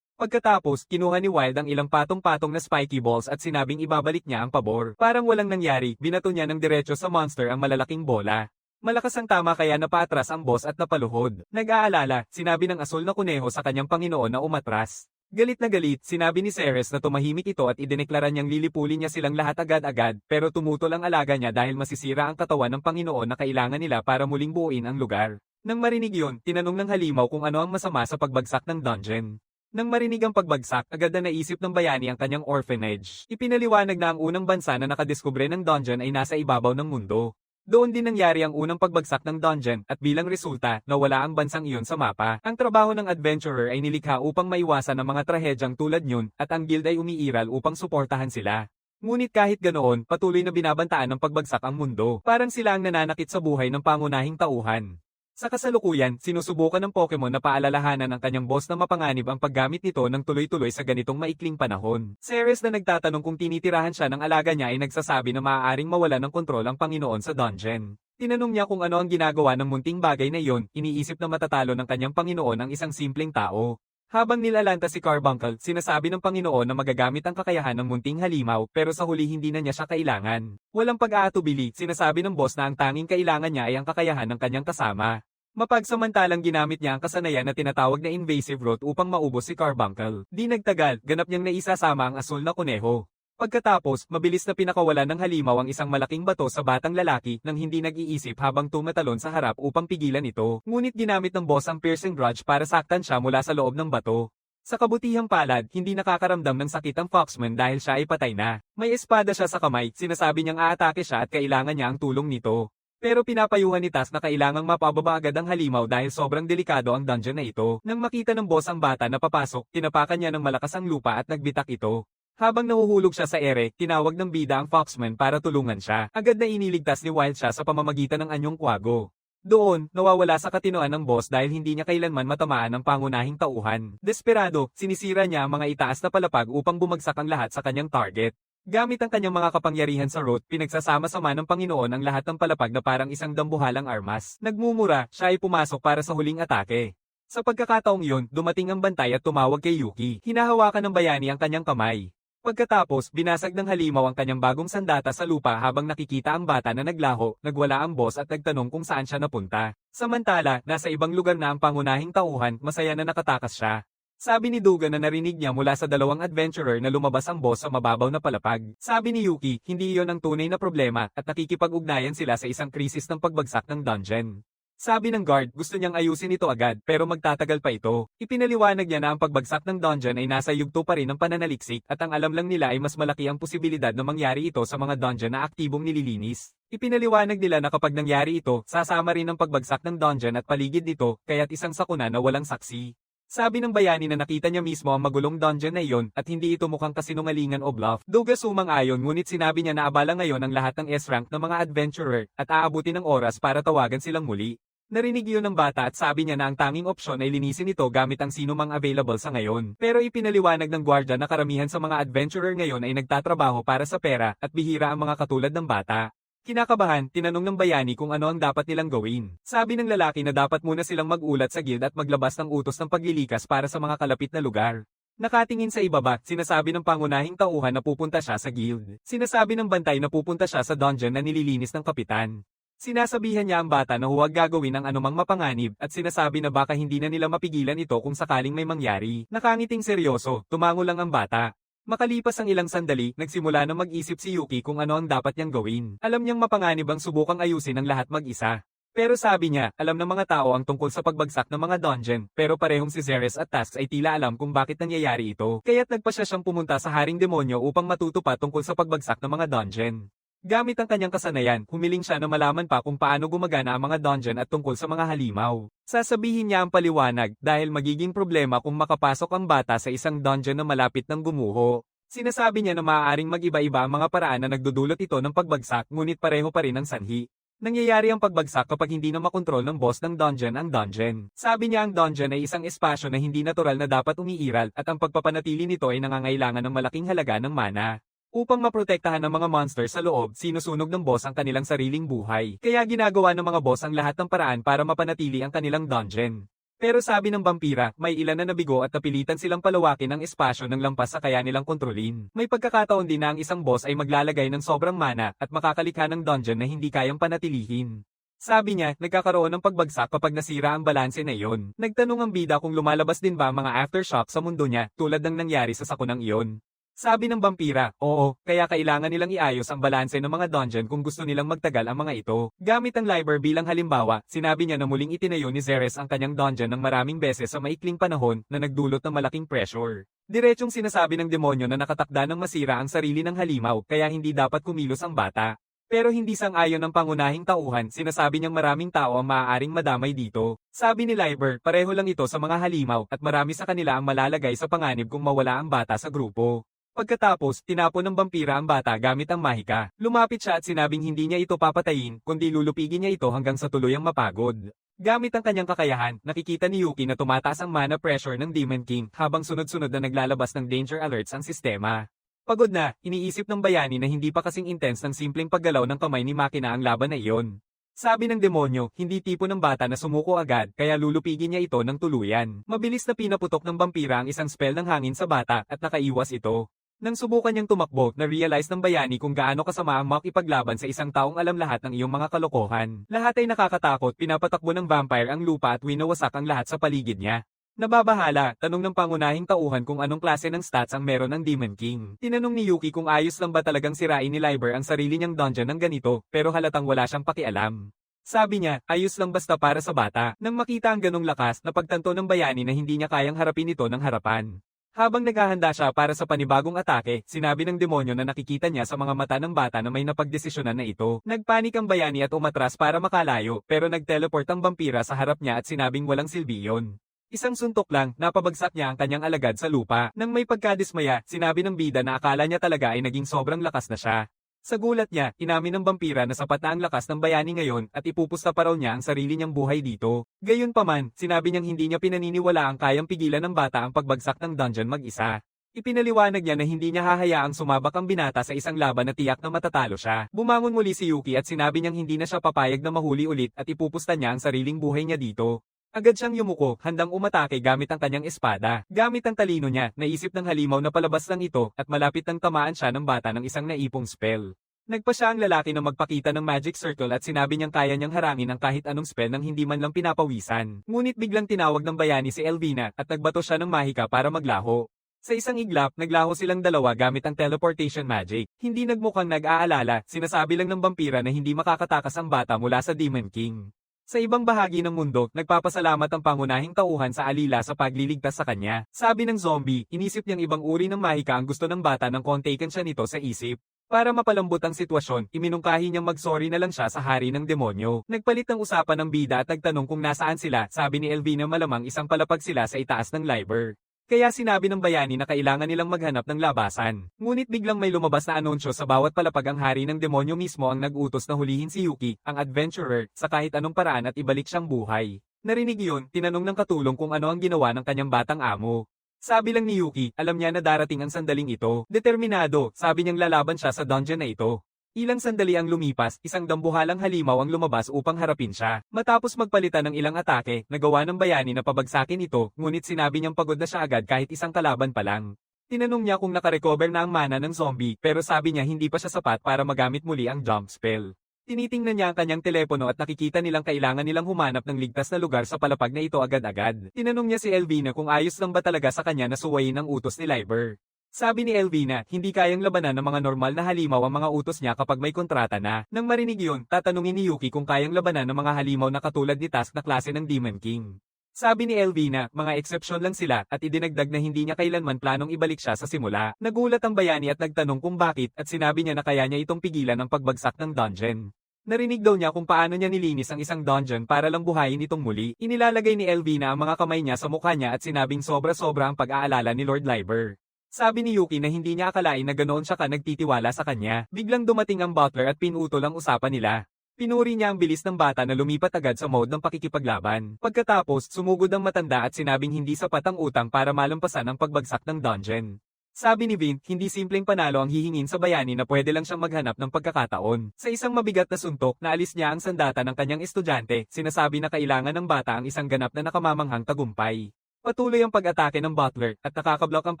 Pagkatapos, kinuha ni Wild ang ilang patong-patong na spiky balls at sinabing ibabalik niya ang pabor. Parang walang nangyari, binato niya ng diretso sa monster ang malalaking bola. Malakas ang tama kaya napaatras ang boss at napaluhod. Nag-aalala, sinabi ng asul na kuneho sa kanyang Panginoon na umatras. Galit na galit, sinabi ni Ceres na tumahimik ito at idineklara niyang lilipulin niya silang lahat agad-agad pero tumutol ang alaga niya dahil masisira ang katawan ng Panginoon na kailangan nila para muling buuin ang lugar. Nang marinig yun, tinanong ng halimaw kung ano ang masama sa pagbagsak ng dungeon. Nang marinig ang pagbagsak, agad na naisip ng bayani ang kanyang orphanage. Ipinaliwanag na ang unang bansa na nakadiskubre ng dungeon ay nasa ibabaw ng mundo. Doon din nangyari ang unang pagbagsak ng dungeon at bilang resulta, nawala ang bansang iyon sa mapa. Ang trabaho ng adventurer ay nilikha upang maiwasan ang mga trahedyang tulad yun at ang guild ay umiiral upang suportahan sila. Ngunit kahit ganoon, patuloy na binabantaan ng pagbagsak ang mundo. Parang sila ang nananakit sa buhay ng pangunahing tauhan. Sa kasalukuyan, sinusubukan ng Pokemon na paalalahanan ang kanyang boss na mapanganib ang paggamit nito ng tuloy-tuloy sa ganitong maikling panahon. Ceres na nagtatanong kung tinitirahan siya ng alaga niya ay nagsasabi na maaaring mawala ng kontrol ang Panginoon sa dungeon. Tinanong niya kung ano ang ginagawa ng munting bagay na iyon, iniisip na matatalo ng kanyang Panginoon ang isang simpleng tao. Habang nilalanta si Carbuncle, sinasabi ng Panginoon na magagamit ang kakayahan ng munting halimaw pero sa huli hindi na niya siya kailangan. Walang pag-aatubili, sinasabi ng boss na ang tanging kailangan niya ay ang kakayahan ng kanyang kasama. Mapagsamantalang ginamit niya ang kasanayan na tinatawag na invasive route upang maubos si Carbuncle. Di nagtagal, ganap niyang naisasama ang asul na kuneho. Pagkatapos, mabilis na pinakawalan ng halimaw ang isang malaking bato sa batang lalaki nang hindi nag-iisip habang tumatalon sa harap upang pigilan ito. Ngunit ginamit ng boss ang piercing grudge para saktan siya mula sa loob ng bato. Sa kabutihang palad, hindi nakakaramdam ng sakit ang Foxman dahil siya ay patay na. May espada siya sa kamay, sinasabi niyang aatake siya at kailangan niya ang tulong nito. Pero pinapayuhan ni Tas na kailangang mapababa agad ang halimaw dahil sobrang delikado ang dungeon na ito. Nang makita ng boss ang bata na papasok, tinapakan niya ng malakas ang lupa at nagbitak ito. Habang nahuhulog siya sa ere, tinawag ng bida ang Foxman para tulungan siya. Agad na iniligtas ni Wild siya sa pamamagitan ng anyong kwago. Doon, nawawala sa katinoan ng boss dahil hindi niya kailanman matamaan ang pangunahing tauhan. Desperado, sinisira niya ang mga itaas na palapag upang bumagsak ang lahat sa kanyang target. Gamit ang kanyang mga kapangyarihan sa root, pinagsasama-sama ng Panginoon ang lahat ng palapag na parang isang dambuhalang armas. Nagmumura, siya ay pumasok para sa huling atake. Sa pagkakataong iyon, dumating ang bantay at tumawag kay Yuki. Hinahawakan ng bayani ang kanyang kamay. Pagkatapos, binasag ng halimaw ang kanyang bagong sandata sa lupa habang nakikita ang bata na naglaho, nagwala ang boss at nagtanong kung saan siya napunta. Samantala, nasa ibang lugar na ang pangunahing tauhan, masaya na nakatakas siya. Sabi ni Dugan na narinig niya mula sa dalawang adventurer na lumabas ang boss sa mababaw na palapag. Sabi ni Yuki, hindi iyon ang tunay na problema at nakikipag-ugnayan sila sa isang krisis ng pagbagsak ng dungeon. Sabi ng guard, gusto niyang ayusin ito agad pero magtatagal pa ito. Ipinaliwanag niya na ang pagbagsak ng dungeon ay nasa yugto pa rin ng pananaliksik at ang alam lang nila ay mas malaki ang posibilidad na mangyari ito sa mga dungeon na aktibong nililinis. Ipinaliwanag nila na kapag nangyari ito, sasama rin ang pagbagsak ng dungeon at paligid nito, kaya't isang sakuna na walang saksi. Sabi ng bayani na nakita niya mismo ang magulong dungeon na iyon at hindi ito mukhang kasinungalingan o bluff. Duga sumang-ayon ngunit sinabi niya na abala ngayon ang lahat ng S-rank ng mga adventurer at aabutin ng oras para tawagan silang muli. Narinig yun ng bata at sabi niya na ang tanging opsyon ay linisin ito gamit ang sino mang available sa ngayon. Pero ipinaliwanag ng gwardya na karamihan sa mga adventurer ngayon ay nagtatrabaho para sa pera at bihira ang mga katulad ng bata. Kinakabahan, tinanong ng bayani kung ano ang dapat nilang gawin. Sabi ng lalaki na dapat muna silang mag-ulat sa guild at maglabas ng utos ng paglilikas para sa mga kalapit na lugar. Nakatingin sa ibaba, sinasabi ng pangunahing tauhan na pupunta siya sa guild. Sinasabi ng bantay na pupunta siya sa dungeon na nililinis ng kapitan. Sinasabihan niya ang bata na huwag gagawin ang anumang mapanganib at sinasabi na baka hindi na nila mapigilan ito kung sakaling may mangyari. Nakangiting seryoso, tumango lang ang bata. Makalipas ang ilang sandali, nagsimula na mag-isip si Yuki kung ano ang dapat niyang gawin. Alam niyang mapanganib ang subukang ayusin ang lahat mag-isa. Pero sabi niya, alam ng mga tao ang tungkol sa pagbagsak ng mga dungeon, pero parehong si Ceres at Task ay tila alam kung bakit nangyayari ito. Kaya't nagpasya siyang pumunta sa Haring Demonyo upang matuto pa tungkol sa pagbagsak ng mga dungeon. Gamit ang kanyang kasanayan, humiling siya na malaman pa kung paano gumagana ang mga dungeon at tungkol sa mga halimaw. Sasabihin niya ang paliwanag dahil magiging problema kung makapasok ang bata sa isang dungeon na malapit ng gumuho. Sinasabi niya na maaaring mag-iba-iba ang mga paraan na nagdudulot ito ng pagbagsak ngunit pareho pa rin ang sanhi. Nangyayari ang pagbagsak kapag hindi na makontrol ng boss ng dungeon ang dungeon. Sabi niya ang dungeon ay isang espasyo na hindi natural na dapat umiiral at ang pagpapanatili nito ay nangangailangan ng malaking halaga ng mana. Upang maprotektahan ng mga monster sa loob, sinusunog ng boss ang kanilang sariling buhay. Kaya ginagawa ng mga boss ang lahat ng paraan para mapanatili ang kanilang dungeon. Pero sabi ng vampira, may ilan na nabigo at napilitan silang palawakin ang espasyo ng lampas sa kaya nilang kontrolin. May pagkakataon din na ang isang boss ay maglalagay ng sobrang mana at makakalikha ng dungeon na hindi kayang panatilihin. Sabi niya, nagkakaroon ng pagbagsak kapag nasira ang balanse na iyon. Nagtanong ang bida kung lumalabas din ba ang mga aftershock sa mundo niya tulad ng nangyari sa sakunang iyon. Sabi ng vampira, oo, kaya kailangan nilang iayos ang balanse ng mga dungeon kung gusto nilang magtagal ang mga ito. Gamit ang Liber bilang halimbawa, sinabi niya na muling itinayo ni Zeres ang kanyang dungeon ng maraming beses sa maikling panahon na nagdulot ng malaking pressure. Diretsong sinasabi ng demonyo na nakatakda ng masira ang sarili ng halimaw kaya hindi dapat kumilos ang bata. Pero hindi sang-ayon ng pangunahing tauhan, sinasabi niyang maraming tao ang maaaring madamay dito. Sabi ni Liber, pareho lang ito sa mga halimaw at marami sa kanila ang malalagay sa panganib kung mawala ang bata sa grupo. Pagkatapos, tinapon ng vampira ang bata gamit ang mahika. Lumapit siya at sinabing hindi niya ito papatayin, kundi lulupigin niya ito hanggang sa tuluyang mapagod. Gamit ang kanyang kakayahan, nakikita ni Yuki na tumataas ang mana pressure ng Demon King habang sunod-sunod na naglalabas ng danger alerts ang sistema. Pagod na, iniisip ng bayani na hindi pa kasing intense ng simpleng paggalaw ng kamay ni Makina ang laban na iyon. Sabi ng demonyo, hindi tipo ng bata na sumuko agad kaya lulupigin niya ito ng tuluyan. Mabilis na pinaputok ng vampira ang isang spell ng hangin sa bata at nakaiwas ito. Nang subukan niyang tumakbo, na-realize ng bayani kung gaano kasama ang makipaglaban sa isang taong alam lahat ng iyong mga kalokohan. Lahat ay nakakatakot, pinapatakbo ng vampire ang lupa at winawasak ang lahat sa paligid niya. Nababahala, tanong ng pangunahing tauhan kung anong klase ng stats ang meron ng Demon King. Tinanong ni Yuki kung ayos lang ba talagang sirain ni Liber ang sarili niyang dungeon ng ganito, pero halatang wala siyang pakialam. Sabi niya, ayos lang basta para sa bata. Nang makita ang ganong lakas, napagtanto ng bayani na hindi niya kayang harapin ito ng harapan. Habang naghahanda siya para sa panibagong atake, sinabi ng demonyo na nakikita niya sa mga mata ng bata na may napagdesisyonan na ito. Nagpanik ang bayani at umatras para makalayo, pero nag-teleport ang vampira sa harap niya at sinabing walang silbi yun. Isang suntok lang, napabagsak niya ang kanyang alagad sa lupa. Nang may pagkadismaya, sinabi ng bida na akala niya talaga ay naging sobrang lakas na siya. Sa gulat niya, inamin ng vampira na sapat na ang lakas ng bayani ngayon at ipupusta pa raw niya ang sarili niyang buhay dito. Gayunpaman, sinabi niyang hindi niya pinaniniwala ang kayang pigilan ng bata ang pagbagsak ng dungeon mag-isa. Ipinaliwanag niya na hindi niya hahayaang sumabak ang binata sa isang laban na tiyak na matatalo siya. Bumangon muli si Yuki at sinabi niyang hindi na siya papayag na mahuli ulit at ipupusta niya ang sariling buhay niya dito. Agad siyang yumuko, handang umatake gamit ang kanyang espada. Gamit ang talino niya, naisip ng halimaw na palabas lang ito at malapit nang tamaan siya ng bata ng isang naipong spell. Nagpa siya ang lalaki na magpakita ng magic circle at sinabi niyang kaya niyang harangin ang kahit anong spell nang hindi man lang pinapawisan. Ngunit biglang tinawag ng bayani si Elvina at nagbato siya ng mahika para maglaho. Sa isang iglap, naglaho silang dalawa gamit ang teleportation magic. Hindi nagmukhang nag-aalala, sinasabi lang ng vampira na hindi makakatakas ang bata mula sa Demon King. Sa ibang bahagi ng mundo, nagpapasalamat ang pangunahing tauhan sa alila sa pagliligtas sa kanya. Sabi ng zombie, inisip niyang ibang uri ng mahika ang gusto ng bata nang kontaken siya nito sa isip. Para mapalambot ang sitwasyon, iminungkahi niyang mag-sorry na lang siya sa hari ng demonyo. Nagpalit ng usapan ng bida at nagtanong kung nasaan sila, sabi ni Elvina malamang isang palapag sila sa itaas ng Liber. Kaya sinabi ng bayani na kailangan nilang maghanap ng labasan. Ngunit biglang may lumabas na anunsyo sa bawat palapag ang hari ng demonyo mismo ang nag-utos na hulihin si Yuki, ang adventurer, sa kahit anong paraan at ibalik siyang buhay. Narinig iyon, tinanong ng katulong kung ano ang ginawa ng kanyang batang amo. Sabi lang ni Yuki, alam niya na darating ang sandaling ito. Determinado, sabi niyang lalaban siya sa dungeon na ito. Ilang sandali ang lumipas, isang dambuhalang halimaw ang lumabas upang harapin siya. Matapos magpalitan ng ilang atake, nagawa ng bayani na pabagsakin ito, ngunit sinabi niyang pagod na siya agad kahit isang kalaban pa lang. Tinanong niya kung nakarecover na ang mana ng zombie, pero sabi niya hindi pa siya sapat para magamit muli ang jump spell. Tinitingnan niya ang kanyang telepono at nakikita nilang kailangan nilang humanap ng ligtas na lugar sa palapag na ito agad-agad. Tinanong niya si Elvina kung ayos lang ba talaga sa kanya na suwayin ang utos ni Liber. Sabi ni Elvina, hindi kayang labanan ng mga normal na halimaw ang mga utos niya kapag may kontrata na. Nang marinig yun, tatanungin ni Yuki kung kayang labanan ng mga halimaw na katulad ni Task na klase ng Demon King. Sabi ni Elvina, mga eksepsyon lang sila at idinagdag na hindi niya kailanman planong ibalik siya sa simula. Nagulat ang bayani at nagtanong kung bakit at sinabi niya na kaya niya itong pigilan ang pagbagsak ng dungeon. Narinig daw niya kung paano niya nilinis ang isang dungeon para lang buhayin itong muli. Inilalagay ni Elvina ang mga kamay niya sa mukha niya at sinabing sobra-sobra ang pag-aalala ni Lord Liber. Sabi ni Yuki na hindi niya akalain na ganoon siya nagtitiwala sa kanya. Biglang dumating ang butler at pinutol ang usapan nila. Pinuri niya ang bilis ng bata na lumipat agad sa mode ng pakikipaglaban. Pagkatapos, sumugod ang matanda at sinabing hindi sapat ang utang para malampasan ang pagbagsak ng dungeon. Sabi ni Vint, hindi simpleng panalo ang hihingin sa bayani na pwede lang siyang maghanap ng pagkakataon. Sa isang mabigat na suntok, naalis niya ang sandata ng kanyang estudyante, sinasabi na kailangan ng bata ang isang ganap na nakamamanghang tagumpay. Patuloy ang pag-atake ng Butler at nakakablok ang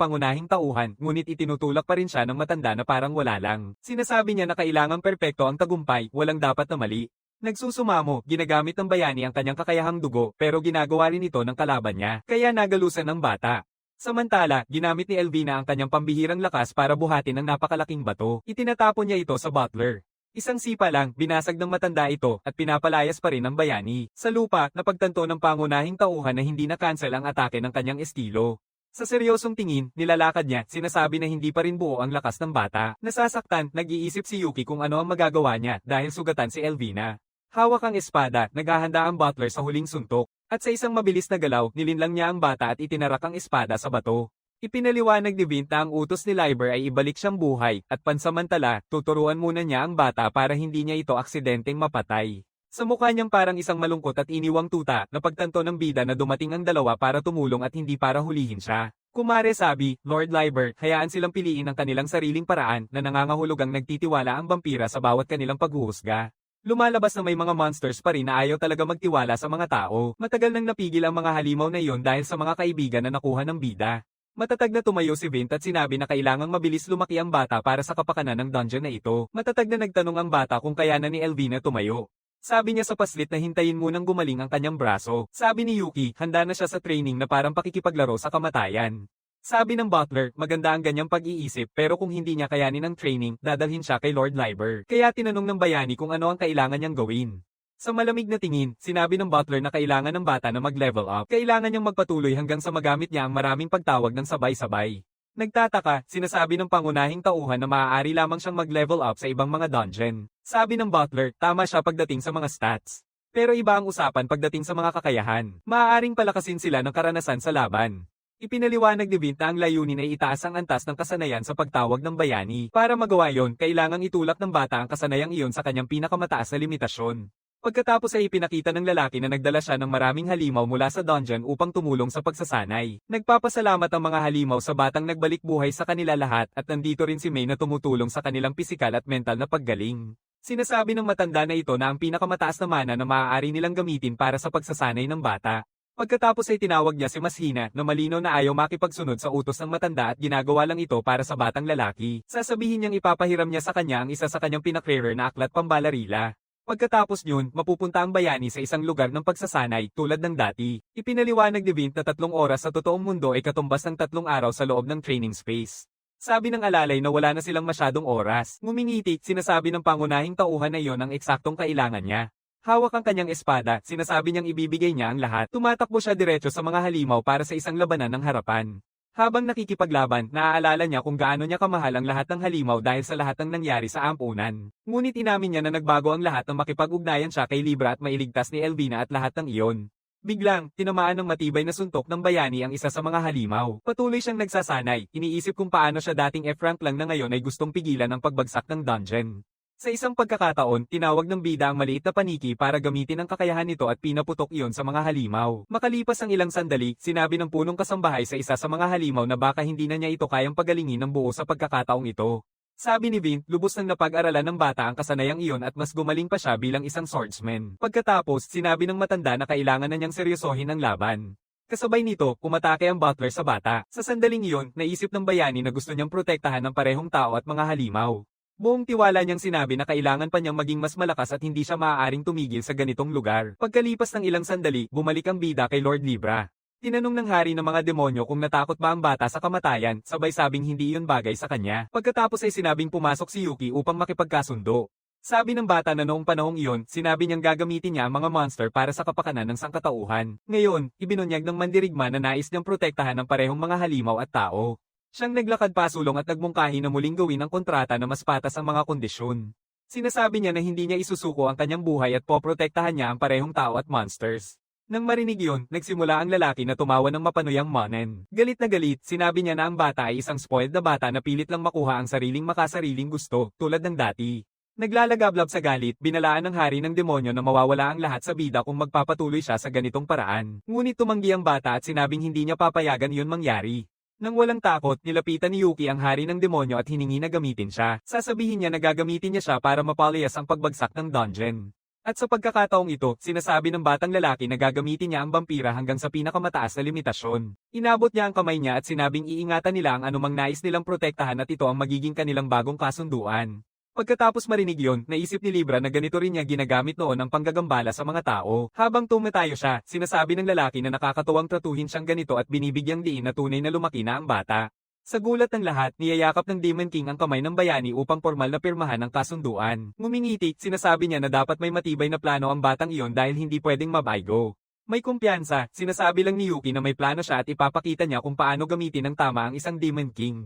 pangunahing tauhan, ngunit itinutulak pa rin siya ng matanda na parang wala lang. Sinasabi niya na kailangang perpekto ang tagumpay, walang dapat na mali. Nagsusumamo, ginagamit ng bayani ang kanyang kakayahang dugo pero ginagawa rin ito ng kalaban niya, kaya nagalusan ng bata. Samantala, ginamit ni Elvina ang kanyang pambihirang lakas para buhatin ang napakalaking bato. Itinatapon niya ito sa Butler. Isang sipa lang, binasag ng matanda ito at pinapalayas pa rin ng bayani. Sa lupa, napagtanto ng pangunahing tauhan na hindi na-cancel ang atake ng kanyang estilo. Sa seryosong tingin, nilalakad niya, sinasabi na hindi pa rin buo ang lakas ng bata. Nasasaktan, nag-iisip si Yuki kung ano ang magagawa niya dahil sugatan si Elvina. Hawak ang espada, naghahanda ang Butler sa huling suntok. At sa isang mabilis na galaw, nilinlang niya ang bata at itinarak ang espada sa bato. Ipinaliwanag ni Vint na ang utos ni Liber ay ibalik siyang buhay, at pansamantala, tuturuan muna niya ang bata para hindi niya ito aksidenteng mapatay. Sa mukha niyang parang isang malungkot at iniwang tuta, napagtanto ng bida na dumating ang dalawa para tumulong at hindi para hulihin siya. Kumare sabi, Lord Liber, hayaan silang piliin ang kanilang sariling paraan na nangangahulugang nagtitiwala ang vampira sa bawat kanilang paghuhusga. Lumalabas na may mga monsters pa rin na ayaw talaga magtiwala sa mga tao. Matagal nang napigil ang mga halimaw na iyon dahil sa mga kaibigan na nakuha ng bida. Matatag na tumayo si Vint at sinabi na kailangang mabilis lumaki ang bata para sa kapakanan ng dungeon na ito. Matatag na nagtanong ang bata kung kaya na ni Elvina tumayo. Sabi niya sa paslit na hintayin munang gumaling ang kanyang braso. Sabi ni Yuki, handa na siya sa training na parang pakikipaglaro sa kamatayan. Sabi ng Butler, maganda ang ganyang pag-iisip pero kung hindi niya kayanin ang training, dadalhin siya kay Lord Liber. Kaya tinanong ng bayani kung ano ang kailangan niyang gawin. Sa malamig na tingin, sinabi ng Butler na kailangan ng bata na mag-level up. Kailangan niyang magpatuloy hanggang sa magamit niya ang maraming pagtawag ng sabay-sabay. Nagtataka, sinasabi ng pangunahing tauhan na maaari lamang siyang mag-level up sa ibang mga dungeon. Sabi ng Butler, tama siya pagdating sa mga stats. Pero iba ang usapan pagdating sa mga kakayahan. Maaaring palakasin sila ng karanasan sa laban. Ipinaliwanag ni Vint na ang layunin ay itaas ang antas ng kasanayan sa pagtawag ng bayani. Para magawa yon, kailangang itulak ng bata ang kasanayang iyon sa kanyang pinakamataas na limitasyon. Pagkatapos ay ipinakita ng lalaki na nagdala siya ng maraming halimaw mula sa dungeon upang tumulong sa pagsasanay. Nagpapasalamat ang mga halimaw sa batang nagbalik buhay sa kanila lahat at nandito rin si May na tumutulong sa kanilang pisikal at mental na paggaling. Sinasabi ng matanda na ito na ang pinakamataas na mana na maaari nilang gamitin para sa pagsasanay ng bata. Pagkatapos ay tinawag niya si Mashina na malinaw na ayaw makipagsunod sa utos ng matanda at ginagawa lang ito para sa batang lalaki. Sasabihin niyang ipapahiram niya sa kanya ang isa sa kanyang pinakrarer na aklat pambalarila. Pagkatapos yun, mapupunta ang bayani sa isang lugar ng pagsasanay tulad ng dati. Ipinaliwanag ni Vint na 3 oras sa totoong mundo ay katumbas ng 3 araw sa loob ng training space. Sabi ng alalay na wala na silang masyadong oras. Ngumingiti, sinasabi ng pangunahing tauhan na iyon ang eksaktong kailangan niya. Hawak ang kanyang espada, sinasabi niyang ibibigay niya ang lahat. Tumatakbo siya diretso sa mga halimaw para sa isang labanan ng harapan. Habang nakikipaglaban, naaalala niya kung gaano niya kamahal ang lahat ng halimaw dahil sa lahat ng nangyari sa ampunan. Ngunit inamin niya na nagbago ang lahat ng makipag-ugnayan siya kay Libra at mailigtas ni Elvina at lahat ng iyon. Biglang, tinamaan ng matibay na suntok ng bayani ang isa sa mga halimaw. Patuloy siyang nagsasanay, iniisip kung paano siya dating F-rank lang na ngayon ay gustong pigilan ang pagbagsak ng dungeon. Sa isang pagkakataon, tinawag ng bida ang maliit na paniki para gamitin ang kakayahan nito at pinaputok iyon sa mga halimaw. Makalipas ang ilang sandali, sinabi ng punong kasambahay sa isa sa mga halimaw na baka hindi na niya ito kayang pagalingin ng buo sa pagkakataong ito. Sabi ni Vint, lubos nang napag-aralan ng bata ang kasanayang iyon at mas gumaling pa siya bilang isang swordsman. Pagkatapos, sinabi ng matanda na kailangan na niyang seryosohin ang laban. Kasabay nito, umatake ang Butler sa bata. Sa sandaling iyon, naisip ng bayani na gusto niyang protektahan ng parehong tao at mga halimaw. Buong tiwala niyang sinabi na kailangan pa niyang maging mas malakas at hindi siya maaaring tumigil sa ganitong lugar. Pagkalipas ng ilang sandali, bumalik ang bida kay Lord Libra. Tinanong ng hari ng mga demonyo kung natakot ba ang bata sa kamatayan, sabay sabing hindi iyon bagay sa kanya. Pagkatapos ay sinabing pumasok si Yuki upang makipagkasundo. Sabi ng bata na noong panahong iyon, sinabi niyang gagamitin niya ang mga monster para sa kapakanan ng sangkatauhan. Ngayon, ibinunyag ng mandirigma na nais niyang protektahan ng parehong mga halimaw at tao. Siyang naglakad pasulong at nagmungkahi na muling gawin ang kontrata na mas patas ang mga kondisyon. Sinasabi niya na hindi niya isusuko ang kanyang buhay at poprotektahan niya ang parehong tao at monsters. Nang marinig yun, nagsimula ang lalaki na tumawa ng mapanuyang manen. Galit na galit, sinabi niya na ang bata ay isang spoiled na bata na pilit lang makuha ang sariling makasariling gusto, tulad ng dati. Naglalagablab sa galit, binalaan ng hari ng demonyo na mawawala ang lahat sa bida kung magpapatuloy siya sa ganitong paraan. Ngunit tumanggi ang bata at sinabing hindi niya papayagan iyon mangyari. Nang walang takot, nilapitan ni Yuki ang hari ng demonyo at hiningi na gamitin siya. Sasabihin niya na gagamitin niya siya para mapalayas ang pagbagsak ng dungeon. At sa pagkakataong ito, sinasabi ng batang lalaki na gagamitin niya ang vampira hanggang sa pinakamataas na limitasyon. Inabot niya ang kamay niya at sinabing iingatan nila ang anumang nais nilang protektahan at ito ang magiging kanilang bagong kasunduan. Pagkatapos marinig yon, naisip ni Libra na ganito rin niya ginagamit noon ang panggagambala sa mga tao. Habang tumatayo siya, sinasabi ng lalaki na nakakatuwang tratuhin siyang ganito at binibigyang diin na tunay na lumaki na ang bata. Sa gulat ng lahat, niyayakap ng Demon King ang kamay ng bayani upang formal na pirmahan ang kasunduan. Ngumingiti, sinasabi niya na dapat may matibay na plano ang batang iyon dahil hindi pwedeng mabaygo. May kumpiyansa, sinasabi lang ni Yuki na may plano siya at ipapakita niya kung paano gamitin ng tama ang isang Demon King.